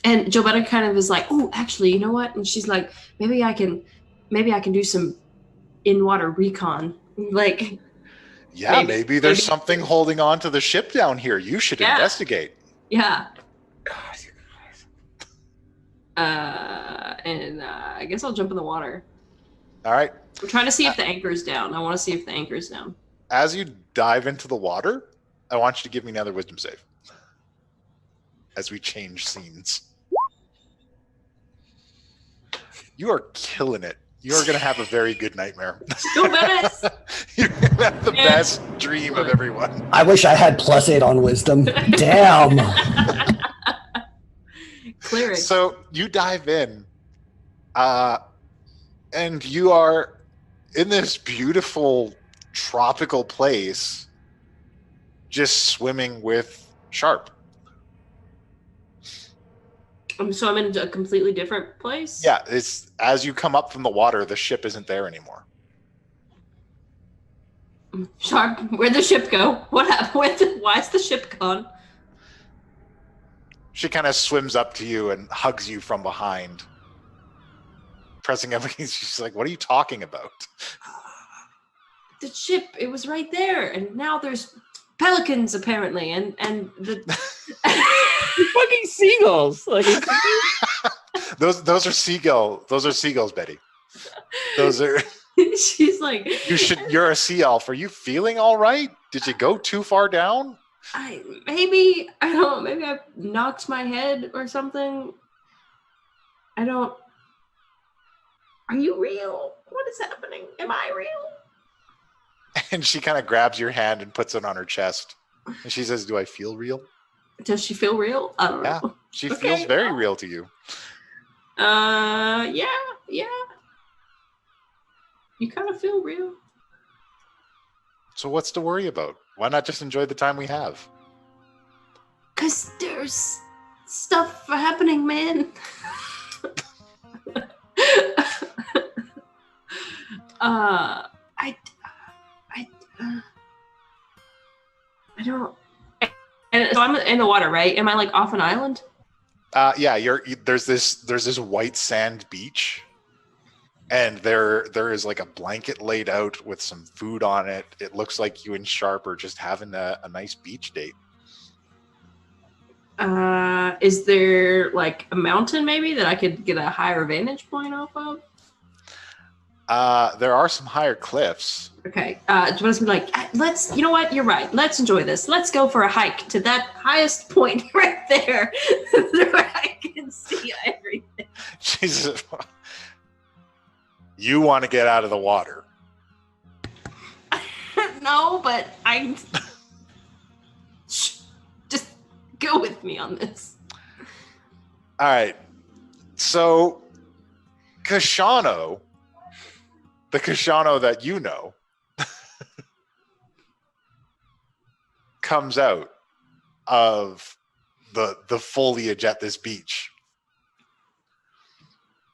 [SPEAKER 4] And Jobetta kind of is like, oh, actually, you know what? And she's like, maybe I can do some in-water recon. Like,
[SPEAKER 1] yeah, maybe there's something holding on to the ship down here. You should investigate.
[SPEAKER 4] Yeah. God, you guys. And I guess I'll jump in the water.
[SPEAKER 1] All right.
[SPEAKER 4] I'm trying to see if the anchor's down. I want to see if the anchor's down.
[SPEAKER 1] As you dive into the water, I want you to give me another wisdom save. As we change scenes. You are killing it. You are going to have a very good nightmare.
[SPEAKER 4] You're going
[SPEAKER 1] to have the best dream of everyone.
[SPEAKER 7] I wish I had +8 on wisdom. Damn.
[SPEAKER 4] Clear it.
[SPEAKER 1] So you dive in, and you are in this beautiful tropical place just swimming with Sharp.
[SPEAKER 4] So I'm in a completely different place?
[SPEAKER 1] Yeah, it's as you come up from the water, the ship isn't there anymore.
[SPEAKER 4] Sharp, where'd the ship go? What happened? Why is the ship gone?
[SPEAKER 1] She kind of swims up to you and hugs you from behind, pressing up against. She's like, "What are you talking about?"
[SPEAKER 4] The ship, it was right there, and now there's pelicans apparently, and the
[SPEAKER 3] Fucking seagulls. Like
[SPEAKER 1] those are seagull. Those are seagulls, Betty. Those are.
[SPEAKER 4] She's like,
[SPEAKER 1] You're a sea elf. Are you feeling all right? Did you go too far down?
[SPEAKER 4] maybe I knocked my head or something. Are you real? What is happening? Am I real?
[SPEAKER 1] And she kind of grabs your hand and puts it on her chest. And she says, "Do I feel real?"
[SPEAKER 4] Does she feel real? I don't
[SPEAKER 1] Yeah,
[SPEAKER 4] know.
[SPEAKER 1] she
[SPEAKER 4] Okay,
[SPEAKER 1] feels very real to you.
[SPEAKER 4] Yeah. You kind of feel real.
[SPEAKER 1] So what's to worry about? Why not just enjoy the time we have?
[SPEAKER 4] 'Cause there's stuff happening, man. I don't. And so I'm in the water, right? Am I like off an island?
[SPEAKER 1] Yeah, there's this white sand beach, and there is like a blanket laid out with some food on it. It looks like you and Sharp are just having a nice beach date.
[SPEAKER 4] Is there like a mountain maybe that I could get a higher vantage point off of?
[SPEAKER 1] There are some higher cliffs.
[SPEAKER 4] Okay. Just be like, you know what? You're right. Let's enjoy this. Let's go for a hike to that highest point right there where I can see everything.
[SPEAKER 1] Jesus. You want to get out of the water.
[SPEAKER 4] No, but just go with me on this.
[SPEAKER 1] All right. So, Kashano, the Kashano that you know, comes out of the foliage at this beach.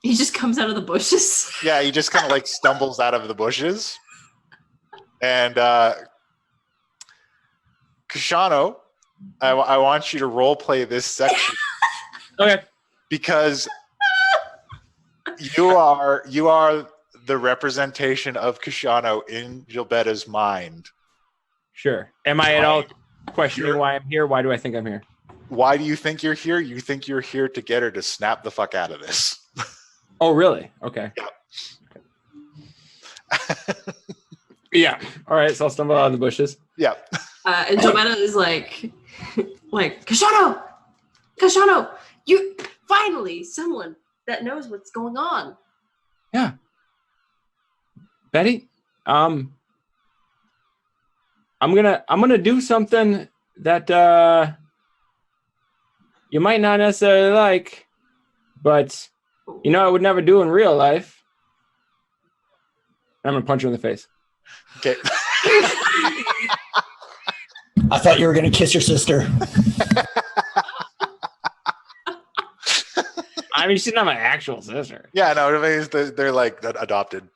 [SPEAKER 4] He just comes out of the bushes.
[SPEAKER 1] Yeah, he just kind of like stumbles out of the bushes. And Kashano, I want you to role play this section.
[SPEAKER 3] Okay.
[SPEAKER 1] Because you are the representation of Kashano in Gilbetta's mind.
[SPEAKER 3] Sure. Am I at all questioning why I'm here? Why do I think I'm here?
[SPEAKER 1] Why do you think you're here? You think you're here to get her to snap the fuck out of this.
[SPEAKER 3] Oh, really? Okay. Yeah. All right. So I'll stumble out of the bushes.
[SPEAKER 1] Yeah.
[SPEAKER 4] And Gilbetta is like Kashano, you finally someone that knows what's going on.
[SPEAKER 3] Yeah. Betty, I'm gonna do something that you might not necessarily like, but I would never do in real life. I'm gonna punch her in the face.
[SPEAKER 1] Okay.
[SPEAKER 7] I thought you were going to kiss your sister.
[SPEAKER 3] I mean, she's not my actual sister.
[SPEAKER 1] Yeah, no, I mean, they're like adopted.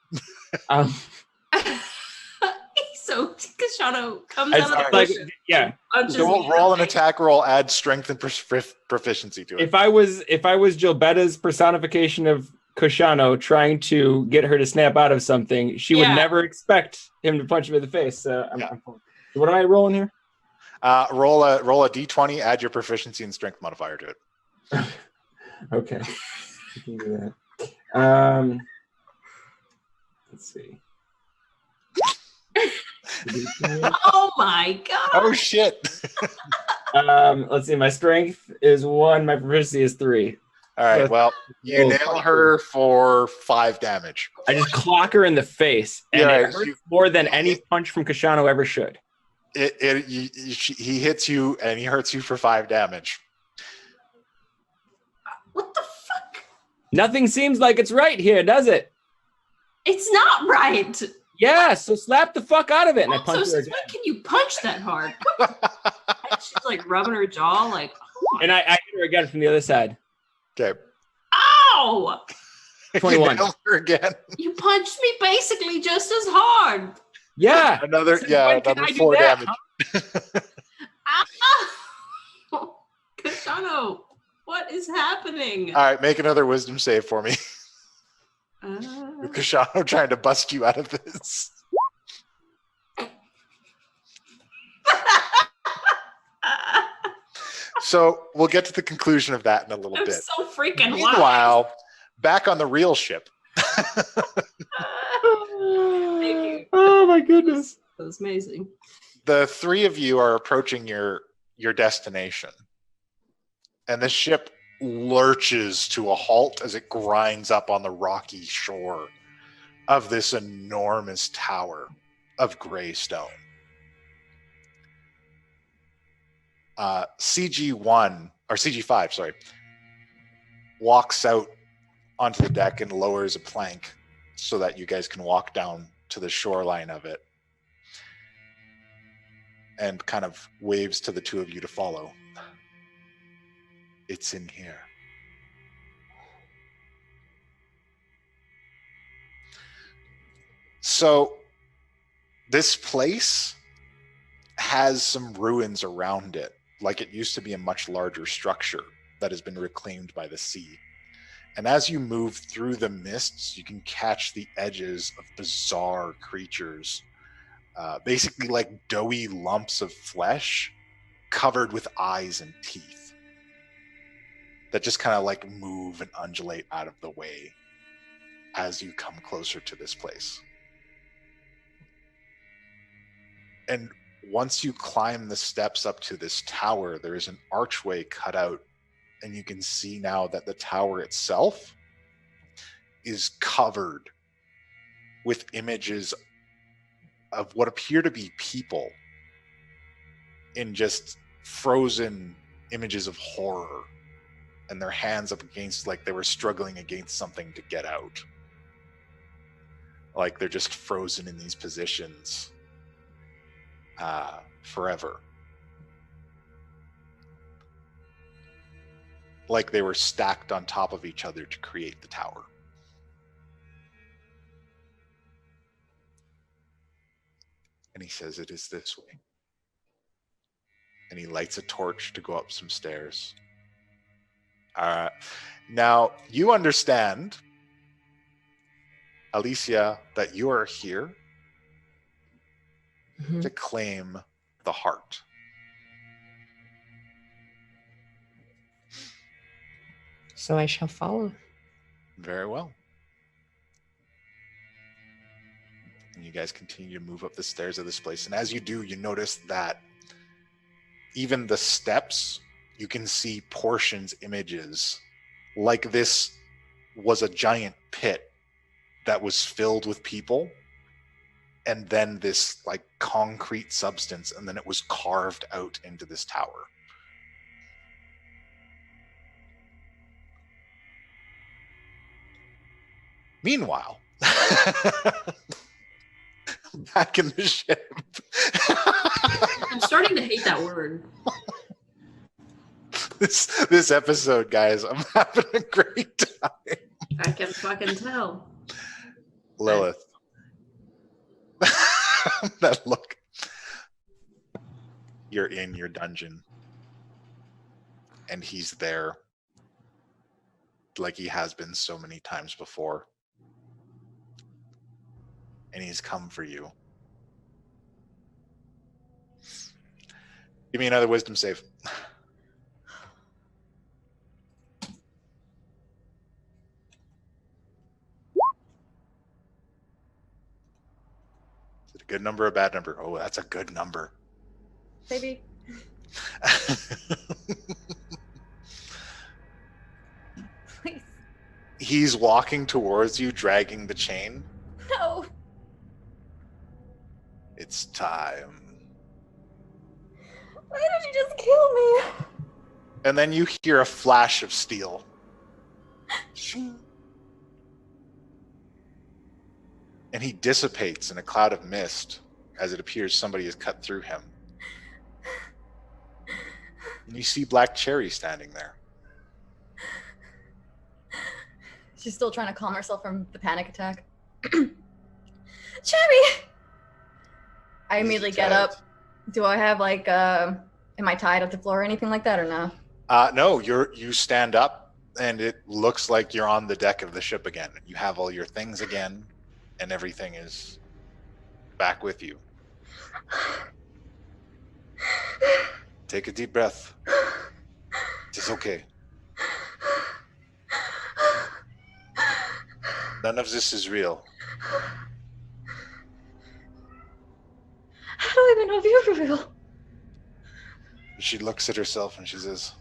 [SPEAKER 4] So Kashano comes out of the
[SPEAKER 3] like,
[SPEAKER 4] bushes.
[SPEAKER 3] yeah.
[SPEAKER 1] So roll an attack roll, add strength and proficiency to it.
[SPEAKER 3] If I was Gilbetta's personification of Kashano trying to get her to snap out of something, she would never expect him to punch me in the face. So what am I rolling here?
[SPEAKER 1] Roll a d20, add your proficiency and strength modifier to it.
[SPEAKER 3] Okay. We can do that. Let's see.
[SPEAKER 4] Oh my god.
[SPEAKER 1] Oh shit.
[SPEAKER 3] Let's see. My strength is 1. My proficiency is 3.
[SPEAKER 1] All right. Well, you nail her for 5 damage.
[SPEAKER 3] I just clock her in the face, and
[SPEAKER 1] Yeah,
[SPEAKER 3] it hurts more than any punch from Kashano ever should.
[SPEAKER 1] He hits you and he hurts you for 5 damage.
[SPEAKER 4] What the fuck?
[SPEAKER 3] Nothing seems like it's right here, does it?
[SPEAKER 4] It's not right.
[SPEAKER 3] Yeah, so slap the fuck out of it. And I
[SPEAKER 4] Also,
[SPEAKER 3] punch her
[SPEAKER 4] since
[SPEAKER 3] again.
[SPEAKER 4] when can you punch that hard? She's like rubbing her jaw, like, oh
[SPEAKER 3] And I hit her again from the other side.
[SPEAKER 1] Okay.
[SPEAKER 4] ow!
[SPEAKER 3] 21.
[SPEAKER 1] You nailed her again.
[SPEAKER 4] You punched me basically just as hard.
[SPEAKER 3] Yeah.
[SPEAKER 1] Another
[SPEAKER 3] Since when can
[SPEAKER 1] another
[SPEAKER 3] I do
[SPEAKER 1] 4
[SPEAKER 3] that,
[SPEAKER 1] damage.
[SPEAKER 4] Ow! Kashano, what is happening?
[SPEAKER 1] All right, make another wisdom save for me. Kashano trying to bust you out of this. So we'll get to the conclusion of that in a little
[SPEAKER 4] I'm
[SPEAKER 1] bit.
[SPEAKER 4] so freaking loud.
[SPEAKER 1] Meanwhile, back on the real ship.
[SPEAKER 4] Thank you.
[SPEAKER 3] Oh my goodness.
[SPEAKER 4] That was amazing.
[SPEAKER 1] The 3 of you are approaching your destination. And the ship lurches to a halt as it grinds up on the rocky shore of this enormous tower of gray stone. CG1, or CG5, sorry, walks out onto the deck and lowers a plank so that you guys can walk down to the shoreline of it and kind of waves to the 2 of you to follow. It's in here. So this place has some ruins around it, like it used to be a much larger structure that has been reclaimed by the sea. And as you move through the mists, you can catch the edges of bizarre creatures, basically like doughy lumps of flesh covered with eyes and teeth that just kind of like move and undulate out of the way as you come closer to this place. And once you climb the steps up to this tower, there is an archway cut out, and you can see now that the tower itself is covered with images of what appear to be people in just frozen images of horror, and their hands up against, like they were struggling against something to get out. Like they're just frozen in these positions forever. Like they were stacked on top of each other to create the tower. And he says, it is this way. And he lights a torch to go up some stairs. Now, you understand, Alicia, that you are here to claim the heart.
[SPEAKER 6] So I shall follow.
[SPEAKER 1] Very well. And you guys continue to move up the stairs of this place. And as you do, you notice that even the steps, you can see portions, images, like this was a giant pit that was filled with people, and then this like concrete substance, and then it was carved out into this tower. Meanwhile, back in the ship.
[SPEAKER 4] I'm starting to hate that word.
[SPEAKER 1] This episode, guys, I'm having a great time.
[SPEAKER 4] I can fucking tell.
[SPEAKER 1] Lilith. That look. You're in your dungeon. And he's there. Like he has been so many times before. And he's come for you. Give me another wisdom save. Is it a good number or a bad number? Oh, that's a good number.
[SPEAKER 2] Baby. Please.
[SPEAKER 1] He's walking towards you, dragging the chain.
[SPEAKER 2] No.
[SPEAKER 1] It's time.
[SPEAKER 2] Why did you just kill me?
[SPEAKER 1] And then you hear a flash of steel. and he dissipates in a cloud of mist as it appears somebody has cut through him. And you see Black Cherry standing there.
[SPEAKER 2] She's still trying to calm herself from the panic attack. Cherry! I immediately get up. Do I have like, am I tied up the floor or anything like that or no?
[SPEAKER 1] No, you stand up and it looks like you're on the deck of the ship again. You have all your things again and everything is back with you. Take a deep breath. It's okay. None of this is real.
[SPEAKER 2] How do I even know if you're real?
[SPEAKER 1] She looks at herself and she says,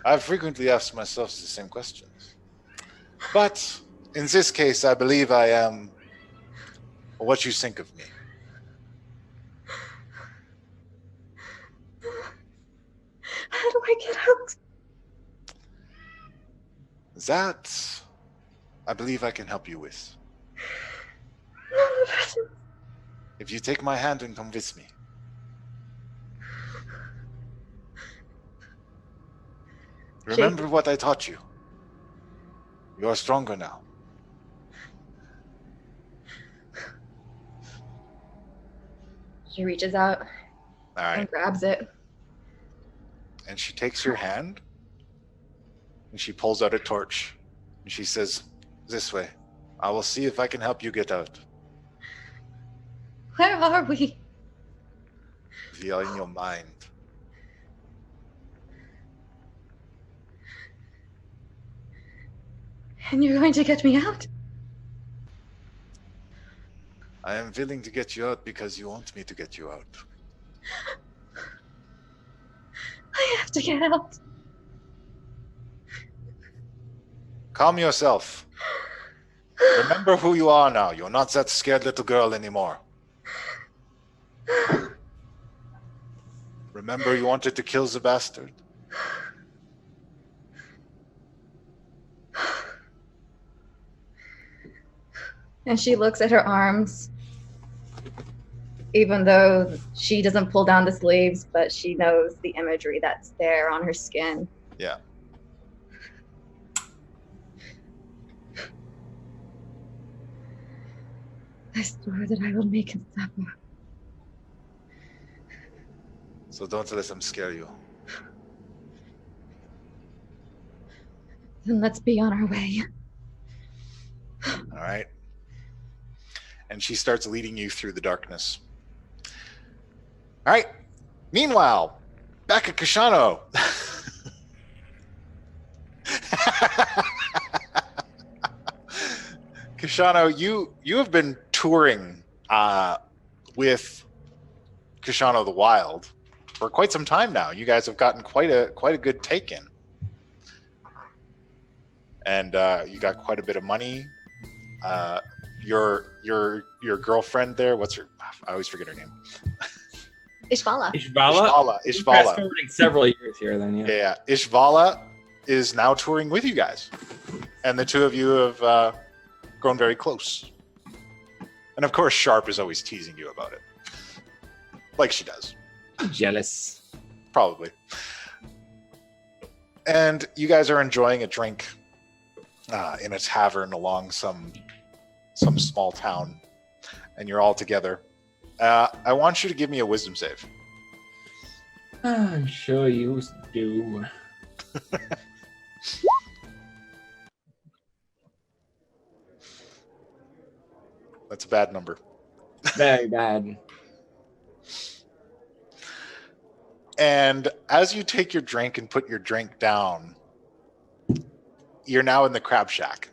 [SPEAKER 1] I've frequently asked myself the same questions. But in this case, I believe I am what you think of me.
[SPEAKER 2] How do I get out?
[SPEAKER 1] That, I believe I can help you with. If you take my hand and come with me. Remember what I taught you. You are stronger now.
[SPEAKER 2] She reaches out
[SPEAKER 1] All right.
[SPEAKER 2] and grabs it.
[SPEAKER 1] And she takes your hand and she pulls out a torch and she says, this way. I will see if I can help you get out.
[SPEAKER 2] Where are we?
[SPEAKER 1] We are in your mind.
[SPEAKER 2] And you're going to get me out?
[SPEAKER 1] I am willing to get you out because you want me to get you out.
[SPEAKER 2] I have to get out.
[SPEAKER 1] Calm yourself. Remember who you are now. You're not that scared little girl anymore. Remember you wanted to kill the bastard?
[SPEAKER 2] And she looks at her arms, even though she doesn't pull down the sleeves, but she knows the imagery that's there on her skin.
[SPEAKER 1] Yeah.
[SPEAKER 2] I swore that I will make him suffer.
[SPEAKER 1] So don't let them scare you.
[SPEAKER 2] Then let's be on our way.
[SPEAKER 1] All right. And she starts leading you through the darkness. All right. Meanwhile, back at Kashano. Kashano, you have been touring with Kashano the Wild for quite some time now. You guys have gotten quite a good take in. And you got quite a bit of money. Your girlfriend there, what's her? I always forget her name.
[SPEAKER 2] Ishvala.
[SPEAKER 1] Ishvala.
[SPEAKER 3] Fast forwarding several years here, then
[SPEAKER 1] Yeah. Ishvala is now touring with you guys, and the two of you have grown very close. And of course, Sharp is always teasing you about it, like she does.
[SPEAKER 3] Jealous.
[SPEAKER 1] Probably. And you guys are enjoying a drink in a tavern along some small town, and you're all together. I want you to give me a wisdom save.
[SPEAKER 3] I'm sure you do.
[SPEAKER 1] That's a bad number.
[SPEAKER 3] Very bad.
[SPEAKER 1] And as you take your drink and put your drink down, you're now in the crab shack.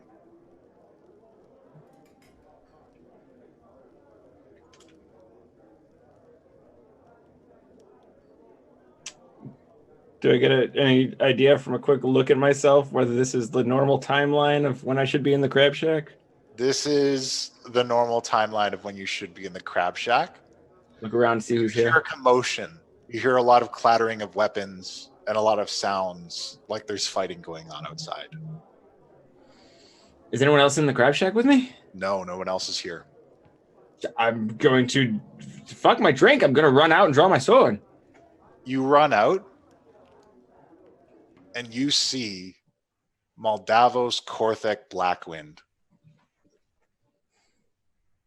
[SPEAKER 3] Do I get any idea from a quick look at myself whether this is the normal timeline of when I should be in the crab shack?
[SPEAKER 1] This is the normal timeline of when you should be in the crab shack.
[SPEAKER 3] Look around, see who's
[SPEAKER 1] You hear
[SPEAKER 3] here.
[SPEAKER 1] commotion. You hear a lot of clattering of weapons and a lot of sounds like there's fighting going on outside.
[SPEAKER 3] Is anyone else in the crab shack with me?
[SPEAKER 1] No one else is here.
[SPEAKER 3] I'm going to fuck my drink. I'm going to run out and draw my sword.
[SPEAKER 1] You run out, and you see Moldavos Korthek Blackwind.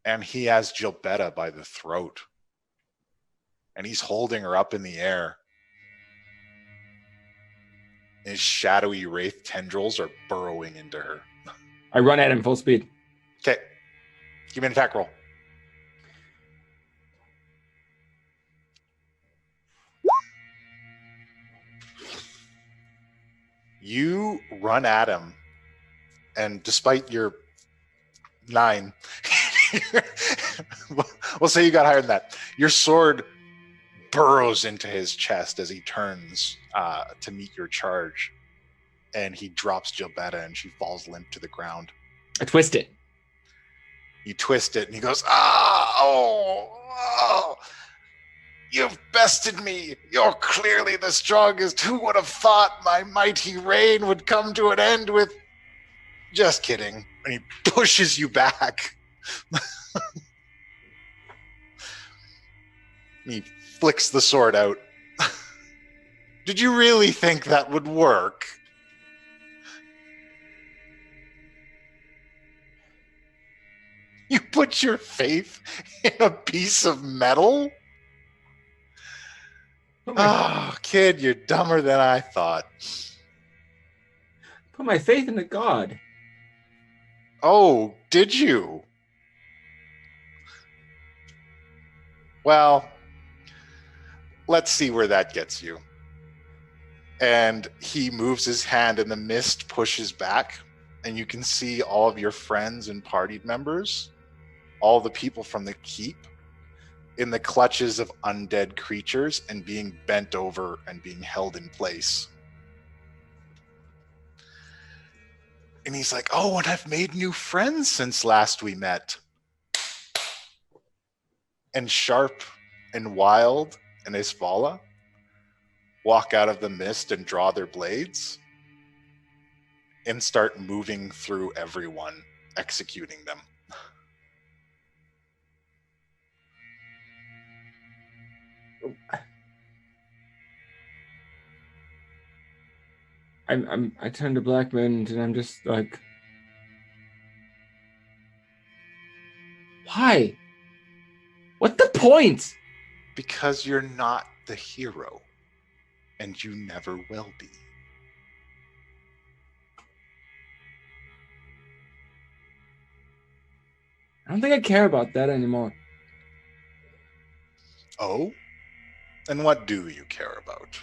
[SPEAKER 1] And he has Gilbetta by the throat. And he's holding her up in the air. His shadowy wraith tendrils are burrowing into her.
[SPEAKER 3] I run at him full speed.
[SPEAKER 1] Okay. Give me an attack roll. You run at him, and despite your 9, we'll say you got higher than that. Your sword burrows into his chest as he turns to meet your charge, and he drops Gilbetta, and she falls limp to the ground.
[SPEAKER 3] I twist it.
[SPEAKER 1] You twist it, and he goes, oh, you've bested me. You're clearly the strongest. Who would have thought my mighty reign would come to an end with... Just kidding. And he pushes you back. He flicks the sword out. Did you really think that would work? You put your faith in a piece of metal? Oh, kid, you're dumber than I thought.
[SPEAKER 3] Put my faith in the God.
[SPEAKER 1] Oh, did you? Well, let's see where that gets you. And he moves his hand and the mist pushes back, and you can see all of your friends and party members, all the people from the keep, in the clutches of undead creatures and being bent over and being held in place. And he's like, oh, and I've made new friends since last we met. And Sharp and Wild and Isvala walk out of the mist and draw their blades and start moving through everyone, executing them.
[SPEAKER 3] I turn to Blackman and I'm just like, why? What's the point?
[SPEAKER 1] Because you're not the hero, and you never will be.
[SPEAKER 3] I don't think I care about that anymore.
[SPEAKER 1] Oh? And what do you care about?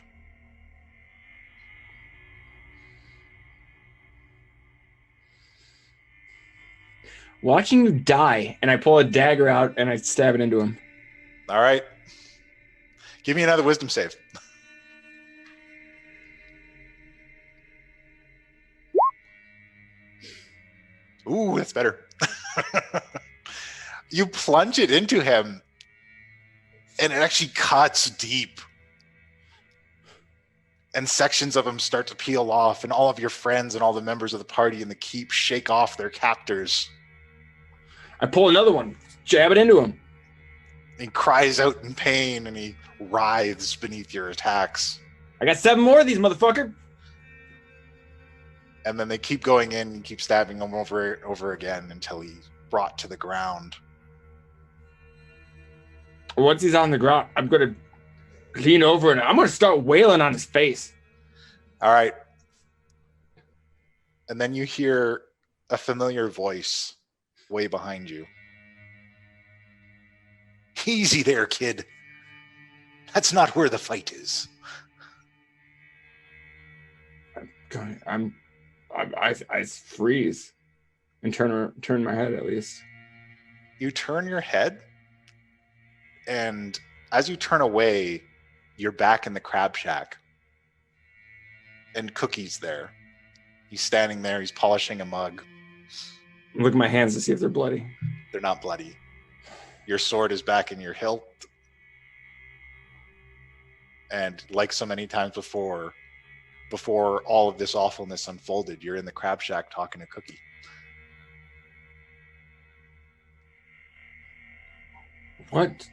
[SPEAKER 3] Watching you die, and I pull a dagger out and I stab it into him.
[SPEAKER 1] All right. Give me another wisdom save. Ooh, that's better. You plunge it into him, and it actually cuts deep. And sections of him start to peel off, and all of your friends and all the members of the party in the keep shake off their captors.
[SPEAKER 3] I pull another one, jab it into him.
[SPEAKER 1] He cries out in pain, and he writhes beneath your attacks.
[SPEAKER 3] I got 7 more of these, motherfucker.
[SPEAKER 1] And then they keep going in and keep stabbing him over again until he's brought to the ground.
[SPEAKER 3] Once he's on the ground, I'm going to lean over and I'm going to start wailing on his face.
[SPEAKER 1] All right. And then you hear a familiar voice way behind you. Easy there, kid. That's not where the fight is.
[SPEAKER 3] I freeze and turn my head at least.
[SPEAKER 1] You turn your head, and as you turn away, you're back in the crab shack. And Cookie's there. He's standing there, he's polishing a mug.
[SPEAKER 3] Look at my hands to see if they're bloody.
[SPEAKER 1] They're not bloody. Your sword is back in your hilt. And like so many times before all of this awfulness unfolded, you're in the crab shack talking to Cookie.
[SPEAKER 3] What?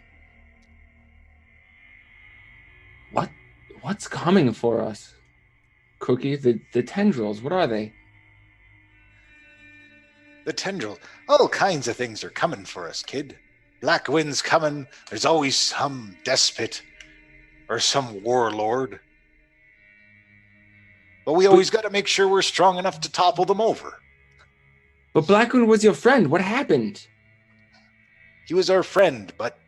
[SPEAKER 3] What's coming for us? Cookie, the tendrils, what are they?
[SPEAKER 1] The tendril. All kinds of things are coming for us, kid. Black Wind's coming. There's always some despot or some warlord. But we always got to make sure we're strong enough to topple them over.
[SPEAKER 3] But Blackwind was your friend. What happened?
[SPEAKER 1] He was our friend, but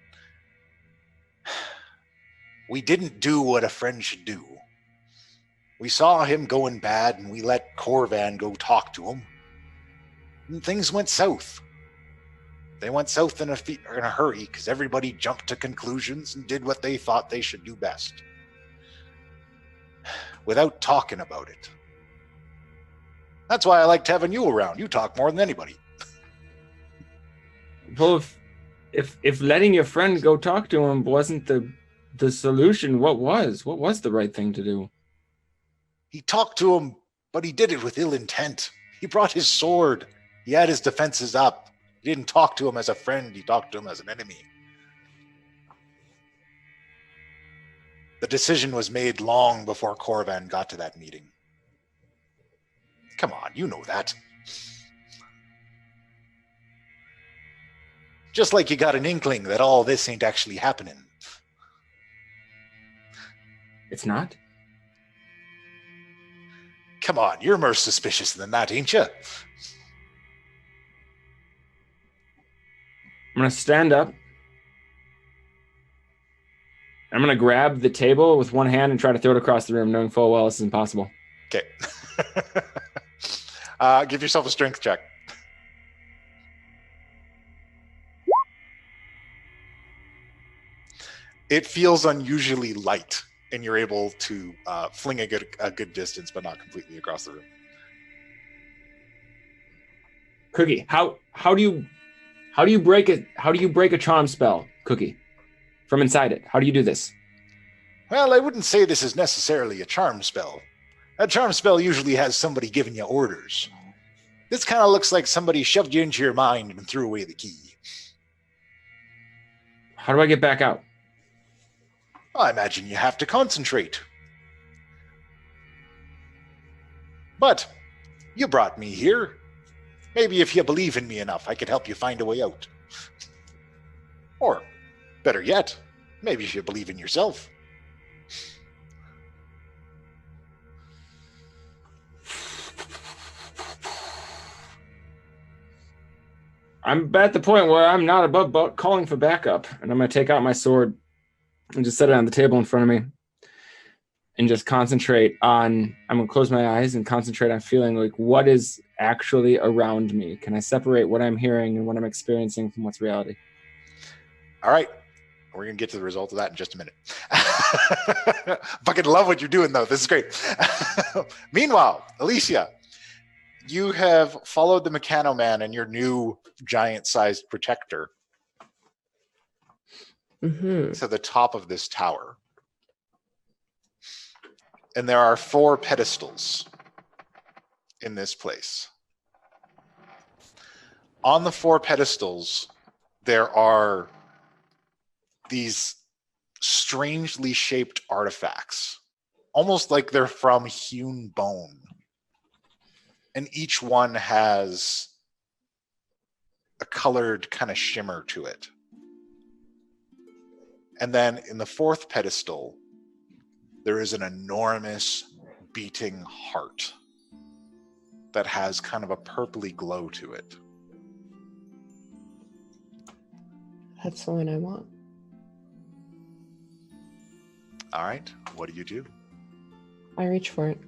[SPEAKER 1] we didn't do what a friend should do. We saw him going bad, and we let Corvan go talk to him. And things went south. They went south in a hurry because everybody jumped to conclusions and did what they thought they should do best, without talking about it. That's why I liked having you around. You talk more than anybody.
[SPEAKER 3] Well, if letting your friend go talk to him wasn't the solution, what was? What was the right thing to do?
[SPEAKER 1] He talked to him, but he did it with ill intent. He brought his sword. He had his defenses up. He didn't talk to him as a friend. He talked to him as an enemy. The decision was made long before Corvan got to that meeting. Come on, you know that. Just like you got an inkling that all this ain't actually happening.
[SPEAKER 3] It's not?
[SPEAKER 1] Come on, you're more suspicious than that, ain't you?
[SPEAKER 3] I'm going to stand up. I'm going to grab the table with one hand and try to throw it across the room, knowing full well this is impossible.
[SPEAKER 1] Okay. Give yourself a strength check. It feels unusually light, and you're able to fling a good distance, but not completely across the room.
[SPEAKER 3] Cookie, how do you break a charm spell, Cookie, from inside it? How do you do this?
[SPEAKER 1] Well, I wouldn't say this is necessarily a charm spell. A charm spell usually has somebody giving you orders. This kind of looks like somebody shoved you into your mind and threw away the key.
[SPEAKER 3] How do I get back out?
[SPEAKER 1] I imagine you have to concentrate. But you brought me here. Maybe if you believe in me enough, I could help you find a way out. Or, better yet, maybe if you believe in yourself.
[SPEAKER 3] I'm at the point where I'm not above calling for backup, and I'm going to take out my sword and just set it on the table in front of me and just concentrate on, I'm going to close my eyes and concentrate on feeling like what is actually around me. Can I separate what I'm hearing and what I'm experiencing from what's reality?
[SPEAKER 1] All right. We're going to get to the result of that in just a minute. Fucking love what you're doing, though. This is great. Meanwhile, Alicia, you have followed the Mechano Man and your new giant-sized protector to the top of this tower. And there are 4 pedestals in this place. On the 4 pedestals, there are these strangely shaped artifacts, almost like they're from hewn bone. And each one has a colored kind of shimmer to it. And then in the 4th pedestal, there is an enormous beating heart that has kind of a purpley glow to it.
[SPEAKER 6] That's the one I want.
[SPEAKER 1] All right, what do?
[SPEAKER 6] I reach for it.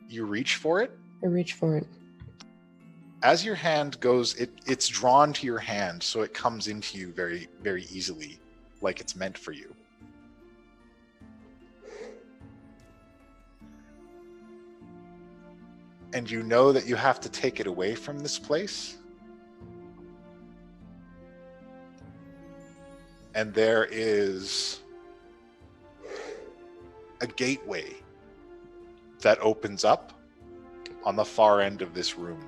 [SPEAKER 1] You reach for it?
[SPEAKER 6] I reach for it.
[SPEAKER 1] As your hand goes, it's drawn to your hand, so it comes into you very, very easily, like it's meant for you. And you know that you have to take it away from this place. And there is a gateway that opens up on the far end of this room.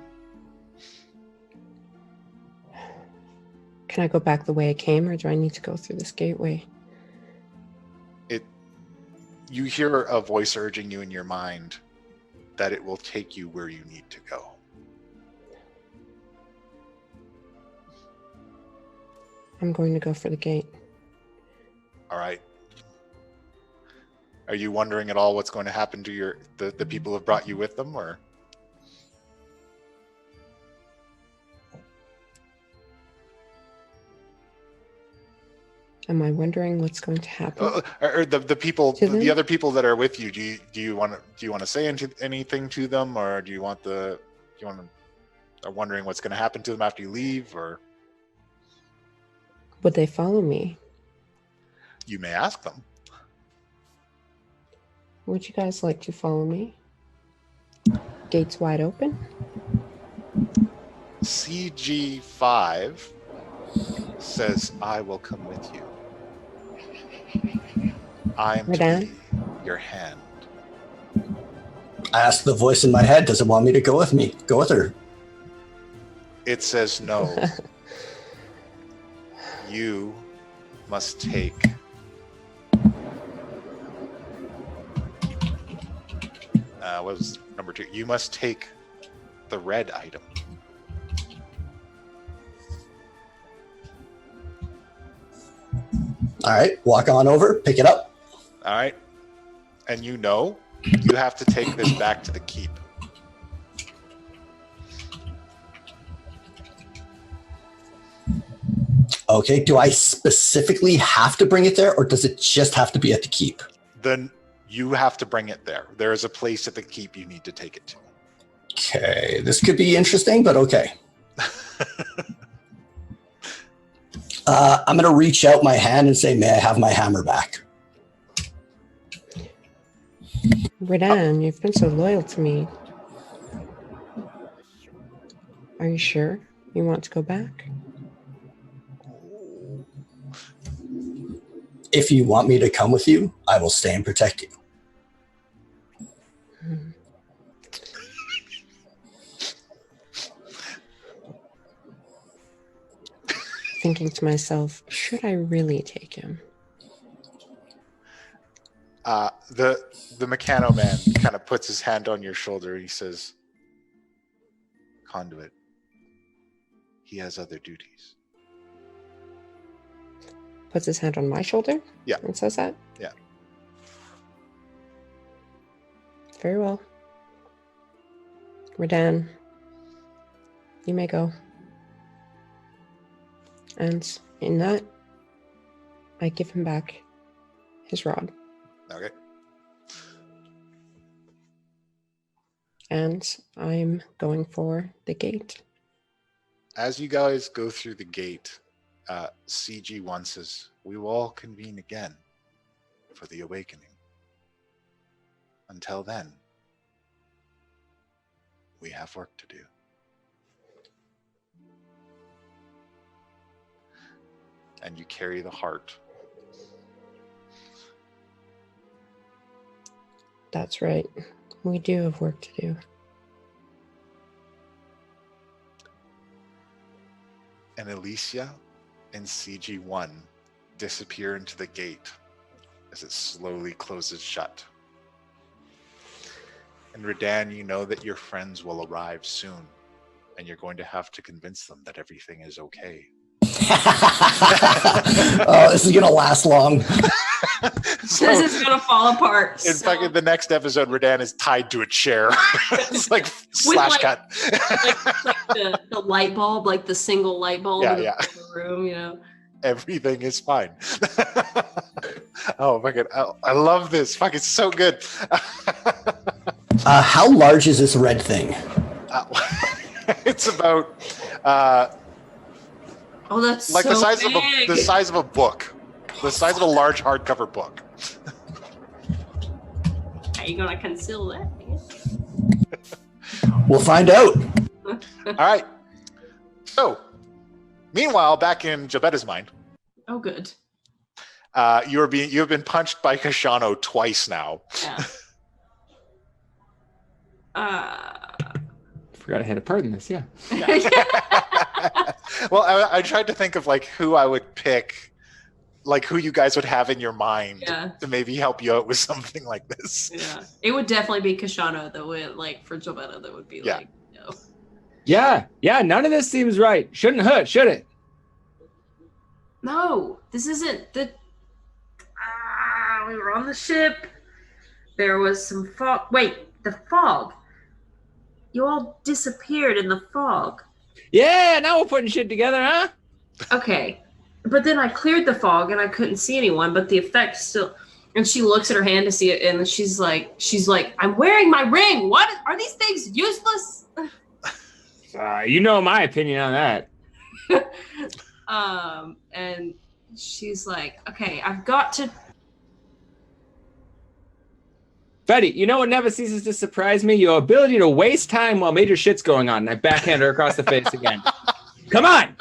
[SPEAKER 6] Can I go back the way I came, or do I need to go through this gateway?
[SPEAKER 1] You hear a voice urging you in your mind that it will take you where you need to go.
[SPEAKER 6] I'm going to go for the gate.
[SPEAKER 1] All right. Are you wondering at all what's going to happen to the people who have brought you with them, or?
[SPEAKER 6] Am I wondering what's going to happen?
[SPEAKER 1] Or the people,
[SPEAKER 6] To them?
[SPEAKER 1] the other people that are with you? Do you want to say anything to them, or are wondering what's going to happen to them after you leave, or?
[SPEAKER 6] Would they follow me?
[SPEAKER 1] You may ask them.
[SPEAKER 6] Would you guys like to follow me? Gates wide open?
[SPEAKER 1] CG5 says, "I will come with you. I am to
[SPEAKER 6] Redan?
[SPEAKER 1] be your hand."
[SPEAKER 7] I asked the voice in my head, does it want me to go with me? Go with her.
[SPEAKER 1] It says, "No. You must take what was number 2? You must take the red item."
[SPEAKER 7] All right, walk on over, pick it up.
[SPEAKER 1] All right. And you have to take this back to the keep.
[SPEAKER 7] Okay, do I specifically have to bring it there, or does it just have to be at the keep?
[SPEAKER 1] Then you have to bring it there. There is a place at the keep you need to take it to.
[SPEAKER 7] Okay, this could be interesting, but okay. I'm going to reach out my hand and say, may I have my hammer back?
[SPEAKER 6] Redan, you've been so loyal to me. Are you sure you want to go back?
[SPEAKER 7] If you want me to come with you, I will stay and protect you.
[SPEAKER 6] Thinking to myself, should I really take him?
[SPEAKER 1] The mechano man kind of puts his hand on your shoulder. He says, "Conduit, he has other duties."
[SPEAKER 6] Puts his hand on my shoulder?
[SPEAKER 1] Yeah.
[SPEAKER 6] And says that?
[SPEAKER 1] Yeah.
[SPEAKER 6] Very well. Redan, you may go. And in that, I give him back his rod.
[SPEAKER 1] Okay.
[SPEAKER 6] And I'm going for the gate.
[SPEAKER 1] As you guys go through the gate, CG1 says, "We will all convene again for the awakening. Until then, we have work to do." And you carry the heart.
[SPEAKER 6] That's right. We do have work to do.
[SPEAKER 1] And Alicia and CG1 disappear into the gate as it slowly closes shut. And Redan, you know that your friends will arrive soon, and you're going to have to convince them that everything is okay.
[SPEAKER 7] Oh, this is going to last long.
[SPEAKER 1] So,
[SPEAKER 4] This is gonna fall apart.
[SPEAKER 1] in fact, in the next episode, Redan is tied to a chair. It's like slash
[SPEAKER 4] like-
[SPEAKER 1] cut.
[SPEAKER 4] like the light bulb, like the single light bulb
[SPEAKER 1] Yeah,
[SPEAKER 4] in
[SPEAKER 1] yeah.
[SPEAKER 4] the room, you know.
[SPEAKER 1] Everything is fine. Oh, fucking, I love this. Fuck, it's so good.
[SPEAKER 7] How large is this red thing?
[SPEAKER 1] It's about
[SPEAKER 4] Oh, that's
[SPEAKER 1] like
[SPEAKER 4] so
[SPEAKER 1] the size
[SPEAKER 4] big.
[SPEAKER 1] of the size of a book, the size of a large hardcover book.
[SPEAKER 4] How you gonna conceal that?
[SPEAKER 7] We'll find out.
[SPEAKER 1] All right. So, meanwhile, back in Jobetta's mind,
[SPEAKER 4] Oh, good.
[SPEAKER 1] you have been punched by Kashano twice now.
[SPEAKER 4] Yeah.
[SPEAKER 3] Forgot I had a part in this, yeah.
[SPEAKER 1] Well, I tried to think of like who I would pick, like who you guys would have in your mind to maybe help you out with something like this.
[SPEAKER 4] Yeah, it would definitely be Kashano that would like for Gilberto that would be like, no.
[SPEAKER 3] Yeah, none of this seems right. Shouldn't hurt, should it?
[SPEAKER 4] No, this isn't the. We were on the ship. There was some fog. Wait, the fog. You all disappeared in the fog.
[SPEAKER 3] Yeah, now we're putting shit together, huh?
[SPEAKER 4] Okay, but then I cleared the fog and I couldn't see anyone, but the effect still. And she looks at her hand to see it, and she's like, "I'm wearing my ring. What are these things useless?"
[SPEAKER 3] You know my opinion on that.
[SPEAKER 4] And she's like, "Okay, I've got to."
[SPEAKER 3] Betty, you know what never ceases to surprise me? Your ability to waste time while major shit's going on. And I backhand her across the face again. Come on!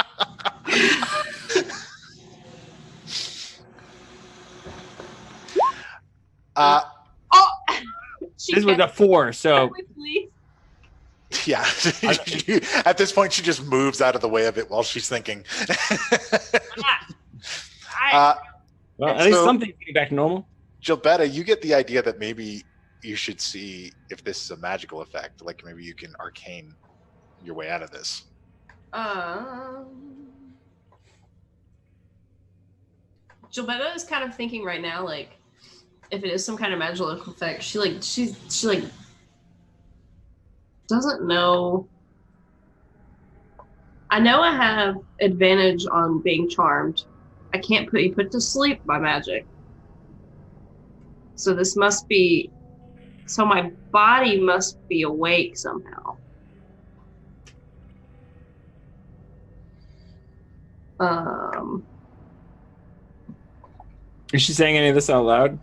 [SPEAKER 3] This was a 4, so...
[SPEAKER 1] Yeah. At this point, she just moves out of the way of it while she's thinking.
[SPEAKER 3] Well, at least something's getting back to normal.
[SPEAKER 1] Gilberta, you get the idea that maybe you should see if this is a magical effect. Like maybe you can arcane your way out of this.
[SPEAKER 4] Gilberta is kind of thinking right now, like, if it is some kind of magical effect, she doesn't know. I know I have advantage on being charmed. I can't be put to sleep by magic. So this must be, so my body must be awake somehow.
[SPEAKER 3] Is she saying any of this out loud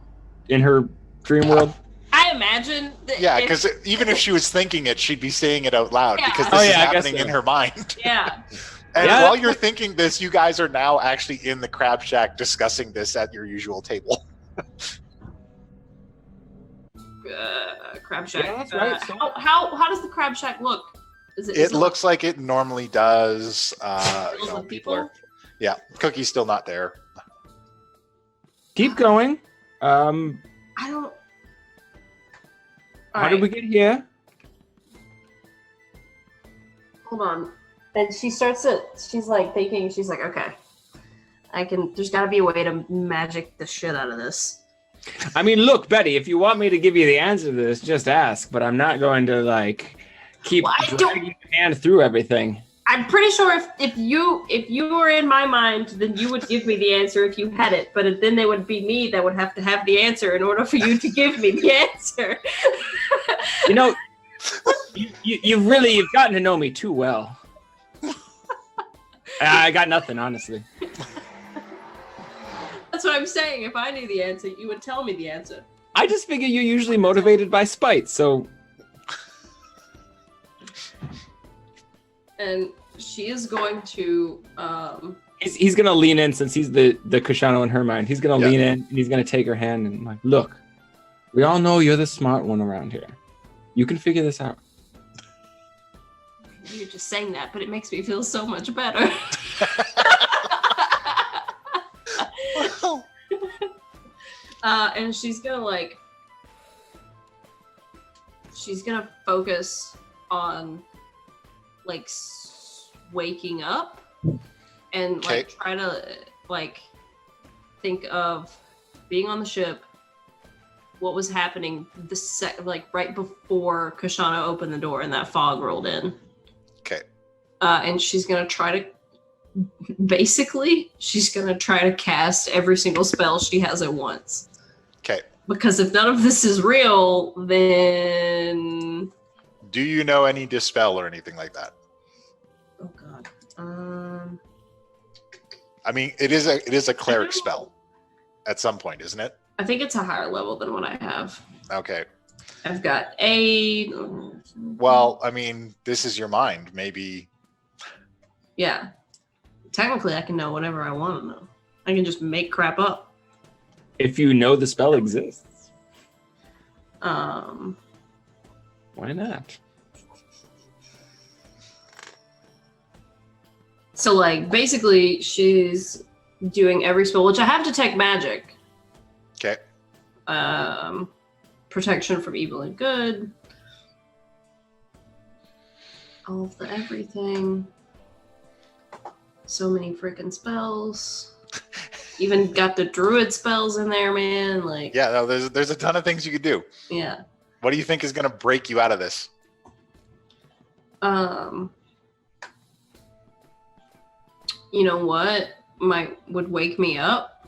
[SPEAKER 3] in her dream world?
[SPEAKER 4] I imagine that.
[SPEAKER 1] Yeah, because even if she was thinking it, she'd be saying it out loud because this is happening in her mind.
[SPEAKER 4] Yeah.
[SPEAKER 1] And while you're thinking this, you guys are now actually in the crab shack discussing this at your usual table.
[SPEAKER 4] Crab shack.
[SPEAKER 3] Yeah, that's right.
[SPEAKER 4] How does the crab shack look?
[SPEAKER 1] It looks like it normally does. People are, Cookie's still not there.
[SPEAKER 3] Keep going.
[SPEAKER 4] I don't.
[SPEAKER 3] How did we get here?
[SPEAKER 4] Hold on. And she starts it. She's like thinking. She's like, okay, there's got to be a way to magic the shit out of this.
[SPEAKER 3] I mean, look, Betty, if you want me to give you the answer to this, just ask. But I'm not going to keep dragging your hand through everything.
[SPEAKER 4] I'm pretty sure if you were in my mind, then you would give me the answer if you had it. But then it would be me that would have to have the answer in order for you to give me the answer.
[SPEAKER 3] You know, you've gotten to know me too well. I got nothing, honestly.
[SPEAKER 4] That's what I'm saying. If I knew the answer, you would tell me the answer.
[SPEAKER 3] I just figure you're usually motivated by spite, so...
[SPEAKER 4] And she is going to...
[SPEAKER 3] He's going to lean in, since he's the Kushano in her mind. He's going to lean in, and he's going to take her hand and like, look, we all know you're the smart one around here. You can figure this out.
[SPEAKER 4] You're just saying that, but it makes me feel so much better. And she's gonna focus on waking up and try to think of being on the ship, what was happening right before Kushana opened the door and that fog rolled in.
[SPEAKER 1] Okay.
[SPEAKER 4] And she's gonna try to cast every single spell she has at once.
[SPEAKER 1] Okay.
[SPEAKER 4] Because if none of this is real, then...
[SPEAKER 1] Do you know any dispel or anything like that?
[SPEAKER 4] Oh God.
[SPEAKER 1] I mean, it is a cleric spell at some point, isn't it?
[SPEAKER 4] I think it's a higher level than what I have.
[SPEAKER 1] Okay.
[SPEAKER 4] I've got 8.
[SPEAKER 1] Well, I mean, this is your mind. Maybe.
[SPEAKER 4] Yeah. Technically, I can know whatever I want to know. I can just make crap up.
[SPEAKER 3] If you know the spell exists.
[SPEAKER 4] Why
[SPEAKER 3] not?
[SPEAKER 4] So like basically she's doing every spell, which I have detect magic.
[SPEAKER 1] Okay.
[SPEAKER 4] Protection from evil and good. All of the everything. So many freaking spells. Even got the druid spells in there, man. Like
[SPEAKER 1] Yeah, no, there's a ton of things you could do.
[SPEAKER 4] yeah.
[SPEAKER 1] What do you think is going to break you out of this?
[SPEAKER 4] You know what would wake me up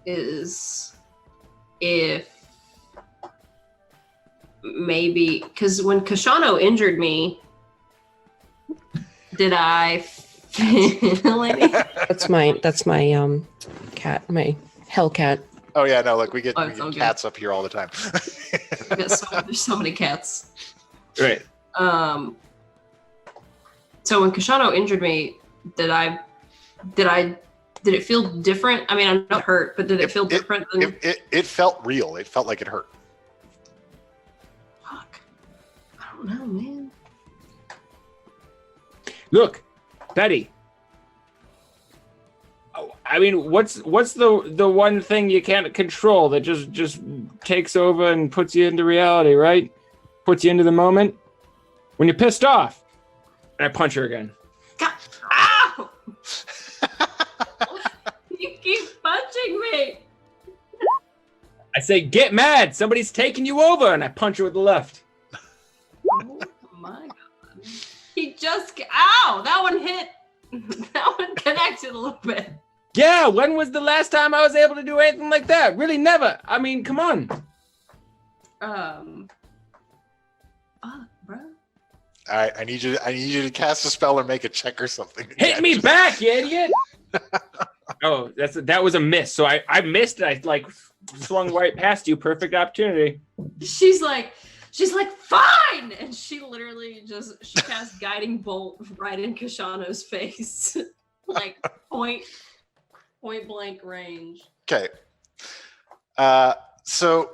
[SPEAKER 4] is if maybe because when Kashano injured me, did I feel any?
[SPEAKER 6] That's my cat, my hell cat.
[SPEAKER 1] Oh yeah, no, look, we get
[SPEAKER 4] Oh, it's all good.
[SPEAKER 1] cats up here all the time.
[SPEAKER 4] There's so many cats.
[SPEAKER 3] Right.
[SPEAKER 4] So when Kashano injured me, did it feel different? I mean, I'm not hurt, but did it feel different than?
[SPEAKER 1] It felt real. It felt like it hurt.
[SPEAKER 4] Fuck. I don't know, man.
[SPEAKER 3] Look, Betty. Oh, I mean, what's the one thing you can't control that just takes over and puts you into reality, right? Puts you into the moment. When you're pissed off, and I punch her again.
[SPEAKER 4] God. Ow! You keep punching me.
[SPEAKER 3] I say, get mad. Somebody's taking you over, and I punch her with the left.
[SPEAKER 4] Oh my god. He just. Ow! That one hit. That one connected a little bit.
[SPEAKER 3] Yeah, when was the last time I was able to do anything like that? Really never. I mean, come on.
[SPEAKER 4] Fuck, bro.
[SPEAKER 1] All right, I need you to cast a spell or make a check or something.
[SPEAKER 3] Hit me back, you idiot. Oh, that was a miss. So I missed it. I like swung right past you. Perfect opportunity.
[SPEAKER 4] She's like, fine, and she literally she cast guiding bolt right in Kashano's face, like point blank range.
[SPEAKER 1] Okay. So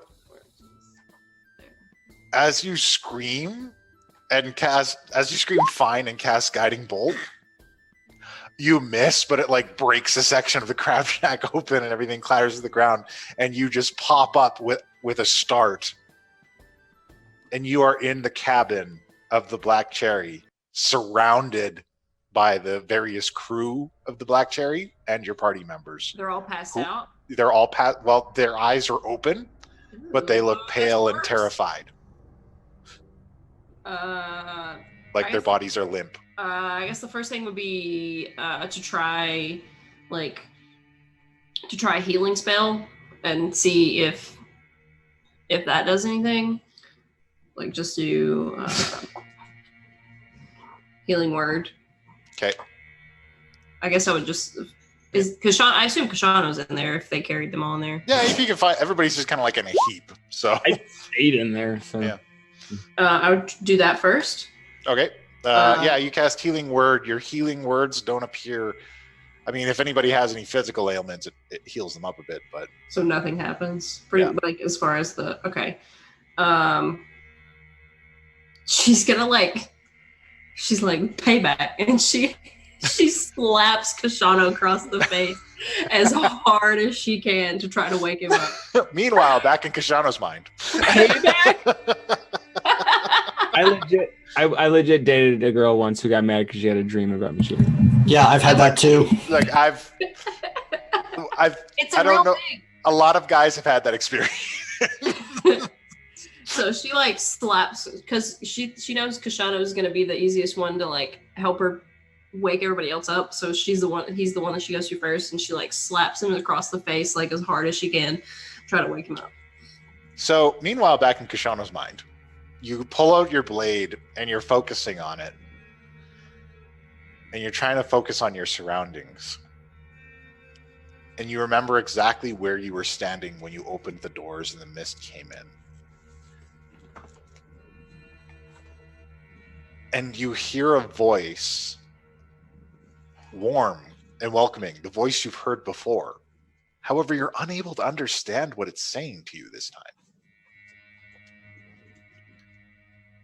[SPEAKER 1] as you scream fine and cast guiding bolt, you miss, but it like breaks a section of the crab shack open and everything clatters to the ground, and you just pop up with a start. And you are in the cabin of the Black Cherry, surrounded by the various crew of the Black Cherry and your party members.
[SPEAKER 4] They're all passed out.
[SPEAKER 1] They're all well, their eyes are open, but they look pale and terrified. Like their bodies are limp.
[SPEAKER 4] I guess the first thing would be to try a healing spell and see if that does anything. Like just do healing word.
[SPEAKER 1] Okay.
[SPEAKER 4] I guess I would just is Kashan. I assume Kashano's in there if they carried them all in there.
[SPEAKER 1] Yeah, if you can find, everybody's just kind of like in a heap. So
[SPEAKER 3] I stayed in there. So.
[SPEAKER 1] Yeah.
[SPEAKER 4] I would do that first.
[SPEAKER 1] Okay. Yeah, you cast healing word. Your healing words don't appear. I mean, if anybody has any physical ailments, it heals them up a bit, but
[SPEAKER 4] So nothing happens. Pretty like as far as the okay. She's gonna she's like payback, and she slaps Kashano across the face as hard as she can to try to wake him up.
[SPEAKER 1] Meanwhile, back in Kashano's mind.
[SPEAKER 3] I legit dated a girl once who got mad because she had a dream about me cheating.
[SPEAKER 7] Yeah, I've had that too.
[SPEAKER 1] Like
[SPEAKER 4] It's a
[SPEAKER 1] I don't
[SPEAKER 4] real
[SPEAKER 1] know.
[SPEAKER 4] thing.
[SPEAKER 1] A lot of guys have had that experience.
[SPEAKER 4] So she slaps because she knows Kashano is gonna be the easiest one to help her wake everybody else up. So he's the one that she goes to first, and she slaps him across the face as hard as she can, try to wake him up.
[SPEAKER 1] So meanwhile, back in Kashano's mind, you pull out your blade and you're focusing on it. And you're trying to focus on your surroundings. And you remember exactly where you were standing when you opened the doors and the mist came in. And you hear a voice, warm and welcoming, the voice you've heard before. However, you're unable to understand what it's saying to you this time.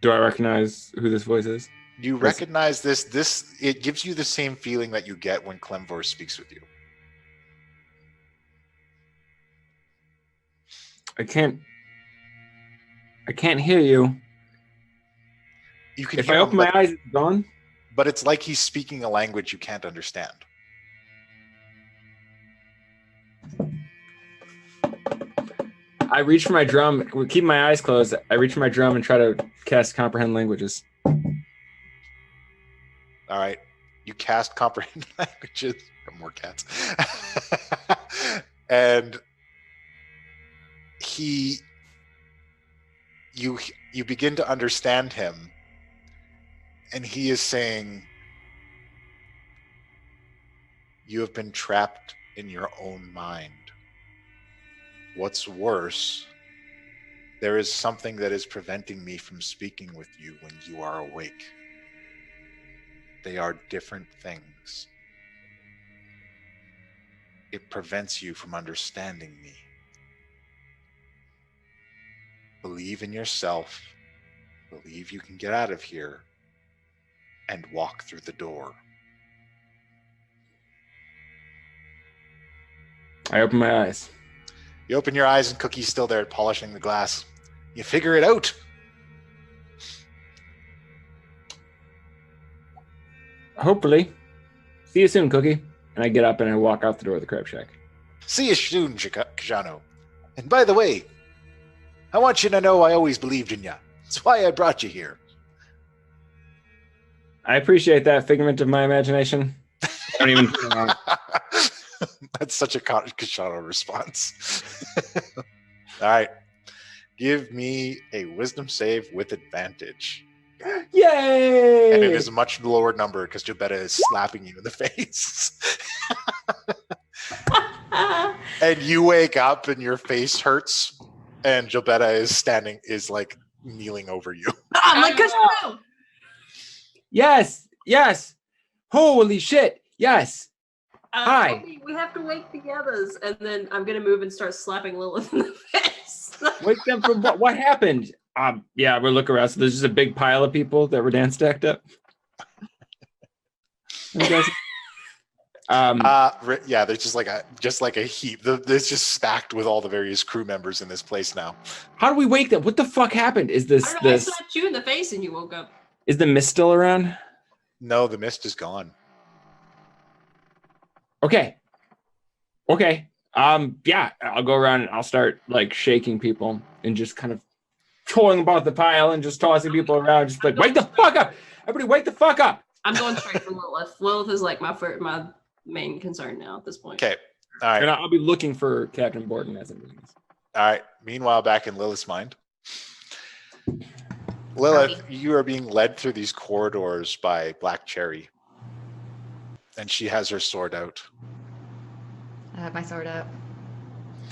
[SPEAKER 3] Do I recognize who this voice is?
[SPEAKER 1] You recognize this. It gives you the same feeling that you get when Clemvor speaks with you.
[SPEAKER 3] I can't hear you.
[SPEAKER 1] You can
[SPEAKER 3] If
[SPEAKER 1] hear
[SPEAKER 3] I
[SPEAKER 1] him,
[SPEAKER 3] open my eyes, it's gone.
[SPEAKER 1] but it's like he's speaking a language you can't understand.
[SPEAKER 3] I reach for my drum. Keep my eyes closed. I reach for my drum and try to cast comprehend languages.
[SPEAKER 1] All right. You cast comprehend languages. More cats. And you begin to understand him, and he is saying, you have been trapped in your own mind. What's worse, there is something that is preventing me from speaking with you when you are awake. They are different things. It prevents you from understanding me. Believe in yourself, believe you can get out of here, and walk through the door.
[SPEAKER 3] I open my eyes.
[SPEAKER 1] You open your eyes and Cookie's still there polishing the glass. You figure it out.
[SPEAKER 3] Hopefully. See you soon, Cookie. And I get up and I walk out the door of the crab shack.
[SPEAKER 1] See you soon, Kajano. And by the way, I want you to know I always believed in you. That's why I brought you here.
[SPEAKER 3] I appreciate that figment of my imagination. I don't even...
[SPEAKER 1] That's such a Kajano response. All right. Give me a wisdom save with advantage.
[SPEAKER 3] Yay!
[SPEAKER 1] And it is a much lower number because Jobetta is slapping you in the face. And you wake up and your face hurts, and Jobetta is like kneeling over you.
[SPEAKER 4] I'm like, Kajano!
[SPEAKER 3] Yes! Holy shit! Yes! Hi.
[SPEAKER 4] Okay, we have to wake together. And then I'm going to move and start slapping Lilith in the face.
[SPEAKER 3] Wake them from what happened? Yeah, we look around. So there's just a big pile of people that were Dan stacked up.
[SPEAKER 1] Yeah, there's just like a heap. It's just stacked with all the various crew members in this place now.
[SPEAKER 3] How do we wake them? What the fuck happened? Is this
[SPEAKER 4] I don't know, I slapped you in the face and you woke up.
[SPEAKER 3] Is the mist still around?
[SPEAKER 1] No, the mist is gone.
[SPEAKER 3] Okay. Yeah, I'll go around and I'll start like shaking people and just kind of throwing about the pile and just tossing people around, just like, wake the fuck up! Everybody wake the fuck up!
[SPEAKER 4] I'm going straight for Lilith. Lilith is like my main concern now at this point.
[SPEAKER 1] Okay. All right.
[SPEAKER 3] And I'll be looking for Captain Borden as it means.
[SPEAKER 1] All right. Meanwhile, back in Lilith's mind. Lilith, you are being led through these corridors by Black Cherry. And she has her sword out.
[SPEAKER 2] I have my sword up.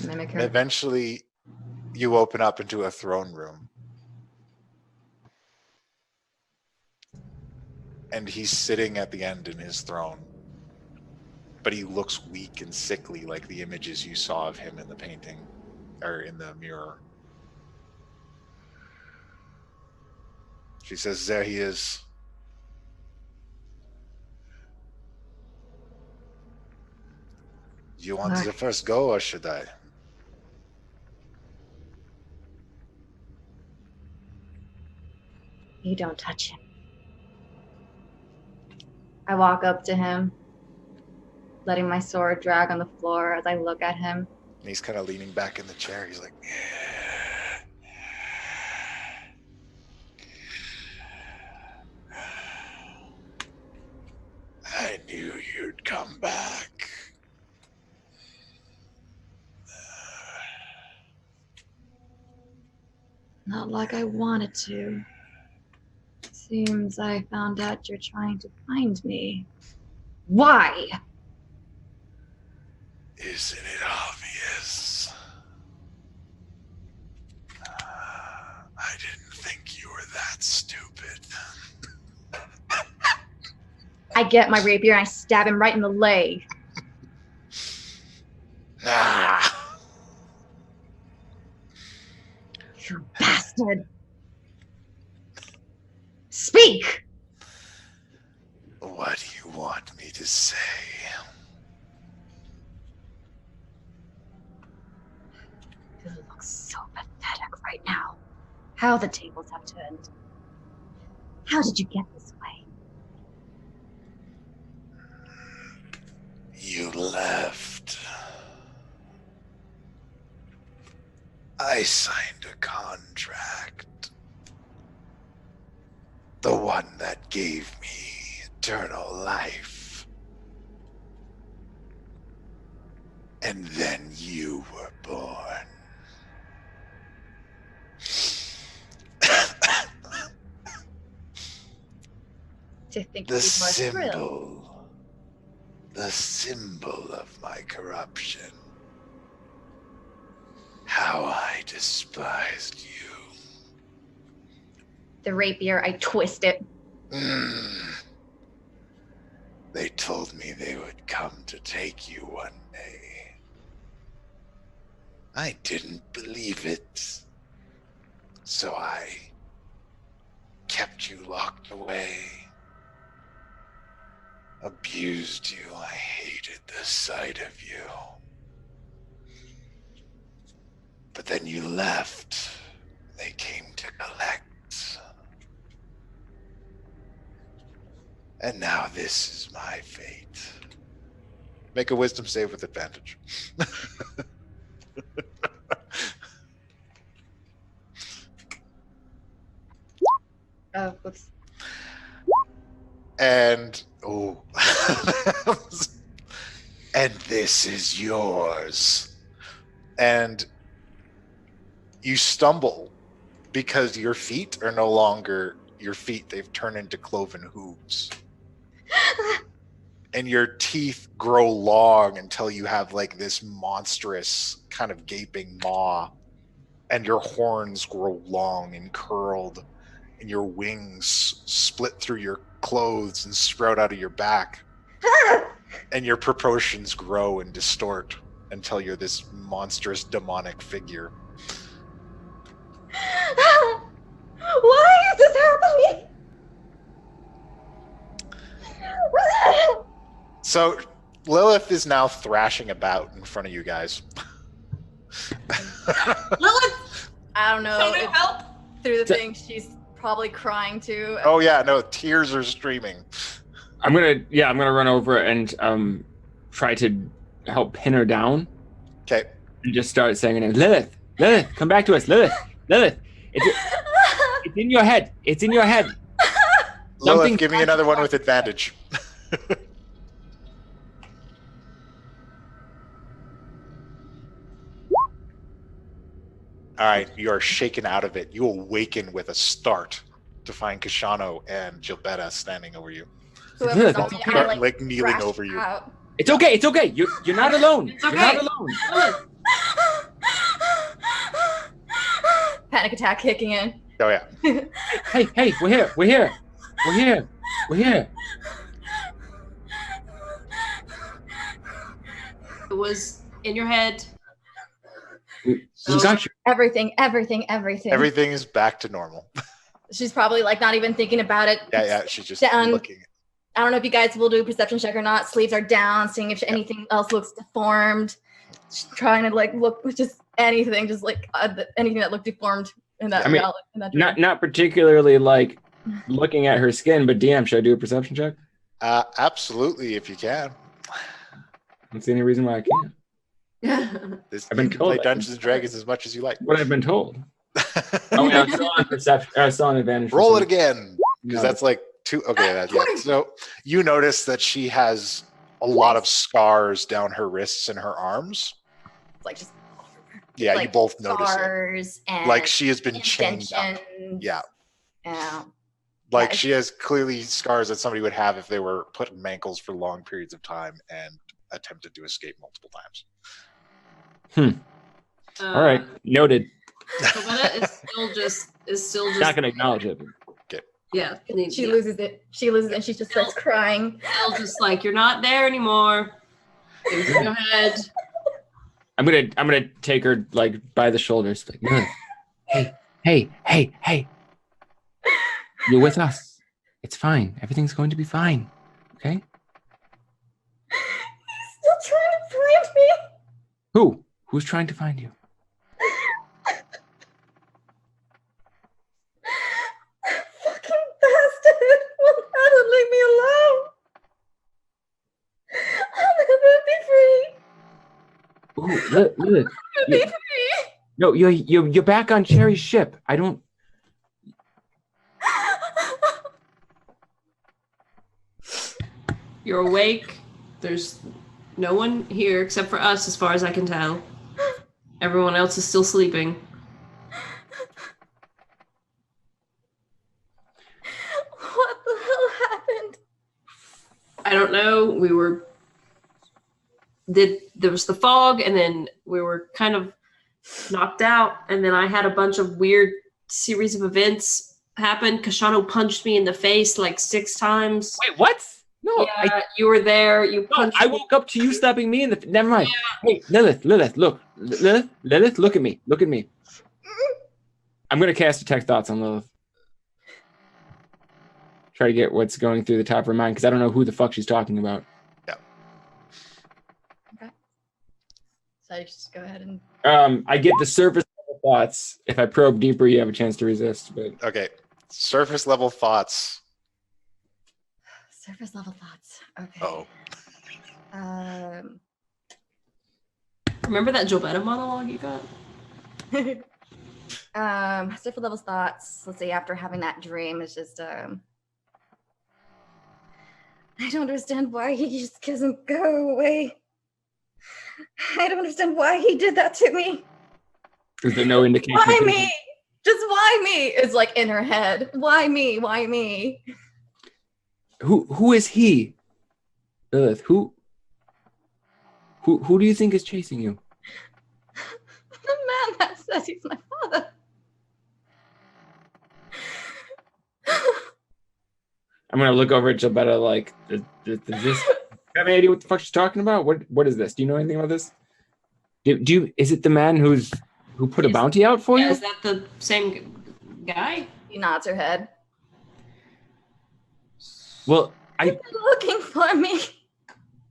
[SPEAKER 2] Mimic her.
[SPEAKER 1] And eventually, you open up into a throne room. And he's sitting at the end in his throne. But he looks weak and sickly like the images you saw of him in the painting, or in the mirror. She says, there he is. Do you want the first go, or should I?
[SPEAKER 2] You don't touch him. I walk up to him, letting my sword drag on the floor as I look at him.
[SPEAKER 1] And he's kind of leaning back in the chair. He's like, I knew you'd come back.
[SPEAKER 2] Not like I wanted to. Seems I found out you're trying to find me. Why?
[SPEAKER 1] Isn't it obvious? I didn't think you were that stupid.
[SPEAKER 2] I get my rapier and I stab him right in the leg. You bastard! Speak!
[SPEAKER 1] What do you want me to say?
[SPEAKER 2] You look so pathetic right now. How the tables have turned. How did you get this way?
[SPEAKER 1] You left. I signed a contract. The one that gave me eternal life. And then you were born.
[SPEAKER 2] To think
[SPEAKER 1] The
[SPEAKER 2] you'd be more thrilled.
[SPEAKER 1] the symbol of my corruption. How I despised you.
[SPEAKER 2] The rapier, I twist it.
[SPEAKER 1] They told me they would come to take you one day. I didn't believe it. So I kept you locked away. Abused you. I hated the sight of you. But then you left. They came to collect. And now this is my fate. Make a wisdom save with advantage.
[SPEAKER 2] Oh, whoops.
[SPEAKER 1] And and this is yours. And you stumble because your feet are no longer your feet. They've turned into cloven hooves. And your teeth grow long until you have like this monstrous kind of gaping maw. And your horns grow long and curled. And your wings split through your clothes and sprout out of your back. And your proportions grow and distort until you're this monstrous demonic figure.
[SPEAKER 2] Why is this happening?
[SPEAKER 1] So Lilith is now thrashing about in front of you guys.
[SPEAKER 4] Lilith,
[SPEAKER 2] I don't know.
[SPEAKER 4] can you help?
[SPEAKER 2] Through the thing, she's probably crying too.
[SPEAKER 1] Oh yeah, no, tears are streaming.
[SPEAKER 3] I'm gonna run over and try to help pin her down.
[SPEAKER 1] Okay.
[SPEAKER 3] And just start saying her name. Lilith, come back to us. Lilith. It's in your head. It's in your head.
[SPEAKER 1] Lilith, give me another one with advantage. All right, you are shaken out of it. You awaken with a start to find Kashano and Gilbetta standing over you.
[SPEAKER 2] Whoever's on
[SPEAKER 3] It's
[SPEAKER 2] me,
[SPEAKER 3] okay.
[SPEAKER 2] I
[SPEAKER 1] Like kneeling
[SPEAKER 2] thrashed
[SPEAKER 1] over you.
[SPEAKER 2] out.
[SPEAKER 3] It's okay. You're not alone.
[SPEAKER 4] It's
[SPEAKER 3] You're
[SPEAKER 4] okay.
[SPEAKER 3] not alone.
[SPEAKER 4] Lilith,
[SPEAKER 2] Panic attack kicking in.
[SPEAKER 1] Oh yeah.
[SPEAKER 3] Hey, we're here.
[SPEAKER 4] it was in your head.
[SPEAKER 3] We got you.
[SPEAKER 2] Everything.
[SPEAKER 1] Everything is back to normal.
[SPEAKER 2] She's probably like not even thinking about it.
[SPEAKER 1] Yeah, she's just
[SPEAKER 2] Down.
[SPEAKER 1] looking.
[SPEAKER 2] I don't know if you guys will do a perception check or not. Sleeves are down, seeing if anything else looks deformed. She's trying to like look with just anything, just like anything that looked deformed in that.
[SPEAKER 3] I mean,
[SPEAKER 2] in that dream.
[SPEAKER 3] Not particularly like looking at her skin, but DM, should I do a perception check?
[SPEAKER 1] Absolutely, if you can.
[SPEAKER 3] I don't see any reason why I can't.
[SPEAKER 1] This,
[SPEAKER 3] I've been
[SPEAKER 1] you can
[SPEAKER 3] told
[SPEAKER 1] play
[SPEAKER 3] that.
[SPEAKER 1] Dungeons and Dragons as much as you like.
[SPEAKER 3] What I've been told. Oh, yeah, I'm still on perception. I'm still on advantage. for
[SPEAKER 1] Roll it
[SPEAKER 3] some-
[SPEAKER 1] again, because
[SPEAKER 3] No.
[SPEAKER 1] that's like two. Okay, yeah. So you notice that she has a lot of scars down her wrists and her arms.
[SPEAKER 2] It's like just
[SPEAKER 1] Yeah, you
[SPEAKER 2] like
[SPEAKER 1] both notice it.
[SPEAKER 2] scars and
[SPEAKER 1] Like she has been chained up.
[SPEAKER 2] indentions.
[SPEAKER 1] Yeah.
[SPEAKER 2] Yeah.
[SPEAKER 1] Like
[SPEAKER 2] Yeah,
[SPEAKER 1] she has clearly scars that somebody would have if they were put in mankles for long periods of time and attempted to escape multiple times.
[SPEAKER 3] All right, noted.
[SPEAKER 4] Gilbetta is still just
[SPEAKER 3] Not gonna acknowledge it.
[SPEAKER 4] yeah.
[SPEAKER 2] She loses it. And she just starts crying.
[SPEAKER 4] Still just like you're not there anymore. It's in your head.
[SPEAKER 3] I'm gonna take her like by the shoulders. Like, "Look, hey, you're with us. It's fine. Everything's going to be fine. okay?
[SPEAKER 2] He's still trying to find me.
[SPEAKER 3] Who? Who's trying to find you?
[SPEAKER 2] Fucking bastard will never leave me alone. I'll never be free.
[SPEAKER 3] Ooh, Lilith.
[SPEAKER 2] I'll never be free.
[SPEAKER 3] No, you're back on Cherry's ship. I don't.
[SPEAKER 4] You're awake. There's no one here except for us, as far as I can tell. Everyone else is still sleeping.
[SPEAKER 2] What the hell happened?
[SPEAKER 4] I don't know. There was the fog, and then we were kind of knocked out, and then I had a bunch of weird series of events happen. Kashano punched me in the face like 6 times.
[SPEAKER 3] Wait, what? No,
[SPEAKER 4] Yeah, you were there. You
[SPEAKER 3] no,
[SPEAKER 4] punched
[SPEAKER 3] I
[SPEAKER 4] me.
[SPEAKER 3] woke up to you slapping me in the. Never mind. Hey, Lilith, look. Lilith, look at me. Look at me. I'm going to cast Detect Thoughts on Lilith. Try to get what's going through the top of her mind, because I don't know who the fuck she's talking about.
[SPEAKER 2] So I just go ahead and.
[SPEAKER 3] I get the surface level thoughts. If I probe deeper, you have a chance to resist. But
[SPEAKER 1] Okay. Surface level thoughts.
[SPEAKER 2] Surface level thoughts. Okay.
[SPEAKER 1] Oh.
[SPEAKER 4] Remember that Jobetta monologue you got?
[SPEAKER 2] Surface level thoughts. Let's see. After having that dream, it's just I don't understand why he just doesn't go away. I don't understand why he did that to me.
[SPEAKER 3] is there no indication?
[SPEAKER 2] Why me? Just why me? It's like in her head. Why me? Why me?
[SPEAKER 3] Who is he? Lilith, who do you think is chasing you?
[SPEAKER 2] The man that says he's my father.
[SPEAKER 3] I'm gonna look over at Jabetta like, does this have any idea what the fuck she's talking about? What is this? Do you know anything about this? Do you? Is it the man who put a bounty out for
[SPEAKER 4] Yeah,
[SPEAKER 3] you?
[SPEAKER 4] is that the same guy?
[SPEAKER 2] He nods her head.
[SPEAKER 3] Well,
[SPEAKER 2] They're looking for me.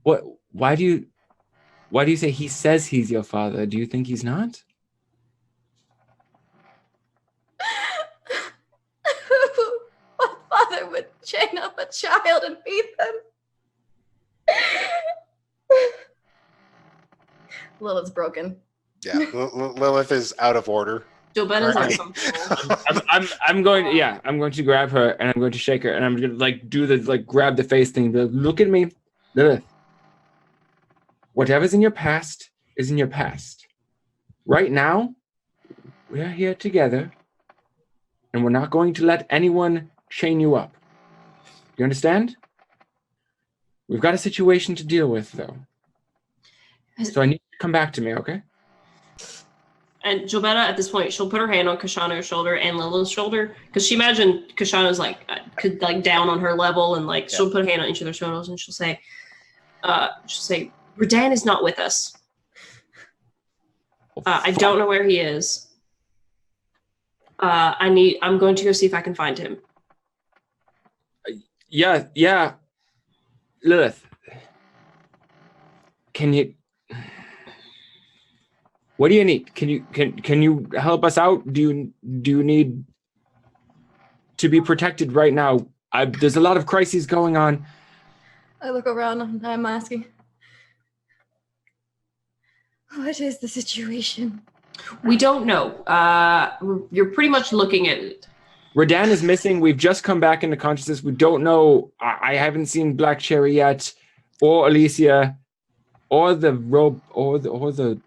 [SPEAKER 3] what? Why do you say he says he's your father? Do you think he's not?
[SPEAKER 2] What father would chain up a child and beat them? Lilith's broken.
[SPEAKER 1] Yeah. Lilith is out of order.
[SPEAKER 4] Jobetta's
[SPEAKER 1] Right.
[SPEAKER 4] uncomfortable.
[SPEAKER 3] I'm going to grab her and I'm going to shake her and I'm going to do the grab the face thing. Look at me, Lilith. Whatever's in your past is in your past. Right now, we're here together and we're not going to let anyone chain you up. You understand? We've got a situation to deal with, though. So I need you to come back to me, okay?
[SPEAKER 4] And Jobetta, at this point, she'll put her hand on Kashano's shoulder and Lilith's shoulder, because she imagined Kashano's down on her level, and she'll put a hand on each of their shoulders, and she'll say, Redan is not with us. I don't know where he is. I'm going to go see if I can find him.
[SPEAKER 3] Yeah. Lilith, can you? What do you need? Can you help us out? Do you need to be protected right now? There's a lot of crises going on.
[SPEAKER 2] I look around and I'm asking, what is the situation?
[SPEAKER 4] We don't know. You're pretty much looking at it.
[SPEAKER 3] Redan is missing. We've just come back into consciousness. We don't know. I haven't seen Black Cherry yet, or Alicia, or the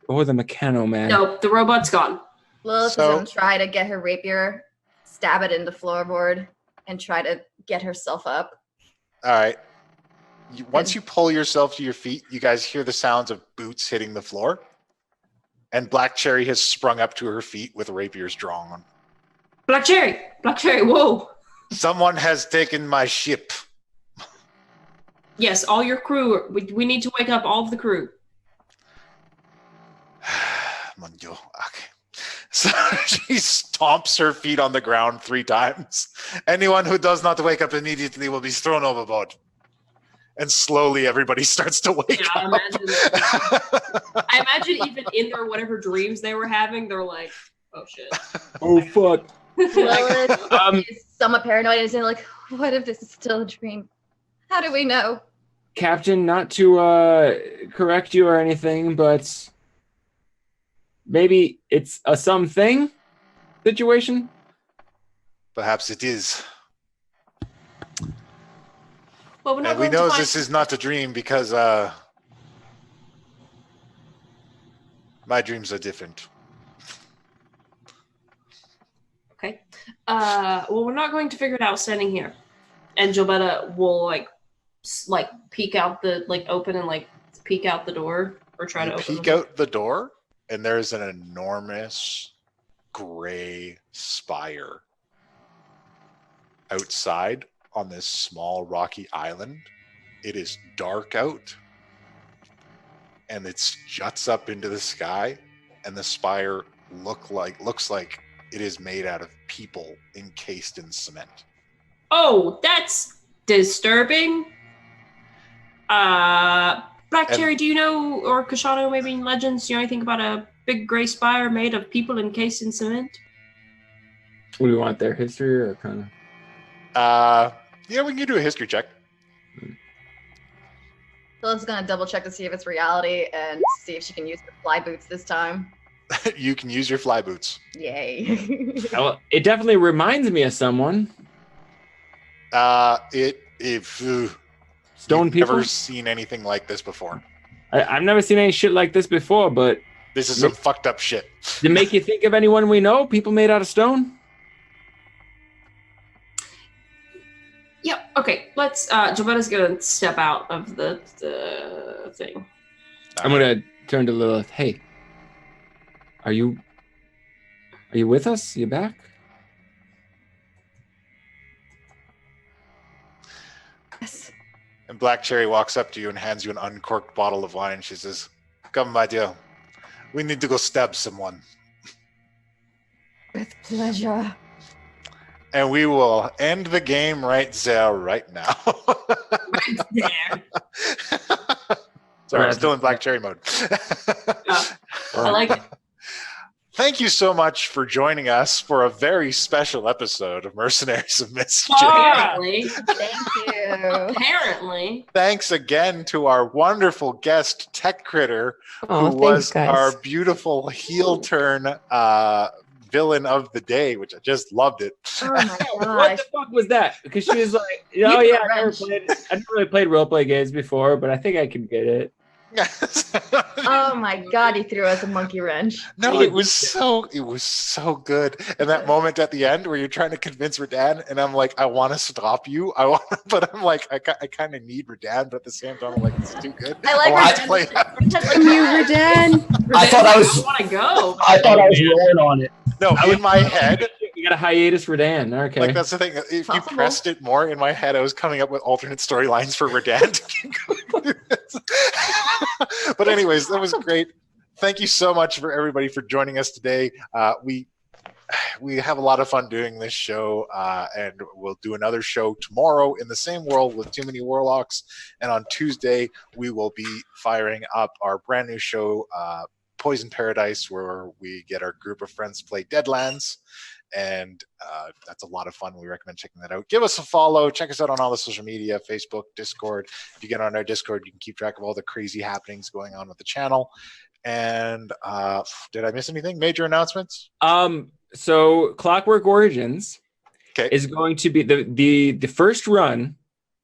[SPEAKER 3] Meccano man.
[SPEAKER 4] No, the robot's gone.
[SPEAKER 2] Lilith is
[SPEAKER 1] So-
[SPEAKER 2] gonna try to get her rapier, stab it into floorboard, and try to get herself up.
[SPEAKER 1] All right. Once you pull yourself to your feet, you guys hear the sounds of boots hitting the floor. And Black Cherry has sprung up to her feet with rapiers drawn.
[SPEAKER 4] Black Cherry, whoa.
[SPEAKER 1] Someone has taken my ship.
[SPEAKER 4] Yes, all your crew. We need to wake up all of the crew.
[SPEAKER 1] Mon Dieu. Okay. So she stomps her feet on the ground 3 times. Anyone who does not wake up immediately will be thrown overboard. and slowly everybody starts to wake
[SPEAKER 4] Yeah,
[SPEAKER 1] up.
[SPEAKER 4] I imagine even in their whatever dreams they were having, they're like, oh shit.
[SPEAKER 3] Oh fuck.
[SPEAKER 2] Lilith
[SPEAKER 3] Um,
[SPEAKER 2] is somewhat paranoid and is like, what if this is still a dream? How do we know?
[SPEAKER 3] Captain, not to correct you or anything, but maybe it's a something situation.
[SPEAKER 1] Perhaps it is.
[SPEAKER 4] Well, we're not
[SPEAKER 1] And we
[SPEAKER 4] going to
[SPEAKER 1] know
[SPEAKER 4] find-
[SPEAKER 1] this is not a dream because my dreams are different.
[SPEAKER 4] Okay. Well, we're not going to figure it out standing here. And Jobetta will like peek out the open and peek out the door or try
[SPEAKER 1] You
[SPEAKER 4] to open
[SPEAKER 1] peek out the door, and there's an enormous gray spire outside on this small rocky island. It is dark out, and it juts up into the sky, and the spire looks like it is made out of people encased in cement.
[SPEAKER 4] Oh, that's disturbing. Black Cherry, do you know, or Kashano, maybe in Legends, do you know anything about a big gray spire made of people encased in cement?
[SPEAKER 3] What do you want, their history or kind of?
[SPEAKER 1] Yeah, we can do a history check.
[SPEAKER 2] Phyllis is gonna double check to see if it's reality and see if she can use her fly boots this time.
[SPEAKER 1] You can use your fly boots.
[SPEAKER 2] Yay.
[SPEAKER 3] Well, it definitely reminds me of someone. Stone
[SPEAKER 1] You've
[SPEAKER 3] people.
[SPEAKER 1] never seen anything like this before.
[SPEAKER 3] I've never seen any shit like this before, but
[SPEAKER 1] This is some fucked up shit.
[SPEAKER 3] does it make you think of anyone we know? People made out of stone?
[SPEAKER 4] Yep. Okay. Let's. Jobetta's gonna step out of the thing.
[SPEAKER 3] I'm gonna turn to Lilith. Hey, are you with us? You back?
[SPEAKER 2] Yes.
[SPEAKER 1] And Black Cherry walks up to you and hands you an uncorked bottle of wine. She says, "Come, my dear. We need to go stab someone.
[SPEAKER 2] With pleasure.
[SPEAKER 1] And we will end the game right there, right now."
[SPEAKER 4] Right there.
[SPEAKER 1] Sorry, I'm still in Black Cherry mode.
[SPEAKER 4] I like it.
[SPEAKER 1] Thank you so much for joining us for a very special episode of Mercenaries of Mischief.
[SPEAKER 4] Apparently.
[SPEAKER 2] Thank you.
[SPEAKER 4] Apparently.
[SPEAKER 1] Thanks again to our wonderful guest, Tech Critter,
[SPEAKER 6] Oh,
[SPEAKER 1] who was
[SPEAKER 6] thanks, guys.
[SPEAKER 1] our beautiful heel turn villain of the day, which I just loved it.
[SPEAKER 2] Oh my
[SPEAKER 3] What
[SPEAKER 2] gosh.
[SPEAKER 3] the fuck was that? Because she was like, oh
[SPEAKER 2] You
[SPEAKER 3] yeah,
[SPEAKER 2] got wrenched.
[SPEAKER 3] I never really played roleplay games before, but I think I can get it.
[SPEAKER 2] Oh my god, he threw us a monkey wrench.
[SPEAKER 1] No, it was so good. And that moment at the end where you're trying to convince Redan, and I'm like, I want to stop you. But I'm like, I kind of need Redan, but at the same time, I'm like, it's too good.
[SPEAKER 2] I like
[SPEAKER 1] want to
[SPEAKER 2] Redan.
[SPEAKER 1] play
[SPEAKER 2] That's
[SPEAKER 6] You were dead.
[SPEAKER 7] I thought I was
[SPEAKER 4] want to go.
[SPEAKER 7] I thought I was rolling on it.
[SPEAKER 1] No, in my head,
[SPEAKER 3] You got a hiatus for Dan. Okay.
[SPEAKER 1] like that's the thing. If you
[SPEAKER 2] Possible.
[SPEAKER 1] pressed it more in my head, I was coming up with alternate storylines for Redan to keep going through this. But anyways, that was great. Thank you so much for everybody for joining us today. We have a lot of fun doing this show, and we'll do another show tomorrow in the same world with Too Many Warlocks. And on Tuesday, we will be firing up our brand new show, Poison Paradise, where we get our group of friends to play Deadlands. And that's a lot of fun. We recommend checking that out. Give us a follow. Check us out on all the social media, Facebook, Discord. If you get on our Discord, you can keep track of all the crazy happenings going on with the channel. And did I miss anything? Major announcements?
[SPEAKER 3] So Clockwork Origins
[SPEAKER 1] Okay.
[SPEAKER 3] is going to be the first run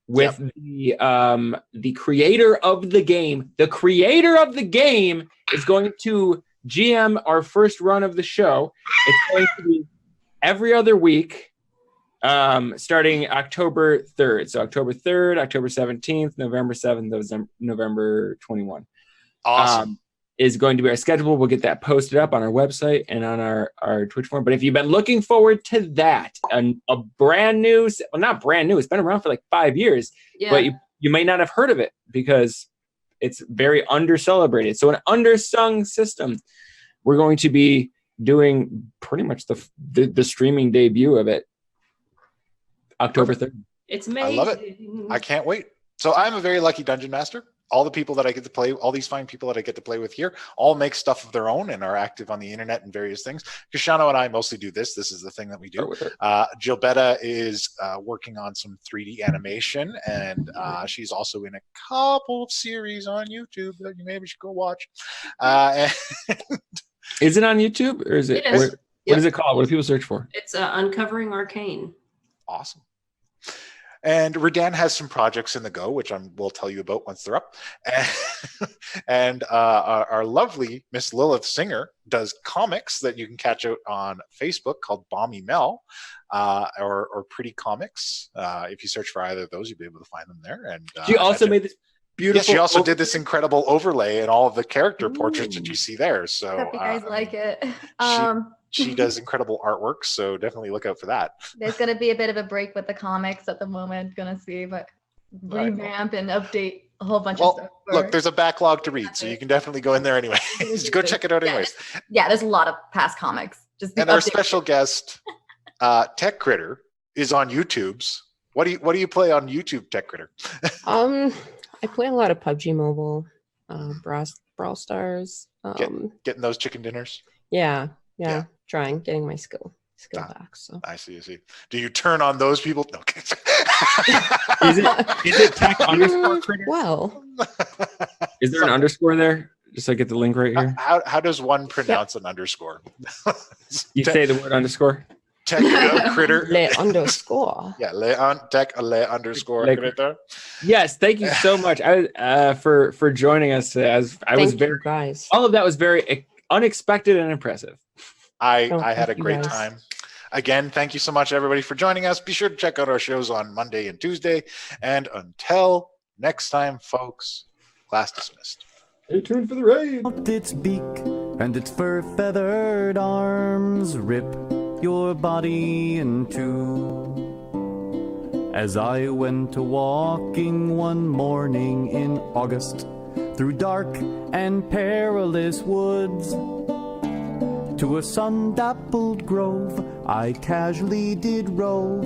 [SPEAKER 3] with the creator of the game. The creator of the game is going to GM our first run of the show. It's going to be every other week, starting October 3rd. So October 3rd, October 17th, November 7th, November 21.
[SPEAKER 1] Awesome.
[SPEAKER 3] Is going to be our schedule. We'll get that posted up on our website and on our Twitch forum. But if you've been looking forward to that, a brand new, well, not brand new, it's been around for like 5 years,
[SPEAKER 4] Yeah.
[SPEAKER 3] but you may not have heard of it because it's very under-celebrated. So an undersung system, we're going to be doing pretty much the streaming debut of it October 3rd.
[SPEAKER 4] It's amazing.
[SPEAKER 1] I love it. I can't wait. So I'm a very lucky dungeon master. All the people that I get to play, all these fine people that I get to play with here, all make stuff of their own and are active on the internet and various things. Kashano and I mostly do this. This is the thing that we do. Gilbetta is working on some 3D animation, and she's also in a couple of series on YouTube that you maybe should go watch.
[SPEAKER 3] Is it on YouTube or is it?
[SPEAKER 4] It is.
[SPEAKER 3] What is it called? What do people search for?
[SPEAKER 4] It's Uncovering Arcane.
[SPEAKER 1] Awesome. And Redan has some projects in the go, which we'll tell you about once they're up. And our lovely Miss Lilith Singer does comics that you can catch out on Facebook called Bomby Mel or Pretty Comics. If you search for either of those, you'll be able to find them there. And
[SPEAKER 3] she also made this beautiful.
[SPEAKER 1] Yes, she also did this incredible overlay and all of the character portraits that you see there. So
[SPEAKER 2] Hope you guys like it.
[SPEAKER 1] She does incredible artwork, so definitely look out for that.
[SPEAKER 2] There's going to be a bit of a break with the comics at the moment, gonna see, but revamp and update a whole bunch of stuff.
[SPEAKER 1] Look, there's a backlog to read, so you can definitely go in there anyway. Go check it out anyways.
[SPEAKER 2] Yeah, there's a lot of past comics.
[SPEAKER 1] And our special guest, Tech Critter, is on YouTube's. What do you play on YouTube, Tech Critter?
[SPEAKER 6] I play a lot of PUBG Mobile, Brawl Stars.
[SPEAKER 1] Getting those chicken dinners?
[SPEAKER 6] Yeah. Getting my skill back. So
[SPEAKER 1] I see. Do you turn on those people? No.
[SPEAKER 3] Is it tech underscore critter?
[SPEAKER 6] Well,
[SPEAKER 3] is there an underscore there? Just so I get the link right here.
[SPEAKER 1] How does one pronounce an underscore?
[SPEAKER 3] You say the word underscore.
[SPEAKER 1] Tech critter.
[SPEAKER 6] Le underscore.
[SPEAKER 1] Yeah, le underscore critter.
[SPEAKER 3] Yes, thank you so much. For joining us.
[SPEAKER 6] Thank you, guys.
[SPEAKER 3] All of that was very unexpected and impressive.
[SPEAKER 1] I had a great time. Again, thank you so much, everybody, for joining us. Be sure to check out our shows on Monday and Tuesday. And until next time, folks, class dismissed.
[SPEAKER 3] Stay tuned for the raid.
[SPEAKER 8] Its beak and its fur-feathered arms rip your body in two. As I went a-walking one morning in August through dark and perilous woods, to a sun-dappled grove I casually did rove.